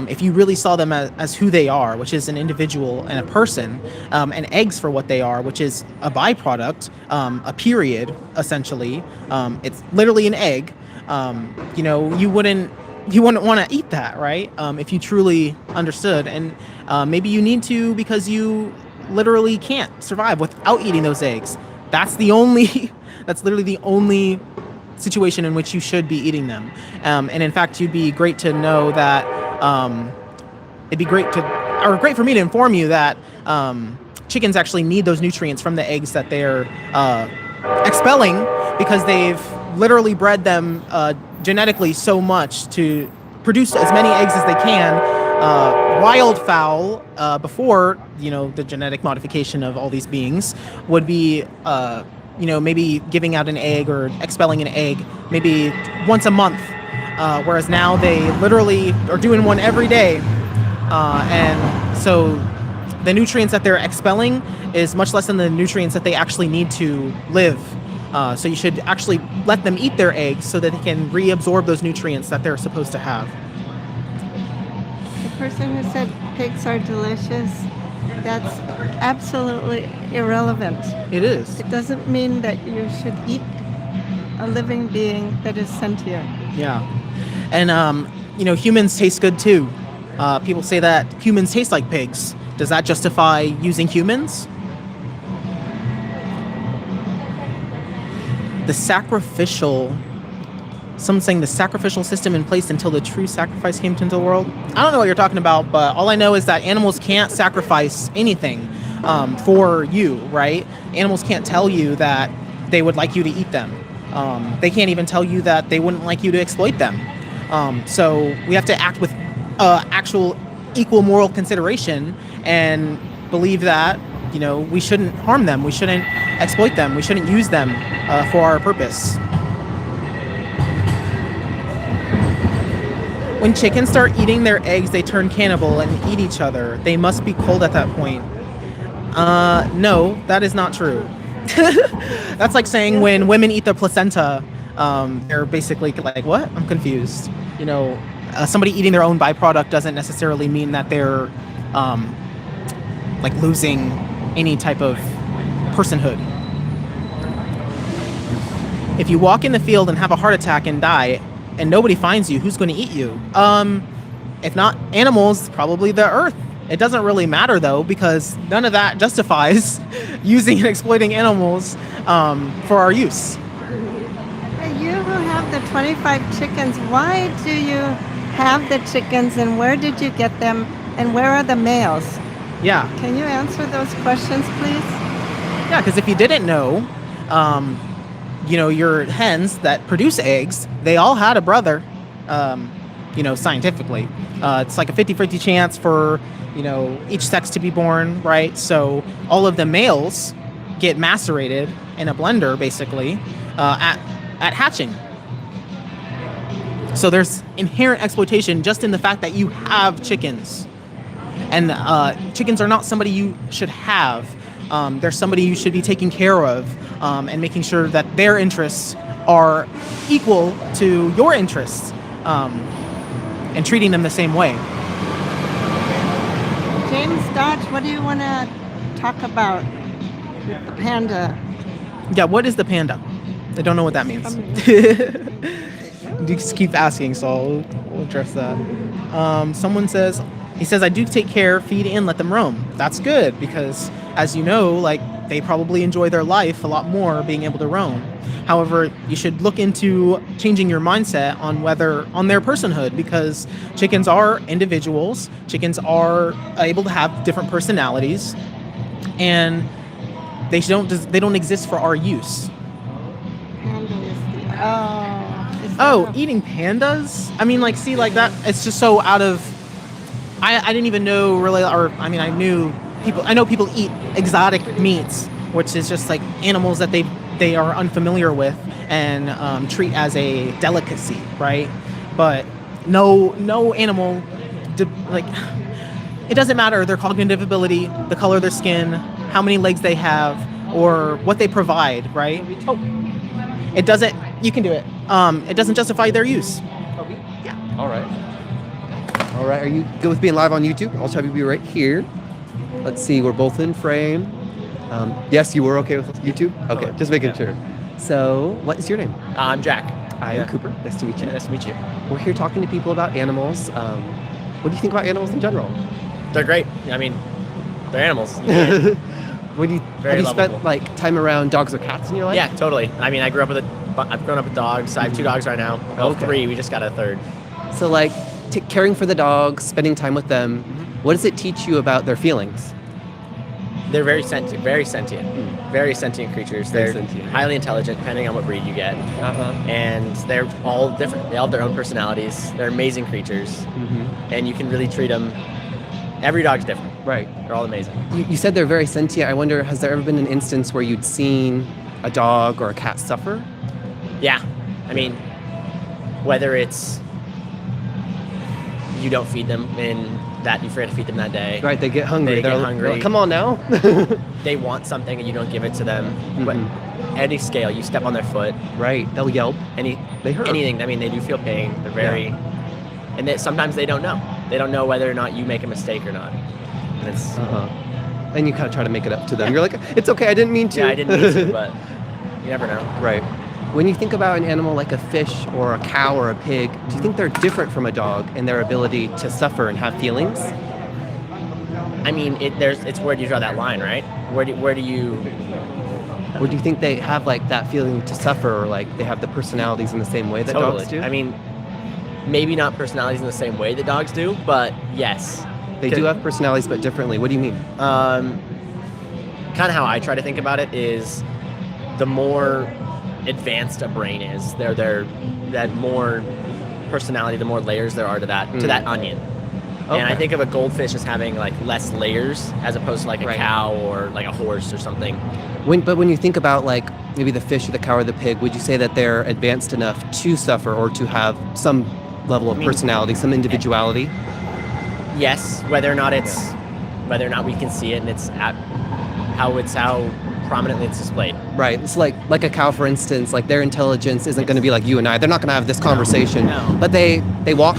If you really saw them as who they are, which is an individual and a person, and eggs for what they are, which is a byproduct, a period, essentially. It's literally an egg. You wouldn't want to eat that, right? If you truly understood. And maybe you need to because you literally can't survive without eating those eggs. That's literally the only situation in which you should be eating them. And in fact, it'd be great to know that great for me to inform you that chickens actually need those nutrients from the eggs that they're expelling, because they've literally bred them genetically so much to produce as many eggs as they can. Wildfowl, before the genetic modification of all these beings, would be maybe giving out an egg or expelling an egg maybe once a month, whereas now they literally are doing one every day, and so the nutrients that they're expelling is much less than the nutrients that they actually need to live. So you should actually let them eat their eggs so that they can reabsorb those nutrients that they're supposed to have. The person who said pigs are delicious, that's absolutely irrelevant. It is. It doesn't mean that you should eat a living being that is sentient. Yeah. And, humans taste good too. People say that humans taste like pigs. Does that justify using humans? Some saying the sacrificial system in place until the true sacrifice came into the world. I don't know what you're talking about, but all I know is that animals can't sacrifice anything for you, right? Animals can't tell you that they would like you to eat them. They can't even tell you that they wouldn't like you to exploit them. So we have to act with actual equal moral consideration and believe that we shouldn't harm them, we shouldn't exploit them, we shouldn't use them for our purpose. When chickens start eating their eggs, they turn cannibal and eat each other. They must be cold at that point. No, that is not true. That's like saying when women eat the placenta, they're basically like, what? I'm confused. Somebody eating their own byproduct doesn't necessarily mean that they're losing any type of personhood. If you walk in the field and have a heart attack and die, and nobody finds you, who's going to eat you? If not animals, probably the earth. It doesn't really matter though, because none of that justifies using and exploiting animals for our use. You who have have the 25 chickens, why do you have the chickens and where did you get them and where are the males? Yeah. Can you answer those questions, please? Yeah, because if you didn't know, your hens that produce eggs, they all had a brother, scientifically. It's like a 50-50 chance for, each sex to be born, right? So all of the males get macerated in a blender, basically, at hatching. So there's inherent exploitation just in the fact that you have chickens. And chickens are not somebody you should have. They're somebody you should be taking care of and making sure that their interests are equal to your interests and treating them the same way. James Dodge, what do you want to talk about with the panda? Yeah, what is the panda? I don't know what that means. You just keep asking, so we'll address that. He says, I do take care, feed, and let them roam. That's good because, as you know, they probably enjoy their life a lot more being able to roam. However, you should look into changing your mindset on their personhood because chickens are individuals. Chickens are able to have different personalities, and they don't exist for our use. Eating pandas? I mean, that, it's just so out of... I didn't even know really, I know people eat exotic meats, which is just like animals that they are unfamiliar with and treat as a delicacy, right? But no animal, it doesn't matter their cognitive ability, the color of their skin, how many legs they have, or what they provide, right? It doesn't, you can do it. It doesn't justify their use. Yeah. All right, are you good with being live on YouTube? I'll have you be right here. Let's see, we're both in frame. Yes, you were okay with YouTube? Okay, just making sure. So, what is your name? I'm Jack. I'm Cooper. Nice to meet you. Nice to meet you. We're here talking to people about animals. What do you think about animals in general? They're great. I mean, they're animals. Have you lovable. spent time around dogs or cats in your life? Yeah, totally. I mean, I've grown up with dogs. I have 2 dogs right now. Well, Okay. 3. We just got a 3rd. So caring for the dogs, spending time with them, what does it teach you about their feelings? They're very sentient. Very sentient creatures. Very They're sentient. highly intelligent, depending on what breed you get. And they're all different. They all have their own personalities. They're amazing creatures. And you can really treat them. Every dog's different. Right. They're all amazing. You said they're very sentient. I wonder, has there ever been an instance where you'd seen a dog or a cat suffer? Yeah. I mean, whether it's you don't feed them and that you forget to feed them that day. Right, they get hungry. They're hungry. Like, come on now. They want something and you don't give it to them. But any scale, you step on their foot. Right, they'll yelp. They hurt. Anything. I mean, they do feel pain. They're very... And sometimes they don't know. They don't know whether or not you make a mistake or not. And it's... And you kind of try to make it up to them. You're like, it's okay, I didn't mean to. Yeah, I didn't mean to, but you never know. Right. When you think about an animal like a fish or a cow or a pig, do you think they're different from a dog in their ability to suffer and have feelings? I mean, it's where do you draw that line, right? Where do you... Or do you think they have that feeling to suffer, or they have the personalities in the same way that Totally. dogs do? I mean, maybe not personalities in the same way that dogs do, but yes. They do have personalities, but differently. What do you mean? Kind of how I try to think about it is the more advanced a brain is, that more personality, the more layers there are to that onion. Okay. And I think of a goldfish as having less layers as opposed to a cow or a horse or something. But when you think about maybe the fish or the cow or the pig, would you say that they're advanced enough to suffer or to have some level of personality, some individuality? Yes, whether or not we can see it and it's how prominently it's displayed. Right. It's like a cow, for instance, their intelligence isn't going to be like you and I. They're not going to have this conversation. No. But they walk,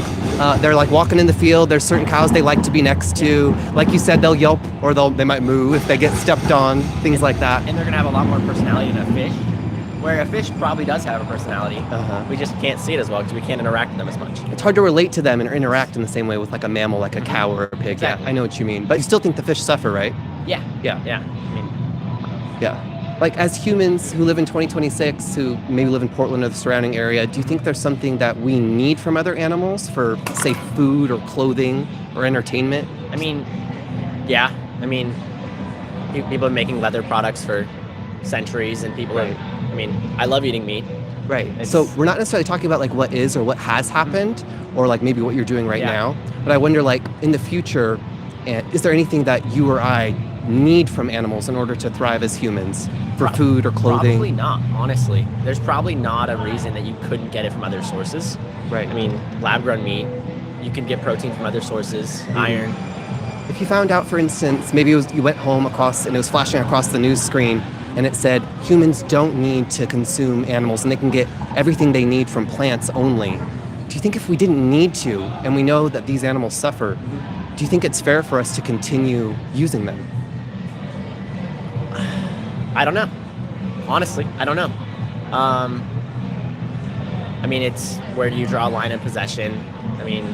they're walking in the field. There's certain cows they like to be next to. Like you said, they'll yelp or they might moo if they get stepped on, things like that. And they're going to have a lot more personality than a fish, where a fish probably does have a personality. We just can't see it as well because we can't interact with them as much. It's hard to relate to them and interact in the same way with a mammal, like a cow or a pig. Exactly. Yeah, I know what you mean. But you still think the fish suffer, right? Yeah. Yeah. I mean, Yeah. like as humans who live in 2026, who maybe live in Portland or the surrounding area, do you think there's something that we need from other animals for, say, food or clothing or entertainment? I mean, yeah. I mean, people have been making leather products for centuries, and people Right. have, I mean, I love eating meat. Right. It's- So we're not necessarily talking about like what is or what has happened, or like maybe what you're doing right Yeah. now. But I wonder, like in the future, is there anything that you or I need from animals in order to thrive as humans for food or clothing? Probably not, honestly. There's probably not a reason that you couldn't get it from other sources. Right. I mean, lab-grown meat, you can get protein from other sources, iron. If you found out, for instance, maybe it was you went home across and it was flashing across the news screen and it said humans don't need to consume animals and they can get everything they need from plants only. Do you think if we didn't need to and we know that these animals suffer, do you think it's fair for us to continue using them? I don't know. Honestly, I don't know. I mean, it's where do you draw a line of possession? I mean,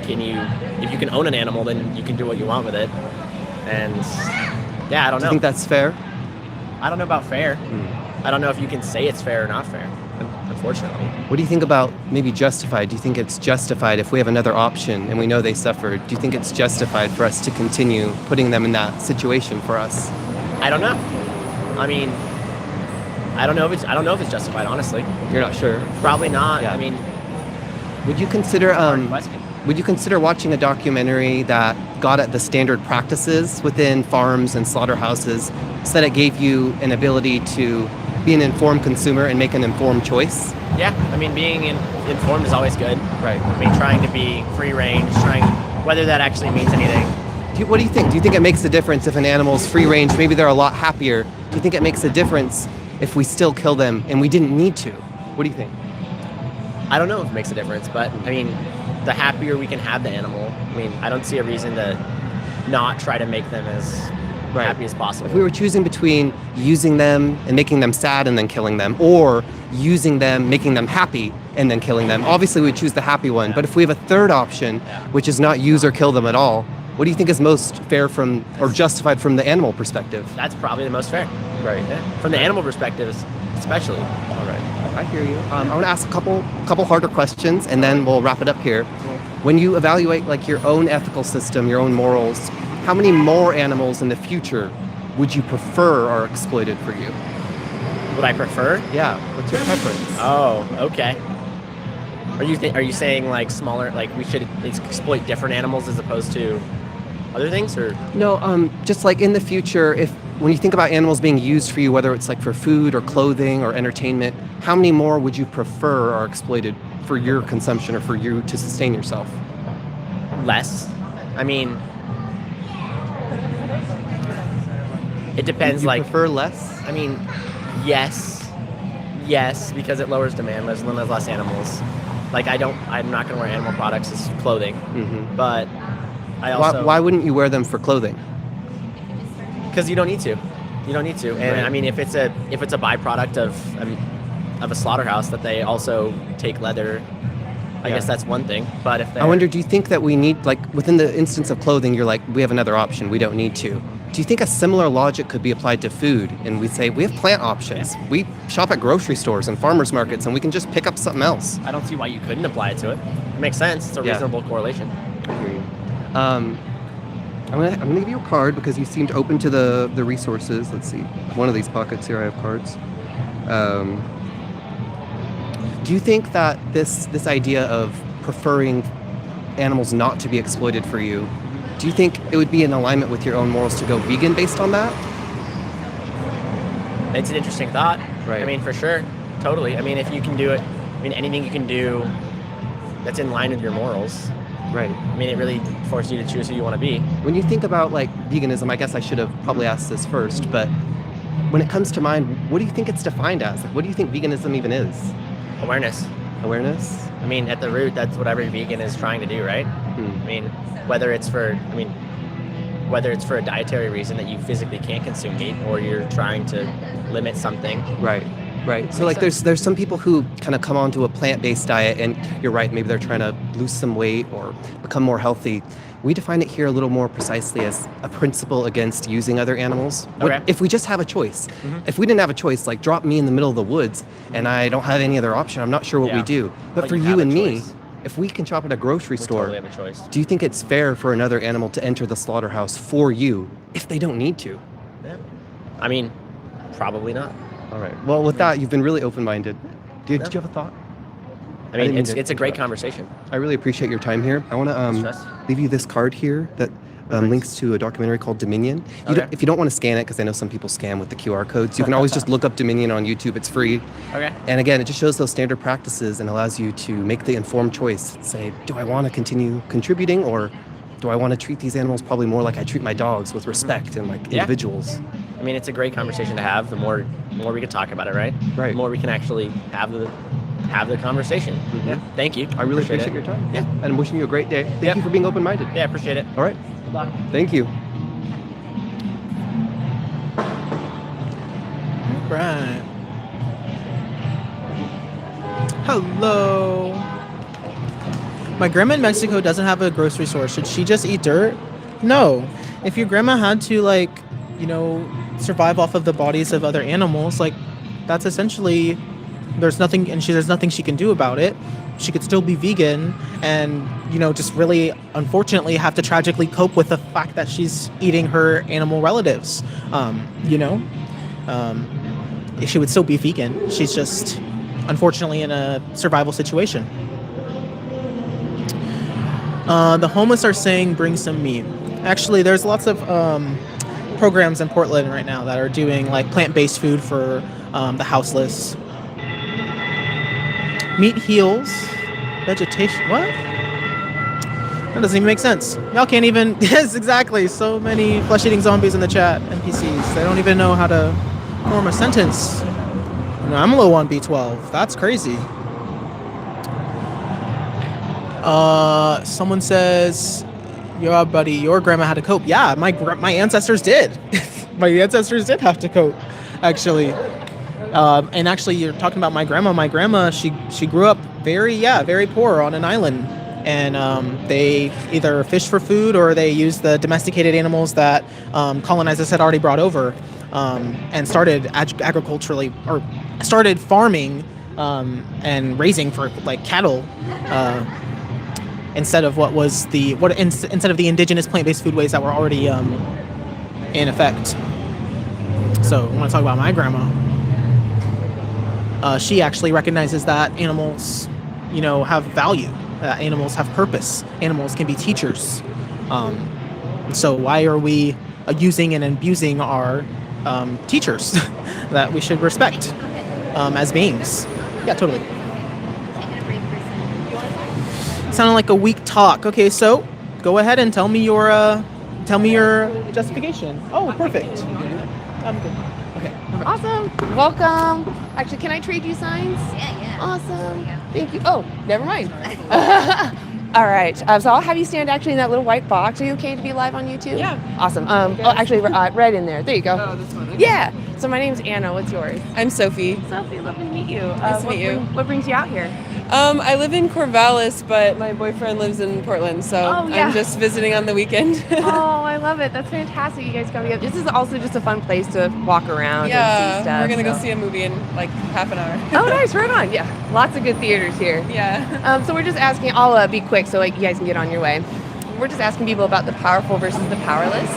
if you can own an animal, then you can do what you want with it. And yeah, I don't Do know. you think that's fair? I don't know about fair. I don't know if you can say it's fair or not fair, unfortunately. What do you think about maybe justified? Do you think it's justified if we have another option and we know they suffered? Do you think it's justified for us to continue putting them in that situation for us? I don't know. I mean, I don't know if it's justified, honestly. You're not sure. Probably not. Yeah. I mean, Would you consider question. would you consider watching a documentary that got at the standard practices within farms and slaughterhouses so that it gave you an ability to be an informed consumer and make an informed choice? yeah. I mean, being informed is always good. Right. I mean, trying to be free range, whether that actually means anything. What do you think? Do you think it makes a difference if an animal's free range? Maybe they're a lot happier. Do you think it makes a difference if we still kill them and we didn't need to? What do you think? I don't know if it makes a difference, but I mean, the happier we can have the animal, I mean, I don't see a reason to not try to make them as happy as possible. If we were choosing between using them and making them sad and then killing them, or using them, making them happy and then killing them, obviously we would choose the happy one. But if we have a third option, which is not use or kill them at all, what do you think is most fair from or justified from the animal perspective? That's probably the most fair. Right. Yeah. From the animal perspective, especially. All right. I hear you. I want to ask a couple harder questions, and then we'll wrap it up here. When you evaluate like your own ethical system, your own morals, how many more animals in the future would you prefer are exploited for you? Would I prefer? Yeah. What's your preference? Oh, okay. Are you saying like smaller, like we should exploit different animals as opposed to other things, or? No, just like in the future, when you think about animals being used for you, whether it's like for food or clothing or entertainment, how many more would you prefer are exploited for your consumption or for you to sustain yourself? Less. I mean, it depends. You like, prefer less? I mean, yes, because it lowers demand. There's less animals. Like I'm not gonna wear animal products as clothing, but I also. Why wouldn't you wear them for clothing? Because you don't need to. You don't need to. And Right. I mean, if it's a byproduct of a slaughterhouse that they also take leather, I guess that's one thing. But if I wonder, do you think that we need, like, within the instance of clothing, you're like, we have another option, we don't need to. Do you think a similar logic could be applied to food? And we say, we have plant options. Yeah. We shop at grocery stores and farmers markets, and we can just pick up something else. I don't see why you couldn't apply it to it. It makes sense. It's a Yeah. reasonable correlation. I'm gonna give you a card because you seemed open to the resources. Let's see. One of these pockets here, I have cards. Do you think that this idea of preferring animals not to be exploited for you, do you think it would be in alignment with your own morals to go vegan based on that? It's an interesting thought. Right. I mean, for sure. Totally. I mean, if you can do it, I mean, anything you can do that's in line with your morals. Right. I mean, it really forces you to choose who you want to be. When you think about like veganism, I guess I should have probably asked this first, but when it comes to mind, what do you think it's defined as? Like, what do you think veganism even is? Awareness. Awareness? I mean, at the root, that's what every vegan is trying to do, right? I mean, whether it's for a dietary reason that you physically can't consume meat, or you're trying to limit something. Right. Right. So like there's some people who kind of come onto a plant-based diet, and you're right, maybe they're trying to lose some weight or become more healthy. We define it here a little more precisely as a principle against using other animals. Okay. If we just have a choice. If we didn't have a choice, like drop me in the middle of the woods and I don't have any other option, I'm not sure what we Yeah. do. But But for you you have a and me, choice. if we can shop at a grocery We store, totally have a choice. do you think it's fair for another animal to enter the slaughterhouse for you if they don't need to? Yeah. I mean, probably not. All right. Well, with that, you've been really open-minded. Did you have a thought? I didn't mean, mean it's to a great interrupt. conversation. I really appreciate your time here. I want to Stress. leave you this card here that links to a documentary called Dominion. Okay. If you don't want to scan it, because I know some people scam with the QR codes, you can always just look up Dominion on YouTube. It's free. Okay. And again, it just shows those standard practices and allows you to make the informed choice. Say, do I want to continue contributing, or do I want to treat these animals probably more like I treat my dogs, with respect and like Yeah. individuals? I mean, it's a great conversation to have. The more we can talk about it, right? Right. The more we can actually have the conversation. Mhm. Yeah. Thank you. I really Appreciate appreciate it. your time. Yeah. And I'm wishing you a great day. Thank Yep. you for being open-minded. Yeah, appreciate it. All right. Good luck. Thank you. Right. Hello. My grandma in Mexico doesn't have a grocery store. Should she just eat dirt? No. If your grandma had to, like, survive off of the bodies of other animals, like, that's essentially, there's nothing she can do about it. She could still be vegan and, just really, unfortunately, have to tragically cope with the fact that she's eating her animal relatives. She would still be vegan. She's just, unfortunately, in a survival situation. The homeless are saying bring some meat. Actually, there's lots of programs in Portland right now that are doing like plant-based food for the houseless. Meat heals vegetation. What? That doesn't even make sense. Y'all can't even. Yes, exactly. So many flesh-eating zombies in the chat. NPCs. They don't even know how to form a sentence. I'm low on B12. That's crazy. Someone says, "Yeah, buddy, your grandma had to cope." Yeah, my ancestors did. My ancestors did have to cope, actually. And actually, you're talking about my grandma. My grandma, she grew up very poor on an island, and they either fished for food or they used the domesticated animals that colonizers had already brought over, and started agriculturally or started farming and raising for like cattle. Instead of instead of the indigenous plant-based food ways that were already in effect. So when I talk about my grandma, she actually recognizes that animals, have value. Animals have purpose. Animals can be teachers. So why are we using and abusing our teachers that we should respect as beings? Yeah, totally. Sounded like a weak talk. Okay, so go ahead and tell me your justification. Oh, perfect. I'm good. Okay. Awesome. Welcome. Actually, can I trade you signs? Yeah. Awesome. Thank you. Oh, never mind. All right. So I'll have you stand actually in that little white box. Are you okay to be live on YouTube? Yeah. Awesome. Actually, right in there. There you go. Oh, this one. Okay. Yeah. So my name's Anna. What's yours? I'm Sophie. Sophie, lovely to meet you. Nice to meet you. What brings you out here? I live in Corvallis, but my boyfriend lives in Portland, so Oh, yeah. I'm just visiting on the weekend. Oh, I love it. That's fantastic. You guys come together. This is also just a fun place to walk around and see stuff. we're gonna go so. see a movie in like half an hour. Oh, nice. Right on. Yeah. Lots of good theaters here. Yeah. So we're just asking, I'll be quick so like you guys can get on your way. We're just asking people about the powerful versus the powerless.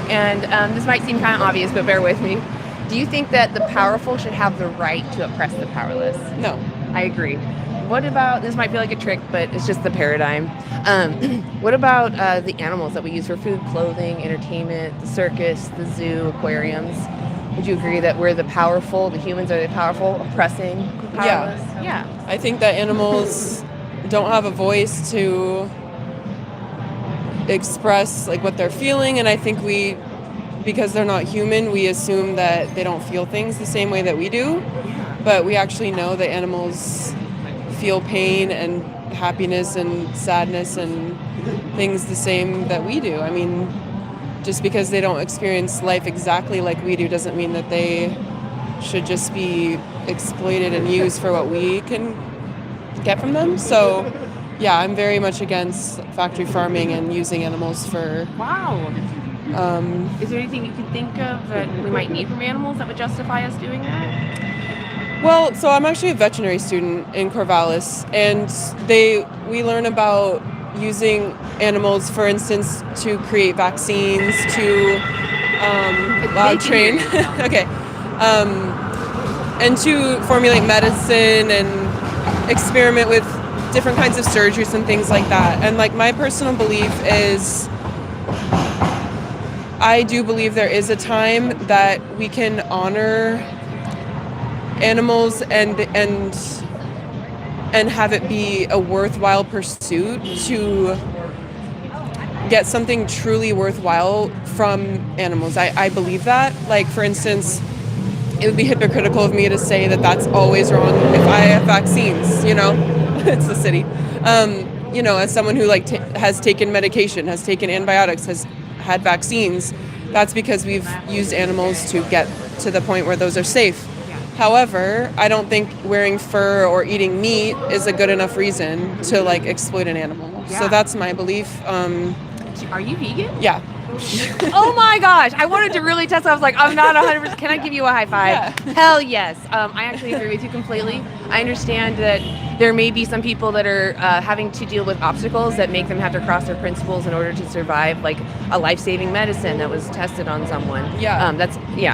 And this might seem kind of obvious, but bear with me. Do you think that the powerful should have the right to oppress the powerless? No. I agree. What about, this might feel like a trick, but it's just the paradigm. What about the animals that we use for food, clothing, entertainment, the circus, the zoo, aquariums? Would you agree that we're the powerful, the humans are the powerful, oppressing the powerless? Yeah. I think that animals don't have a voice to express like what they're feeling, and I think because they're not human, we assume that they don't feel things the same way that we do. But we actually know that animals feel pain and happiness and sadness and things the same that we do. I mean, just because they don't experience life exactly like we do doesn't mean that they should just be exploited and used for what we can get from them. So, yeah, I'm very much against factory farming and using animals for. Wow. Is there anything you can think of that we might need from animals that would justify us doing that? Well, so I'm actually a veterinary student in Corvallis, and we learn about using animals, for instance, to create vaccines, to train, okay, and to formulate medicine and experiment with different kinds of surgeries and things like that. And like my personal belief is, I do believe there is a time that we can honor animals and have it be a worthwhile pursuit to get something truly worthwhile from animals. I believe that. Like, for instance, it would be hypocritical of me to say that that's always wrong if I have vaccines, you know? It's the city. You know, as someone who has taken medication, has taken antibiotics, has had vaccines, that's because we've used animals to get to the point where those are safe. However, I don't think wearing fur or eating meat is a good enough reason to like exploit an animal. Yeah. So that's my belief. Are you vegan? Yeah. Oh my gosh, I wanted to really test. I was like, I'm not 100%. Can I give you a high five? Yeah. Hell yes. I actually agree with you completely. I understand that there may be some people that are having to deal with obstacles that make them have to cross their principles in order to survive, like a life-saving medicine that was tested on someone. Yeah.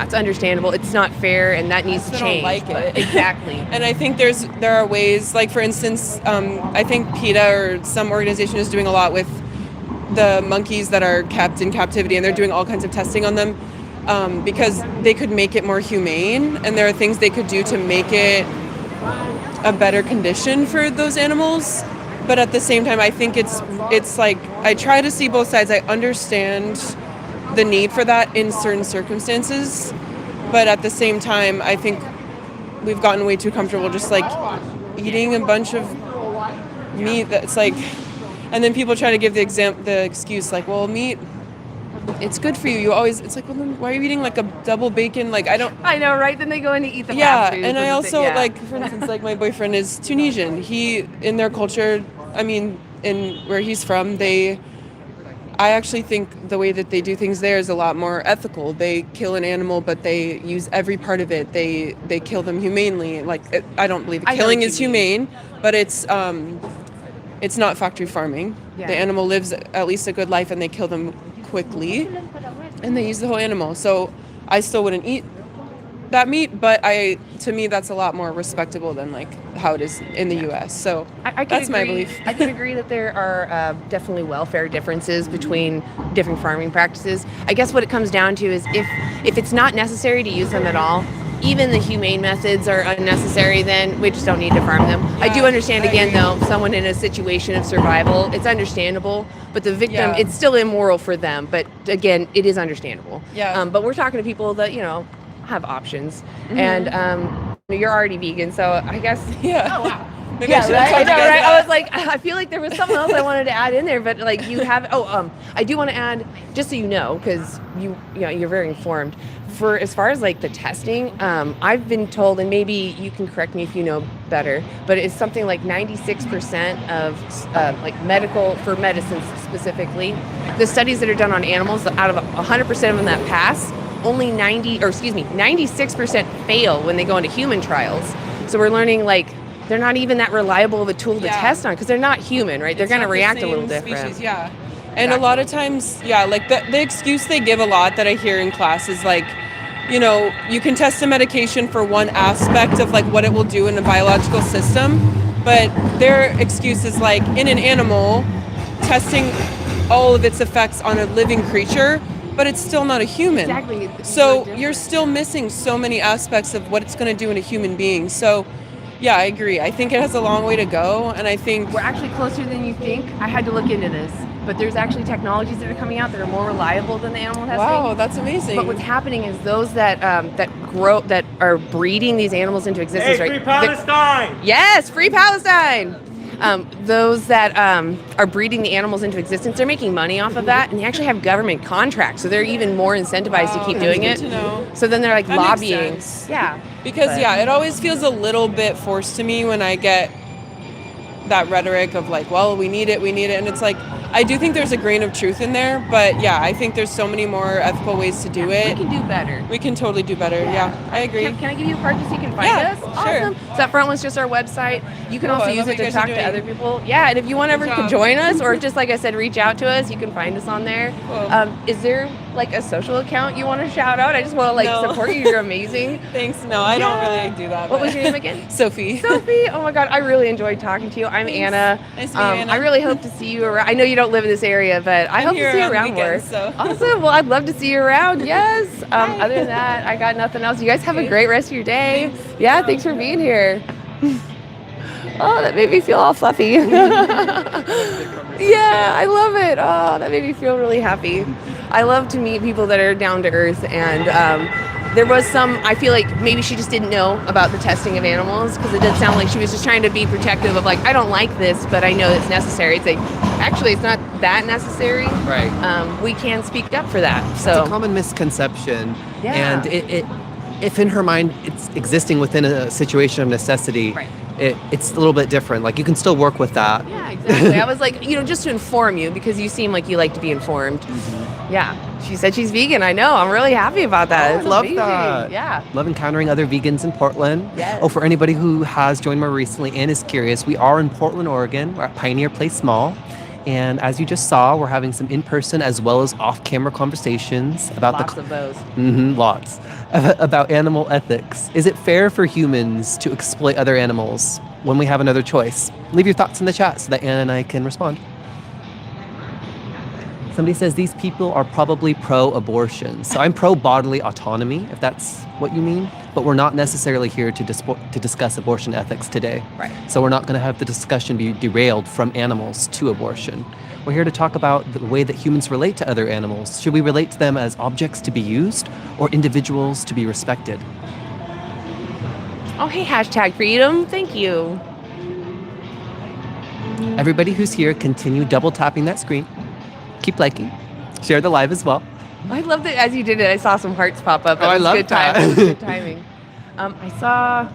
It's understandable. It's not fair, and that needs to change. I don't like it. Exactly. And I think there are ways, like for instance, I think PETA or some organization is doing a lot with the monkeys that are kept in captivity, and they're doing all kinds of testing on them because they could make it more humane, and there are things they could do to make it a better condition for those animals. But at the same time, I think it's like I try to see both sides. I understand the need for that in certain circumstances, but at the same time, I think we've gotten way too comfortable just like eating a bunch of meat that's like. And then people try to give the excuse like, well, meat, it's good for you. It's like, well, then why are you eating like a double bacon? Like, I know, right? Then they go in to eat the yeah. fast food. And I also like, for instance, like my boyfriend is Tunisian. He, in their culture, I mean, in where he's from, I actually think the way that they do things there is a lot more ethical. They kill an animal, but they use every part of it. They kill them humanely. Like, I don't believe killing is humane, but it's not factory farming. Yeah. The animal lives at least a good life, and they kill them quickly, and they use the whole animal. So I still wouldn't eat that meat, but to me that's a lot more respectable than like how it is in the U.S. So that's my belief. I can agree that there are definitely welfare differences between different farming practices. I guess what it comes down to is if it's not necessary to use them at all, even the humane methods are unnecessary, then we just don't need to farm them. I do understand, again, though, someone in a situation of survival, it's understandable, but the victim, it's still immoral for them. But again, it is understandable. Yeah. But we're talking to people that, have options. Mm-hmm. And you're already vegan, so I guess, yeah. Oh, wow. Maybe Yeah, right? I know, right? that. I was like, I feel like there was something else I wanted to add in there, but like you have. I do want to add, just so you know, because you're very informed. For as far as like the testing, I've been told, and maybe you can correct me if you know better, but it's something like 96% of like for medicines specifically, the studies that are done on animals, out of 100% of them that pass, only 96% fail when they go into human trials. So we're learning like they're not even that reliable of a tool to test on because they're not human, right? They're going to react a little different. Species, yeah. And a lot of times, like the excuse they give a lot that I hear in class is like, you can test a medication for one aspect of like what it will do in a biological system, but their excuse is like in an animal, testing all of its effects on a living creature, but it's still not a human. Exactly. So you're still missing so many aspects of what it's going to do in a human being. So yeah, I agree. I think it has a long way to go, and I think we're actually closer than you think. I had to look into this, but there's actually technologies that are coming out that are more reliable than the animal testing. Wow, that's amazing. But what's happening is those that are breeding these animals into existence. Hey, right? Free Palestine! Yes, Free Palestine. Those that are breeding the animals into existence, they're making money off of that, and they actually have government contracts, so they're even more incentivized to keep doing that's it. good to know. So then they're like That makes lobbying. sense. Yeah. Because But- it always feels a little bit forced to me when I get that rhetoric of like, well, we need it, and it's like, I do think there's a grain of truth in there, but yeah, I think there's so many more ethical ways to do it. We can do better. We can totally do better. Yeah, I agree. Can I give you a card just so you can find Yeah, us? sure. Awesome. So that front one's just our website. You can Cool, also I use love it what you to guys are talk to doing. other people. Yeah, and if you want ever Good to job. join us, or just like I said, reach out to us, you can find us on there. Cool. Is there like a social account you want to shout out? I just want to No. support you. You're amazing. Thanks. No, I don't really do that. What but- was your name again? Sophie. Sophie. Oh my God, I really enjoyed talking to you. I'm Thanks. Anna. Nice to meet you, Anna. I really hope to see you around. I know you don't live in this area, but I I'm hope to here see you on around more. weekends, so. Awesome. Well, I'd love to see you around. Yes. Other than that, I got nothing else. You guys have a great rest of your day. Thanks. Yeah. Thanks for being here. Oh, that made me feel all fluffy. Yeah, I love it. Oh, that made me feel really happy. I love to meet people that are down to earth, and there was some, I feel like maybe she just didn't know about the testing of animals, because it did sound like she was just trying to be protective of like, I don't like this, but I know it's necessary. It's like, actually, it's not that necessary. Right. We can speak up for that. So It's a common misconception. Yeah. And if in her mind it's existing within a situation of necessity, Right. it's a little bit different. Like you can still work with that. yeah, exactly. I was like, just to inform you, because you seem like you like to be informed. Yeah. She said she's vegan. I know. I'm really happy about that. Oh, It's I love amazing. that. Yeah. Love encountering other vegans in Portland. Yes. Oh, for anybody who has joined more recently and is curious, we are in Portland, Oregon. We're at Pioneer Place Mall. And as you just saw, we're having some in-person as well as off-camera conversations about Lots of those. lots about animal ethics. Is it fair for humans to exploit other animals when we have another choice? Leave your thoughts in the chat so that Anna and I can respond. Somebody says these people are probably pro-abortion. So I'm pro-bodily autonomy, if that's what you mean. But we're not necessarily here to discuss abortion ethics today. Right. So we're not going to have the discussion be derailed from animals to abortion. We're here to talk about the way that humans relate to other animals. Should we relate to them as objects to be used or individuals to be respected? Oh, hey, #freedom. Thank you. Everybody who's here, continue double tapping that screen. Keep liking. Share the live as well. I love that as you did it, I saw some hearts pop up. Oh, I was love good that. Time. Good timing. I thought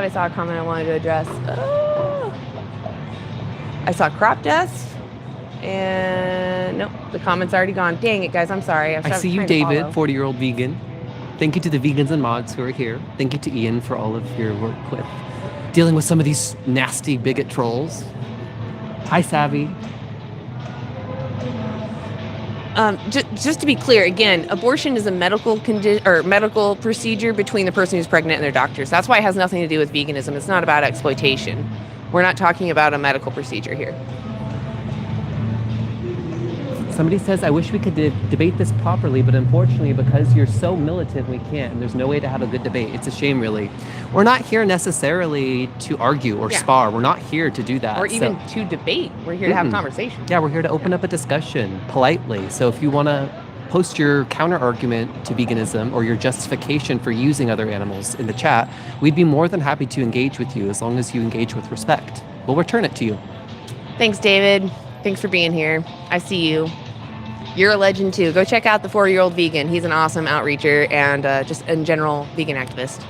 I saw a comment I wanted to address. I saw crop deaths, and nope, the comment's already gone. Dang it, guys, I'm sorry. I see you, David, 40-year-old vegan. Thank you to the vegans and mods who are here. Thank you to Ian for all of your work with dealing with some of these nasty bigot trolls. Hi, Savvy. Just to be clear, again, abortion is a medical medical procedure between the person who's pregnant and their doctors. That's why it has nothing to do with veganism. It's not about exploitation. We're not talking about a medical procedure here. Somebody says, I wish we could debate this properly, but unfortunately, because you're so militant, we can't, and there's no way to have a good debate. It's a shame, really. We're not here necessarily to argue or spar. We're not here to do that. Or even to debate. We're here to have conversation. Yeah, we're here to open up a discussion politely. So if you want to post your counter-argument to veganism or your justification for using other animals in the chat, we'd be more than happy to engage with you as long as you engage with respect. We'll return it to you. Thanks, David. Thanks for being here. I see you. You're a legend too. Go check out the 4-year-old vegan. He's an awesome outreacher and just in general vegan activist.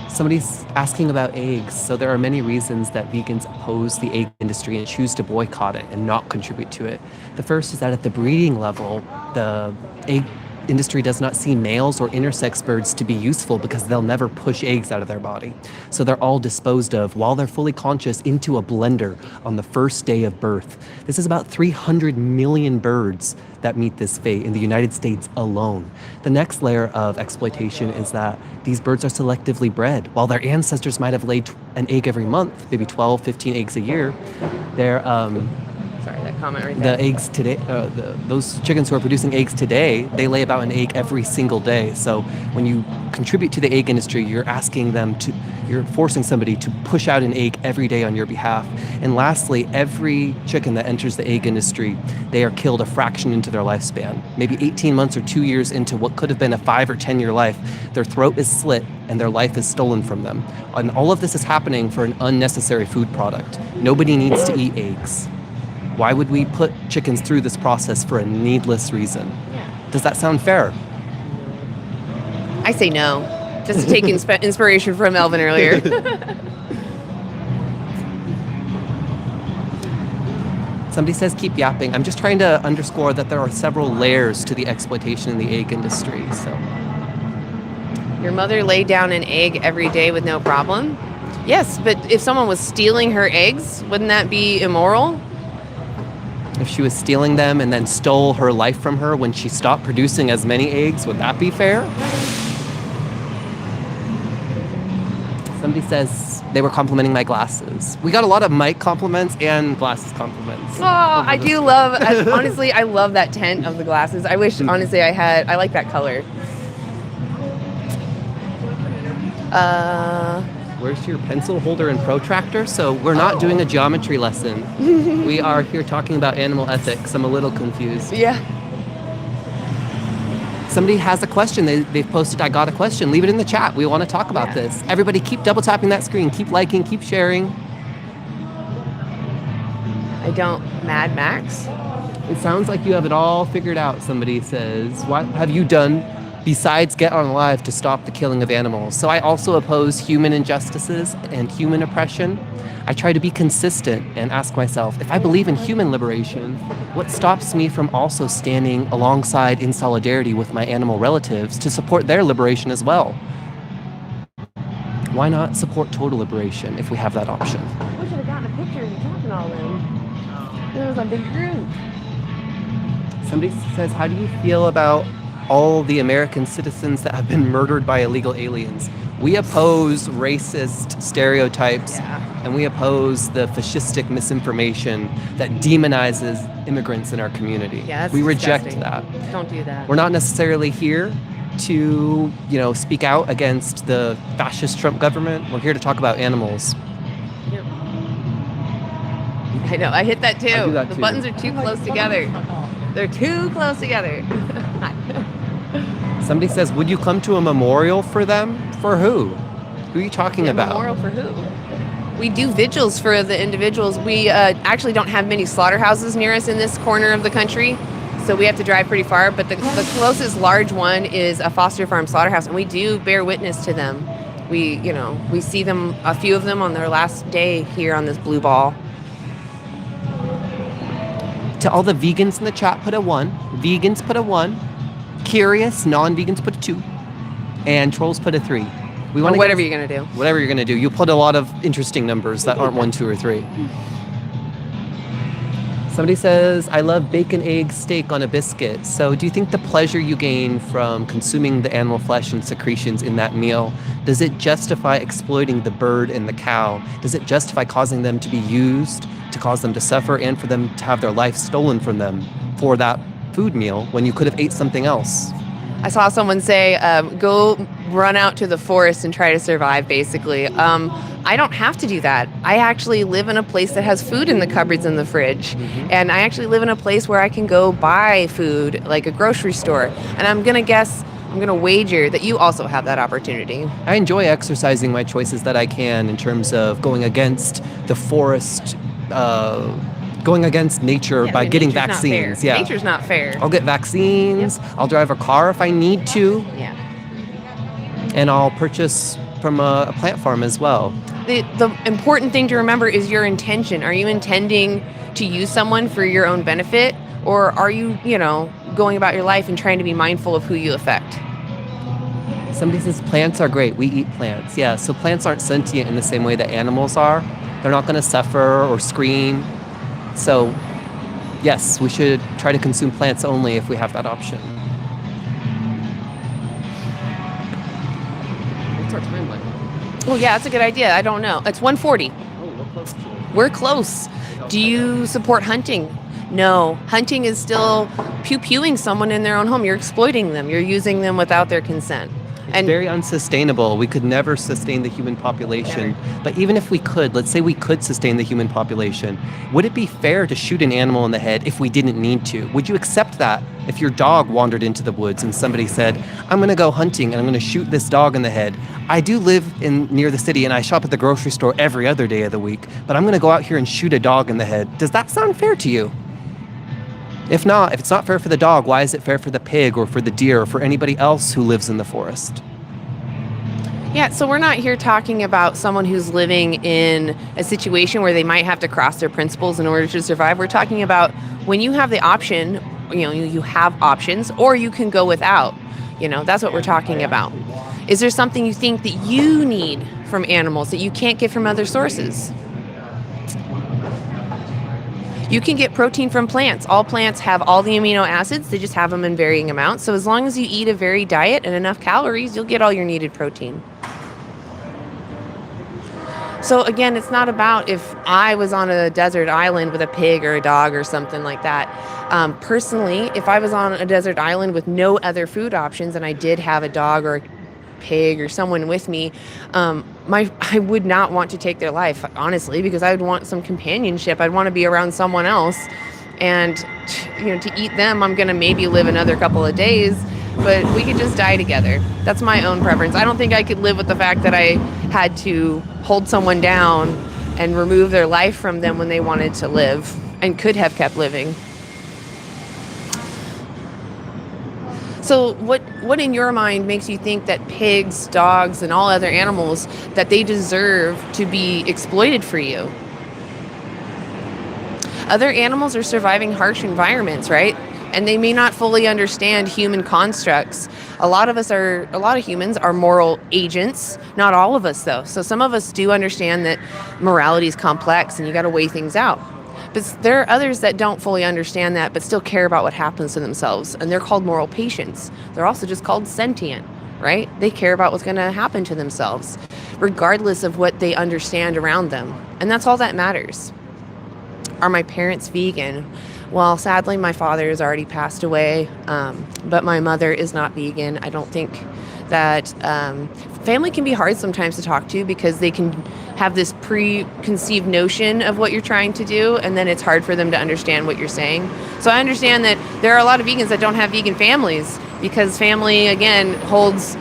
Somebody's asking about eggs. So there are many reasons that vegans oppose the egg industry and choose to boycott it and not contribute to it. The first is that at the breeding level, the egg industry does not see males or intersex birds to be useful because they'll never push eggs out of their body. So they're all disposed of while they're fully conscious into a blender on the first day of birth. This is about 300 million birds that meet this fate in the United States alone. The next layer of exploitation is that these birds are selectively bred. While their ancestors might have laid an egg every month, maybe 12, 15 eggs a year, they're Sorry, that comment right there. The eggs today, those chickens who are producing eggs today, they lay about an egg every single day. So when you contribute to the egg industry, you're forcing somebody to push out an egg every day on your behalf. And lastly, every chicken that enters the egg industry, they are killed a fraction into their lifespan. Maybe 18 months or 2 years into what could have been a 5 or 10 year life, their throat is slit and their life is stolen from them. And all of this is happening for an unnecessary food product. Nobody needs to eat eggs. Why would we put chickens through this process for a needless reason? Does that sound fair? I say no, just to take inspiration from Elvin earlier. Somebody says keep yapping. I'm just trying to underscore that there are several layers to the exploitation in the egg industry. So, Your mother laid down an egg every day with no problem? Yes, but if someone was stealing her eggs, wouldn't that be immoral? if she was stealing them and then stole her life from her when she stopped producing as many eggs, would that be fair? Somebody says they were complimenting my glasses. We got a lot of mic compliments and glasses compliments. Oh, I do love, honestly, I love that tint of the glasses. I wish, honestly, I like that color. Where's your pencil holder and protractor? So we're not doing a geometry lesson. We are here talking about animal ethics. I'm a little confused. Yeah. Somebody has a question. They've posted, I got a question. Leave it in the chat. We want to talk about this. Everybody keep double tapping that screen. Keep liking, keep sharing. I don't. Mad Max? It sounds like you have it all figured out, somebody says. What have you done besides get on live to stop the killing of animals? So I also oppose human injustices and human oppression. I try to be consistent and ask myself, if I believe in human liberation, what stops me from also standing alongside in solidarity with my animal relatives to support their liberation as well? Why not support total liberation if we have that option? We should have gotten a picture of you talking all them. It was a big group. Somebody says, how do you feel about all the American citizens that have been murdered by illegal aliens? We oppose racist stereotypes, and we oppose the fascistic misinformation that demonizes immigrants in our community. Yeah, that's we reject disgusting. that. Don't do that. We're not necessarily here to, speak out against the fascist Trump government. We're here to talk about animals. I know, I hit that too. I do that the too. buttons are too close together. They're too close together. Somebody says, would you come to a memorial for them? For who? Who are you talking about? Memorial for who? We do vigils for the individuals. We actually don't have many slaughterhouses near us in this corner of the country, so we have to drive pretty far. But the closest large one is a foster farm slaughterhouse, and we do bear witness to them. We see them, a few of them, on their last day here on this blue ball. To all the vegans in the chat, put a 1. Vegans, put a 1. Curious, non-vegans, put a 2. And trolls, put a 3. We want whatever you're going to do. Whatever you're going to do. You put a lot of interesting numbers that aren't 1, 2, or 3. Somebody says, I love bacon, egg, steak on a biscuit. So do you think the pleasure you gain from consuming the animal flesh and secretions in that meal, does it justify exploiting the bird and the cow? Does it justify causing them to be used, to cause them to suffer, and for them to have their life stolen from them for that food meal when you could have ate something else? I saw someone say, go run out to the forest and try to survive, basically. I don't have to do that. I actually live in a place that has food in the cupboards in the fridge. Mm-hmm. And I actually live in a place where I can go buy food, like a grocery store. And I'm going to wager that you also have that opportunity. I enjoy exercising my choices that I can in terms of going against the forest, going against nature by getting vaccines. Yeah, nature's not fair. I'll get vaccines. Yep. I'll drive a car if I need to. Yeah. And I'll purchase from a plant farm as well. The important thing to remember is your intention. Are you intending to use someone for your own benefit, or are you, going about your life and trying to be mindful of who you affect? Somebody says plants are great. We eat plants. Yeah, so plants aren't sentient in the same way that animals are. They're not going to suffer or scream. So, yes, we should try to consume plants only if we have that option. What's our timeline? Oh, yeah, that's a good idea. I don't know. It's 1:40. Oh, we're close to it. We're close. Do you support hunting? No. Hunting is still pew-pewing someone in their own home. You're exploiting them. You're using them without their consent. It's very unsustainable. We could never sustain the human population. But even if we could, let's say we could sustain the human population, would it be fair to shoot an animal in the head if we didn't need to? Would you accept that if your dog wandered into the woods and somebody said, I'm going to go hunting and I'm going to shoot this dog in the head? I do live near the city and I shop at the grocery store every other day of the week, but I'm going to go out here and shoot a dog in the head. Does that sound fair to you? If not, if it's not fair for the dog, why is it fair for the pig or for the deer or for anybody else who lives in the forest? Yeah, so we're not here talking about someone who's living in a situation where they might have to cross their principles in order to survive. We're talking about when you have the option, you have options, or you can go without. That's what we're talking about. Is there something you think that you need from animals that you can't get from other sources? You can get protein from plants. All plants have all the amino acids. They just have them in varying amounts. So as long as you eat a varied diet and enough calories, you'll get all your needed protein. So again, it's not about if I was on a desert island with a pig or a dog or something like that. Personally, if I was on a desert island with no other food options and I did have a dog or a pig or someone with me, I would not want to take their life, honestly, because I would want some companionship. I'd want to be around someone else, and to eat them, I'm gonna maybe live another couple of days, but we could just die together. That's my own preference. I don't think I could live with the fact that I had to hold someone down and remove their life from them when they wanted to live and could have kept living. So what in your mind makes you think that pigs, dogs, and all other animals, that they deserve to be exploited for you? Other animals are surviving harsh environments, right? And they may not fully understand human constructs. A lot of humans are moral agents. Not all of us, though. So some of us do understand that morality is complex and you got to weigh things out. But there are others that don't fully understand that, but still care about what happens to themselves. And they're called moral patients. They're also just called sentient, right? They care about what's going to happen to themselves, regardless of what they understand around them. And that's all that matters. Are my parents vegan? Well, sadly, my father has already passed away, but my mother is not vegan. I don't think that family can be hard sometimes to talk to because they can have this preconceived notion of what you're trying to do, and then it's hard for them to understand what you're saying. So I understand that there are a lot of vegans that don't have vegan families because family, again, holds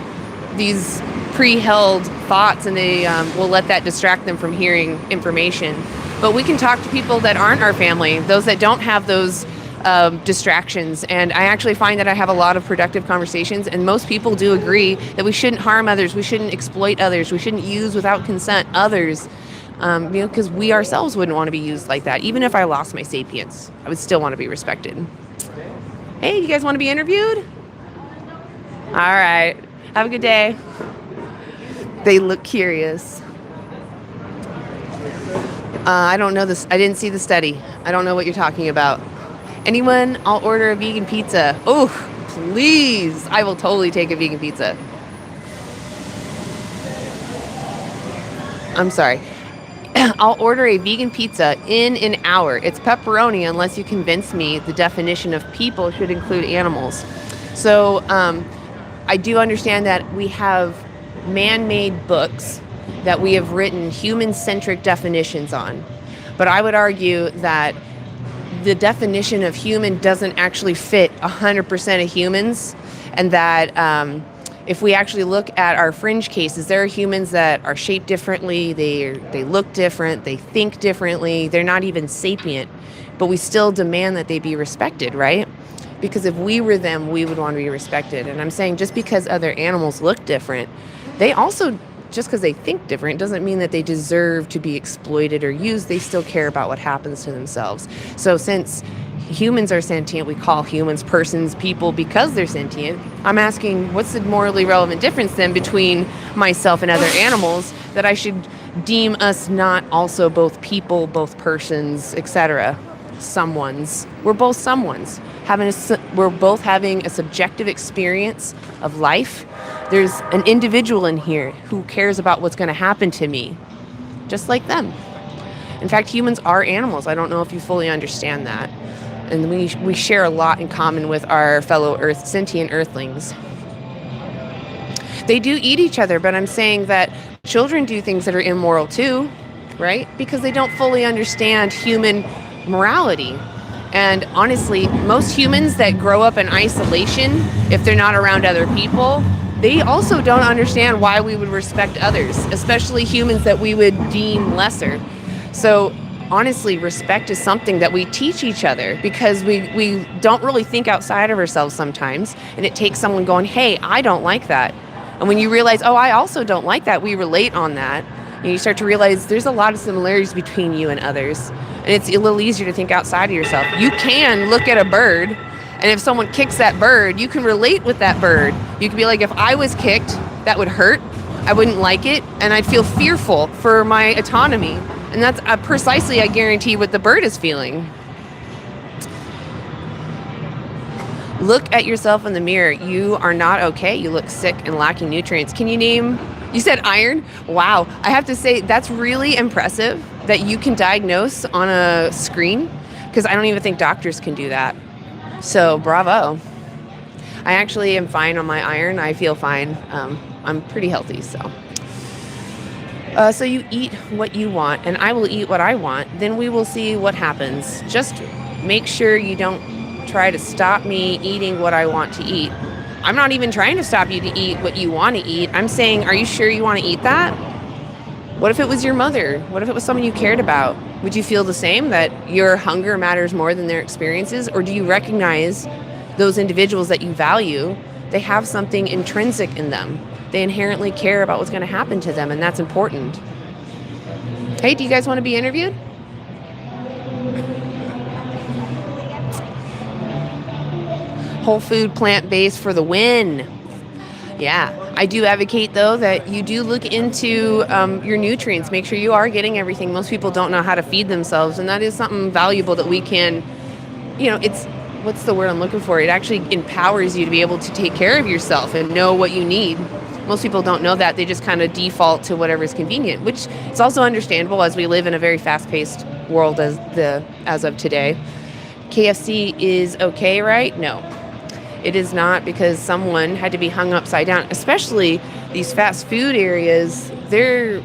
these pre-held thoughts, and they will let that distract them from hearing information. But we can talk to people that aren't our family, those that don't have those distractions. And I actually find that I have a lot of productive conversations, and most people do agree that we shouldn't harm others, we shouldn't exploit others, we shouldn't use without consent others, because we ourselves wouldn't want to be used like that. Even if I lost my sapience, I would still want to be respected. Hey, you guys want to be interviewed? All right. Have a good day. They look curious. I don't know this. I didn't see the study. I don't know what you're talking about. Anyone? I'll order a vegan pizza. Oh, please. I will totally take a vegan pizza. I'm sorry. I'll order a vegan pizza in an hour. It's pepperoni unless you convince me the definition of people should include animals. So I do understand that we have man-made books that we have written human-centric definitions on. But I would argue that the definition of human doesn't actually fit 100% of humans, and that if we actually look at our fringe cases, there are humans that are shaped differently, they look different, they think differently, they're not even sapient, but we still demand that they be respected, right? Because if we were them, we would want to be respected. And I'm saying just because other animals look different, they also, just because they think different doesn't mean that they deserve to be exploited or used. They still care about what happens to themselves. So since humans are sentient, we call humans persons, people, because they're sentient. I'm asking, what's the morally relevant difference then between myself and other animals that I should deem us not also both people, both persons, etc.? Someones. We're both someones. We're both having a subjective experience of life. There's an individual in here who cares about what's going to happen to me, just like them. In fact, humans are animals. I don't know if you fully understand that. And we share a lot in common with our fellow sentient earthlings. They do eat each other, but I'm saying that children do things that are immoral too, right? Because they don't fully understand human morality. And honestly, most humans that grow up in isolation, if they're not around other people, they also don't understand why we would respect others, especially humans that we would deem lesser. So honestly, respect is something that we teach each other because we don't really think outside of ourselves sometimes. And it takes someone going, hey, I don't like that. And when you realize, oh, I also don't like that, we relate on that. And you start to realize there's a lot of similarities between you and others. And it's a little easier to think outside of yourself. You can look at a bird, and if someone kicks that bird, you can relate with that bird. You can be like, if I was kicked, that would hurt. I wouldn't like it, and I'd feel fearful for my autonomy. And that's precisely, I guarantee, what the bird is feeling. Look at yourself in the mirror. You are not okay. You look sick and lacking nutrients. Can you name, you said iron? Wow. I have to say, that's really impressive that you can diagnose on a screen, because I don't even think doctors can do that. So bravo. I actually am fine on my iron. I feel fine. I'm pretty healthy, so. So you eat what you want, and I will eat what I want. Then we will see what happens. Just make sure you don't try to stop me eating what I want to eat. I'm not even trying to stop you to eat what you want to eat. I'm saying, are you sure you want to eat that? What if it was your mother? What if it was someone you cared about? Would you feel the same, that your hunger matters more than their experiences? Or do you recognize those individuals that you value? They have something intrinsic in them. They inherently care about what's going to happen to them, and that's important. Hey, do you guys want to be interviewed? Whole food, plant-based for the win. Yeah, I do advocate, though, that you do look into your nutrients. Make sure you are getting everything. Most people don't know how to feed themselves, and that is something valuable that we can, it's, what's the word I'm looking for? It actually empowers you to be able to take care of yourself and know what you need. Most people don't know that. They just kind of default to whatever is convenient, which is also understandable as we live in a very fast-paced world as of today. KFC is okay, right? No. It is not, because someone had to be hung upside down, especially these fast food areas. They're,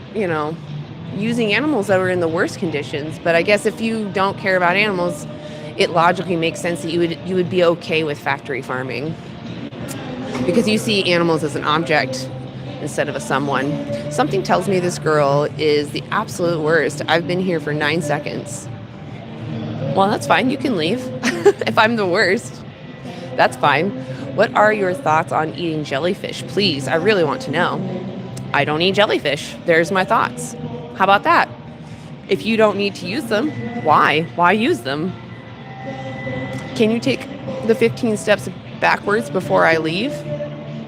using animals that were in the worst conditions. But I guess if you don't care about animals, it logically makes sense that you would be okay with factory farming, because you see animals as an object instead of a someone. Something tells me this girl is the absolute worst. I've been here for 9 seconds. Well, that's fine. You can leave if I'm the worst. That's fine. What are your thoughts on eating jellyfish? Please, I really want to know. I don't eat jellyfish. There's my thoughts. How about that? If you don't need to use them, why? Why use them? Can you take the 15 steps backwards before I leave?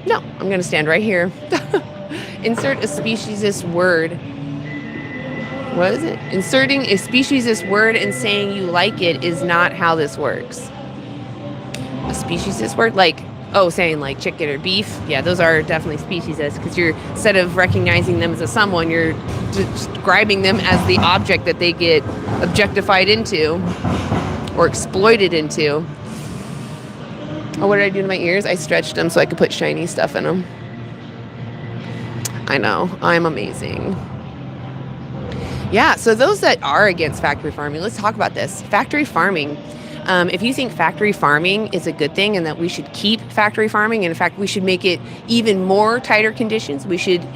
No, I'm going to stand right here. Insert a speciesist word. What is it? Inserting a speciesist word and saying you like it is not how this works. A speciesist word? Saying like chicken or beef. Yeah, those are definitely speciesist, because you're, instead of recognizing them as a someone, you're describing them as the object that they get objectified into or exploited into. Oh, what did I do to my ears? I stretched them so I could put shiny stuff in them. I know, I'm amazing. Yeah, so those that are against factory farming, let's talk about this. Factory farming. If you think factory farming is a good thing and that we should keep factory farming, and in fact we should make it even more tighter conditions, we should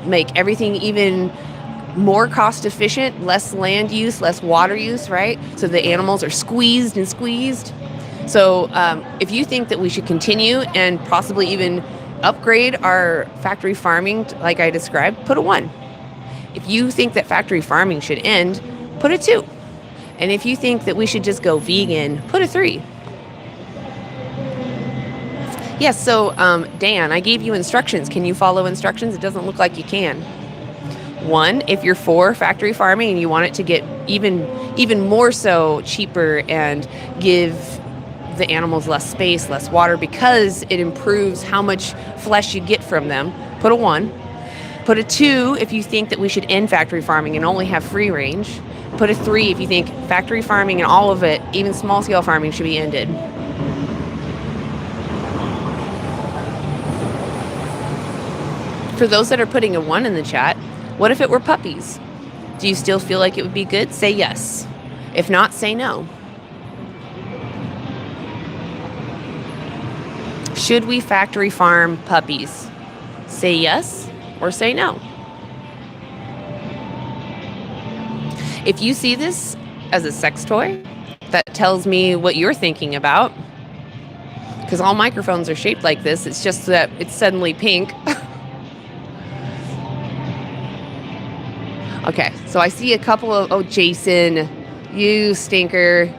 make everything even more cost efficient, less land use, less water use, right? So the animals are squeezed. So if you think that we should continue and possibly even upgrade our factory farming like I described, put a 1. If you think that factory farming should end, put a 2. And if you think that we should just go vegan, put a 3. Yes, so Dan, I gave you instructions. Can you follow instructions? It doesn't look like you can. 1, if you're for factory farming and you want it to get even more so cheaper and give the animals less space, less water, because it improves how much flesh you get from them, put a 1. Put a 2 if you think that we should end factory farming and only have free range. Put a 3 if you think factory farming and all of it, even small-scale farming, should be ended. For those that are putting a 1 in the chat, what if it were puppies? Do you still feel like it would be good? Say yes. If not, say no. Should we factory farm puppies? Say yes or say no. If you see this as a sex toy, that tells me what you're thinking about. Because all microphones are shaped like this. It's just that it's suddenly pink. Okay, so I see a couple of, oh, Jason, you stinker.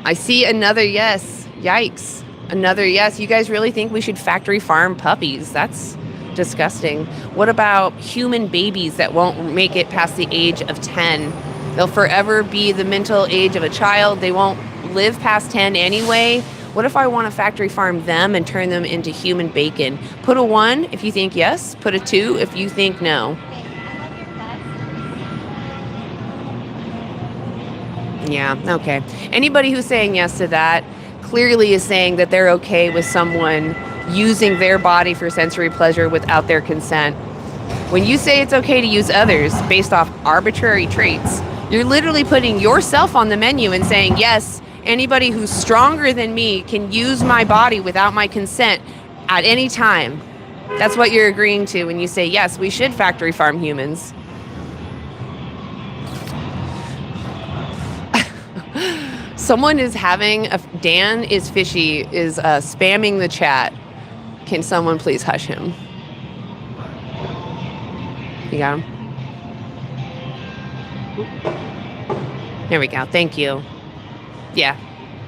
I see another yes. Yikes. Another yes. You guys really think we should factory farm puppies? That's disgusting. What about human babies that won't make it past the age of 10? They'll forever be the mental age of a child. They won't live past 10 anyway. What if I want to factory farm them and turn them into human bacon? Put a 1 if you think yes. Put a 2 if you think no. Yeah, okay. Anybody who's saying yes to that clearly is saying that they're okay with someone using their body for sensory pleasure without their consent. When you say it's okay to use others based off arbitrary traits, you're literally putting yourself on the menu and saying, yes, anybody who's stronger than me can use my body without my consent at any time. That's what you're agreeing to when you say, yes, we should factory farm humans. Someone is having Dan is fishy is spamming the chat. Can someone please hush him? You got him? There we go. Thank you. Yeah,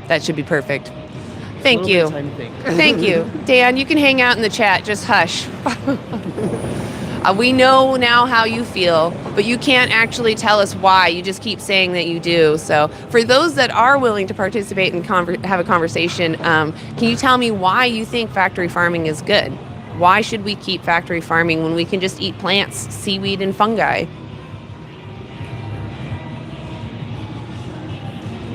that should be perfect. Thank you. Thank you. Dan, you can hang out in the chat. Just hush. We know now how you feel, but you can't actually tell us why. You just keep saying that you do. So for those that are willing to participate and have a conversation, can you tell me why you think factory farming is good? Why should we keep factory farming when we can just eat plants, seaweed, and fungi?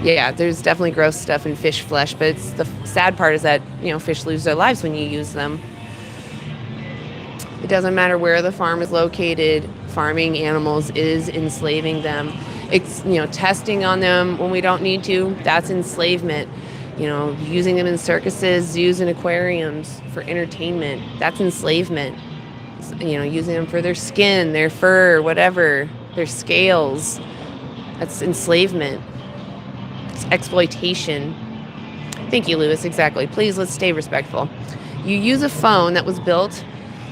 Yeah, there's definitely gross stuff in fish flesh, but it's the sad part is that, fish lose their lives when you use them. It doesn't matter where the farm is located, farming animals is enslaving them. It's, testing on them when we don't need to, that's enslavement. Using them in circuses, zoos, and aquariums for entertainment, that's enslavement. Using them for their skin, their fur, whatever, their scales, that's enslavement. It's exploitation. Thank you, Lewis, exactly. Please, let's stay respectful. You use a phone that was built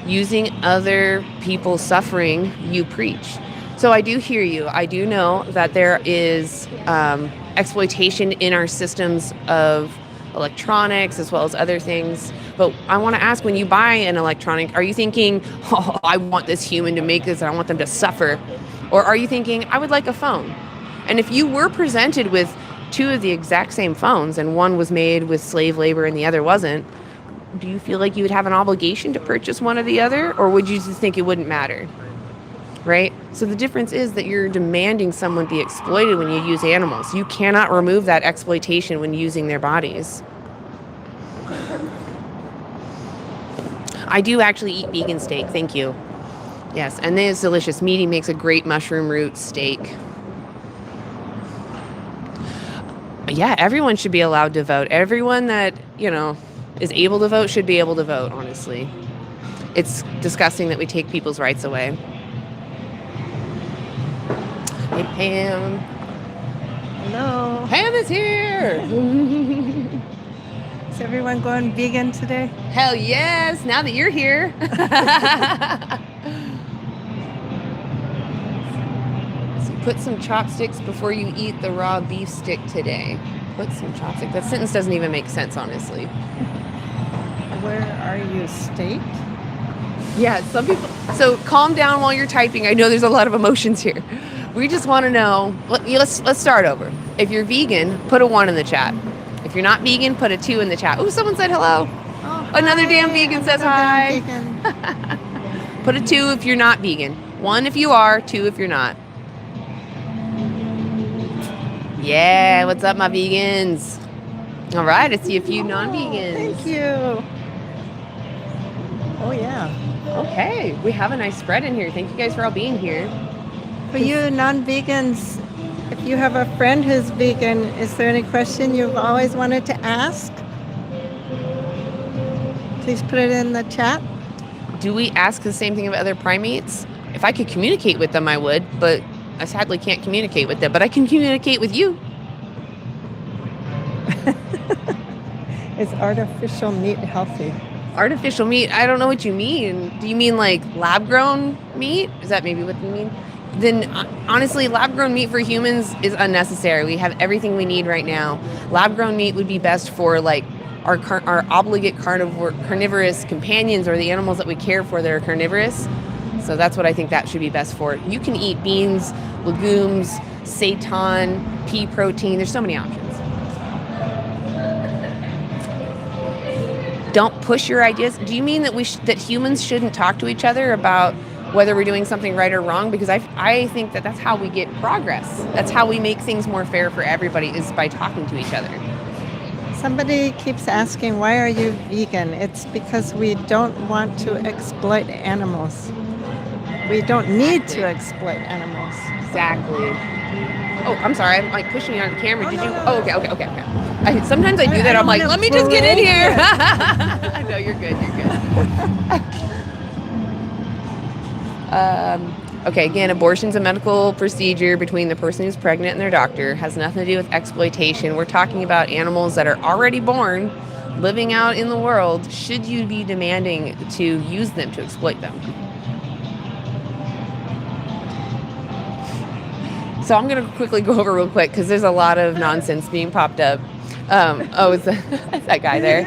using other people's suffering, you preach. So I do hear you. I do know that there is exploitation in our systems of electronics as well as other things. But I want to ask, when you buy an electronic, are you thinking, oh, I want this human to make this and I want them to suffer? Or are you thinking, I would like a phone? And if you were presented with 2 of the exact same phones and one was made with slave labor and the other wasn't, do you feel like you would have an obligation to purchase one or the other? Or would you just think it wouldn't matter? Right? So the difference is that you're demanding someone be exploited when you use animals. You cannot remove that exploitation when using their bodies. I do actually eat vegan steak. Thank you. Yes, and it's delicious. Meaty makes a great mushroom root steak. Yeah, everyone should be allowed to vote. Everyone that, is able to vote should be able to vote, honestly. It's disgusting that we take people's rights away. Hey, Pam. Hello. Pam is here. Is everyone going vegan today? Hell yes, now that you're here. So put some chopsticks before you eat the raw beef stick today. Put some chopsticks. That sentence doesn't even make sense, honestly. Where are you staked? Yeah, some people. So calm down while you're typing. I know there's a lot of emotions here. We just want to know. Let's start over. If you're vegan, put a 1 in the chat. If you're not vegan, put a 2 in the chat. Oh, someone said hello. Oh, Another hi. damn vegan says hi. Put a 2 if you're not vegan. 1 if you are, 2 if you're not. Yeah, what's up, my vegans? All right, I see a few non-vegans. Thank you. Oh, yeah. Okay, we have a nice spread in here. Thank you guys for all being here. For you non-vegans, if you have a friend who's vegan, is there any question you've always wanted to ask? Please put it in the chat. Do we ask the same thing of other primates? If I could communicate with them, I would, but I sadly can't communicate with them. But I can communicate with you. Is artificial meat healthy? Artificial meat? I don't know what you mean. Do you mean like lab-grown meat? Is that maybe what you mean? Then honestly, lab-grown meat for humans is unnecessary. We have everything we need right now. Lab-grown meat would be best for like our obligate carnivorous companions, or the animals that we care for that are carnivorous. So that's what I think that should be best for. You can eat beans, legumes, seitan, pea protein. There's so many options. Don't push your ideas. Do you mean that that humans shouldn't talk to each other about whether we're doing something right or wrong? Because I think that that's how we get progress. That's how we make things more fair for everybody, is by talking to each other. Somebody keeps asking, why are you vegan? It's because we don't want to exploit animals. We don't need to exploit animals. Exactly. Oh, I'm sorry. I'm like pushing you on the camera. Did you? Oh, okay. Sometimes I do that. I'm like, let me just get in here. No, you're good. Okay, again, abortion's a medical procedure between the person who's pregnant and their doctor. Has nothing to do with exploitation. We're talking about animals that are already born, living out in the world. Should you be demanding to use them to exploit them? So I'm going to quickly go over real quick because there's a lot of nonsense being popped up. It's that guy there.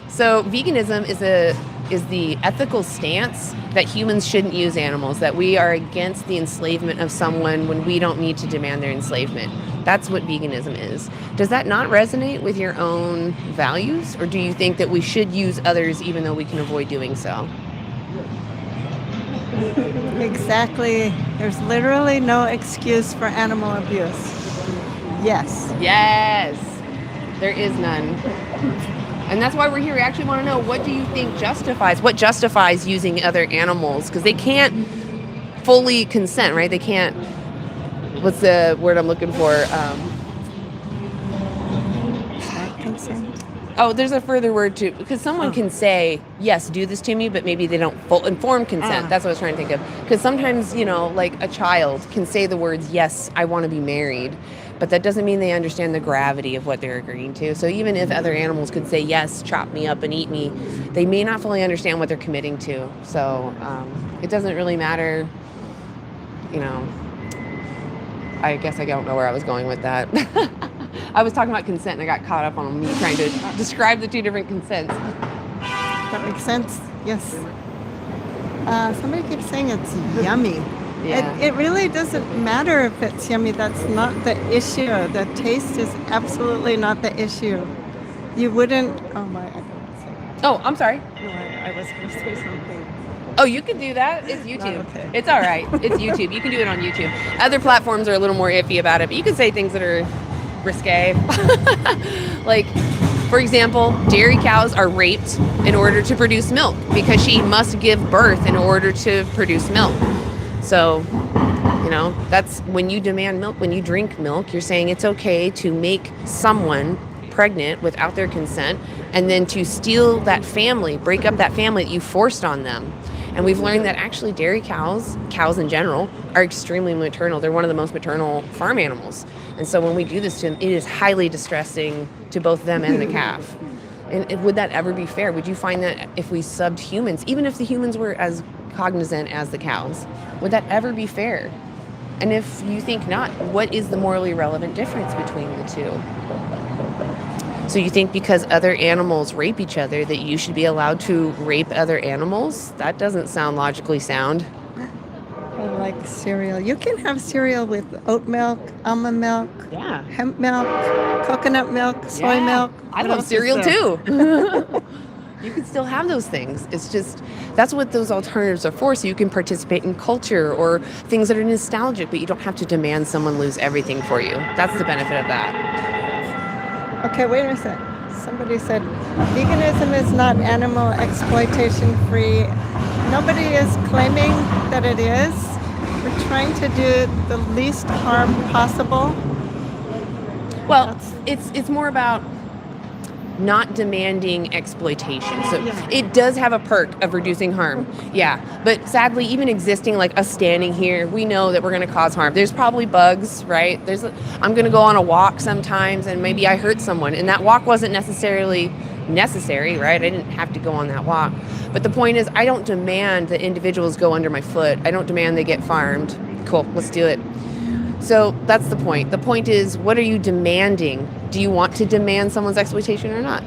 So veganism is the ethical stance that humans shouldn't use animals, that we are against the enslavement of someone when we don't need to demand their enslavement. That's what veganism is. Does that not resonate with your own values, or do you think that we should use others even though we can avoid doing so? Exactly. There's literally no excuse for animal abuse. Yes. Yes. There is none. And that's why we're here. We actually want to know, what do you think what justifies using other animals? Because they can't fully consent, right? They can't, what's the word I'm looking for? Consent. Oh, there's a further word too, because someone can say, yes, do this to me, but maybe they don't full informed consent. That's what I was trying to think of. Because sometimes, like a child can say the words, yes, I want to be married, but that doesn't mean they understand the gravity of what they're agreeing to. So even if other animals could say, yes, chop me up and eat me, they may not fully understand what they're committing to. So it doesn't really matter, I guess I don't know where I was going with that. I was talking about consent and I got caught up on me trying to describe the two different consents. That makes sense. Yes. Somebody keeps saying it's yummy. Yeah. It really doesn't matter if it's yummy. That's not the issue. The taste is absolutely not the issue. You wouldn't. Oh my! I don't want to say that. Oh, I'm sorry. No, I was going to say something. Oh, you can do that. It's YouTube. Okay. It's all right. It's YouTube. You can do it on YouTube. Other platforms are a little more iffy about it, but you can say things that are risque. Like, for example, dairy cows are raped in order to produce milk because she must give birth in order to produce milk. So, that's when you demand milk, when you drink milk, you're saying it's okay to make someone pregnant without their consent and then to steal that family, break up that family that you forced on them. And we've learned that actually dairy cows in general, are extremely maternal. They're one of the most maternal farm animals. And so when we do this to them, it is highly distressing to both them and the calf. And would that ever be fair? Would you find that if we subbed humans, even if the humans were as cognizant as the cows, would that ever be fair? And if you think not, what is the morally relevant difference between the two? So you think because other animals rape each other that you should be allowed to rape other animals? That doesn't sound logically sound. I like cereal. You can have cereal with oat milk, almond milk, hemp milk, coconut milk, soy milk. I love cereal too. You can still have those things. It's just, that's what those alternatives are for, so you can participate in culture or things that are nostalgic, but you don't have to demand someone lose everything for you. That's the benefit of that. Okay, wait a sec. Somebody said veganism is not animal exploitation free. Nobody is claiming that it is. We're trying to do the least harm possible. Well, it's more about not demanding exploitation. So it does have a perk of reducing harm. Yeah. But sadly, even existing like us standing here, we know that we're going to cause harm. There's probably bugs, right? I'm going to go on a walk sometimes and maybe I hurt someone. And that walk wasn't necessarily necessary, right? I didn't have to go on that walk. But the point is, I don't demand that individuals go under my foot. I don't demand they get farmed. Cool, let's do it. So that's the point. The point is, what are you demanding? Do you want to demand someone's exploitation or not?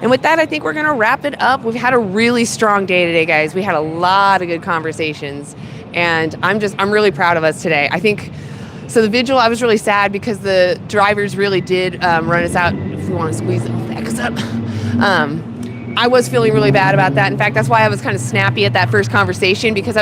And with that, I think we're going to wrap it up. We've had a really strong day today, guys. We had a lot of good conversations, and I'm really proud of us today. I think, so the vigil, I was really sad because the drivers really did run us out. If we want to squeeze it, back us up. I was feeling really bad about that. In fact, that's why I was kind of snappy at that first conversation, because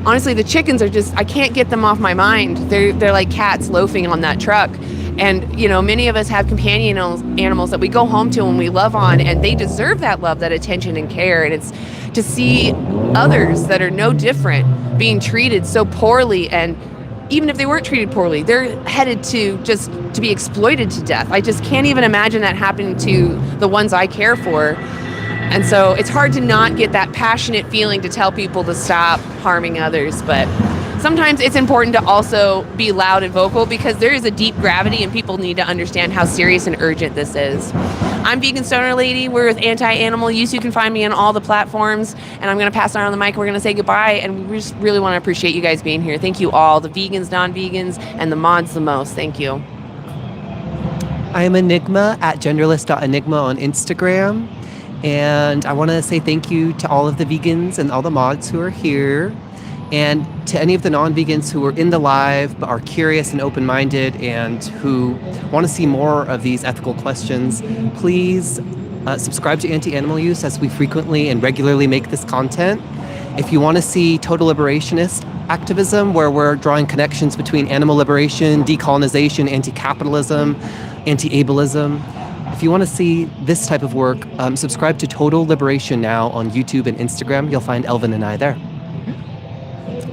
honestly, the chickens are I can't get them off my mind. They're like cats loafing on that truck. And, you know, many of us have companion animals that we go home to and we love on, and they deserve that love, that attention and care. And it's to see others that are no different being treated so poorly, and even if they weren't treated poorly, they're headed to be exploited to death. I just can't even imagine that happening to the ones I care for. And so it's hard to not get that passionate feeling to tell people to stop harming others. But sometimes it's important to also be loud and vocal, because there is a deep gravity and people need to understand how serious and urgent this is. I'm Vegan Stoner Lady. We're with Anti-Animal Use. You can find me on all the platforms. And I'm going to pass on the mic. We're going to say goodbye. And we just really want to appreciate you guys being here. Thank you all, the vegans, non-vegans, and the mods the most. Thank you. I'm Enigma at genderless.enigma on Instagram. And I want to say thank you to all of the vegans and all the mods who are here, and to any of the non-vegans who are in the live but are curious and open-minded and who want to see more of these ethical questions. Please subscribe to Anti-Animal Use, as we frequently and regularly make this content. If you want to see total liberationist activism, where we're drawing connections between animal liberation, decolonization, anti-capitalism, anti-ableism, if you want to see this type of work, subscribe to Total Liberation Now on YouTube and Instagram. You'll find Elvin and I there.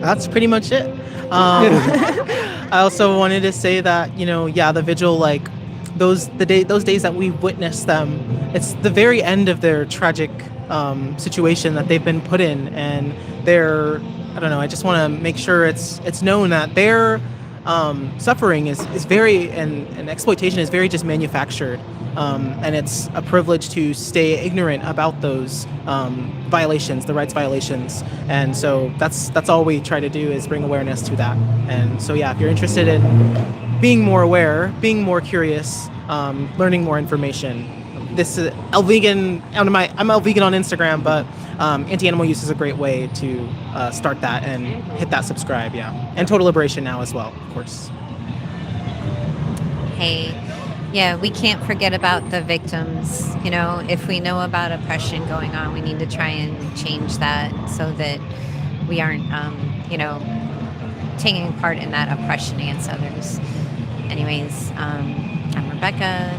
That's pretty much it. I also wanted to say that, the vigil, like those days that we witnessed them, it's the very end of their tragic situation that they've been put in, and I just want to make sure it's known that their suffering is very, and exploitation is very just manufactured. And it's a privilege to stay ignorant about those violations, the rights violations. And so that's all we try to do, is bring awareness to that. And so, if you're interested in being more aware, being more curious, learning more information, this is Vegan. I'm Vegan on Instagram, but Anti-Animal Use is a great way to start that and hit that subscribe. And Total Liberation Now as well, of course. Hey. Yeah, we can't forget about the victims. If we know about oppression going on, we need to try and change that so that we aren't, taking part in that oppression against others. Anyways, I'm Rebecca,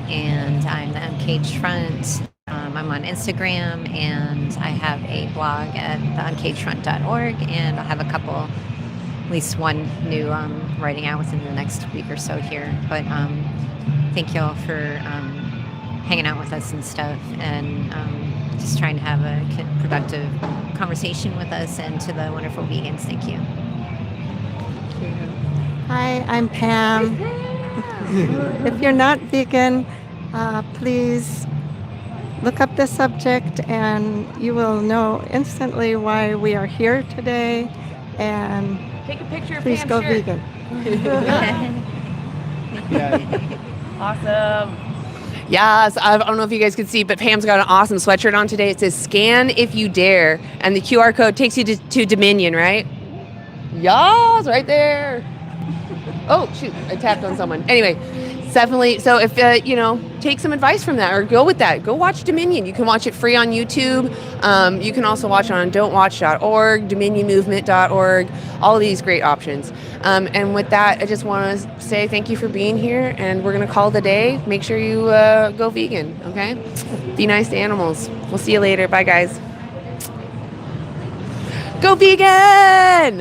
and I'm the Uncaged Front. I'm on Instagram, and I have a blog at theuncagedfront.org, and I'll have at least one new writing out within the next week or so here. But thank y'all for hanging out with us and stuff, and just trying to have a productive conversation with us, and to the wonderful vegans, thank you. Hi, I'm Pam. If you're not vegan, please look up this subject, and you will know instantly why we are here today. And take a picture of please Pam's go shirt. vegan. Awesome. Yes, I don't know if you guys can see, but Pam's got an awesome sweatshirt on today. It says "Scan if you dare," and the QR code takes you to Dominion, right? Yes, right there. Oh shoot, I tapped on someone. Anyway, definitely. So if take some advice from that or go with that. Go watch Dominion. You can watch it free on YouTube. You can also watch it on don'twatch.org, dominionmovement.org, all of these great options. And with that, I just want to say thank you for being here, and we're going to call it a day. Make sure you go vegan, okay? Be nice to animals. We'll see you later. Bye, guys. Go vegan!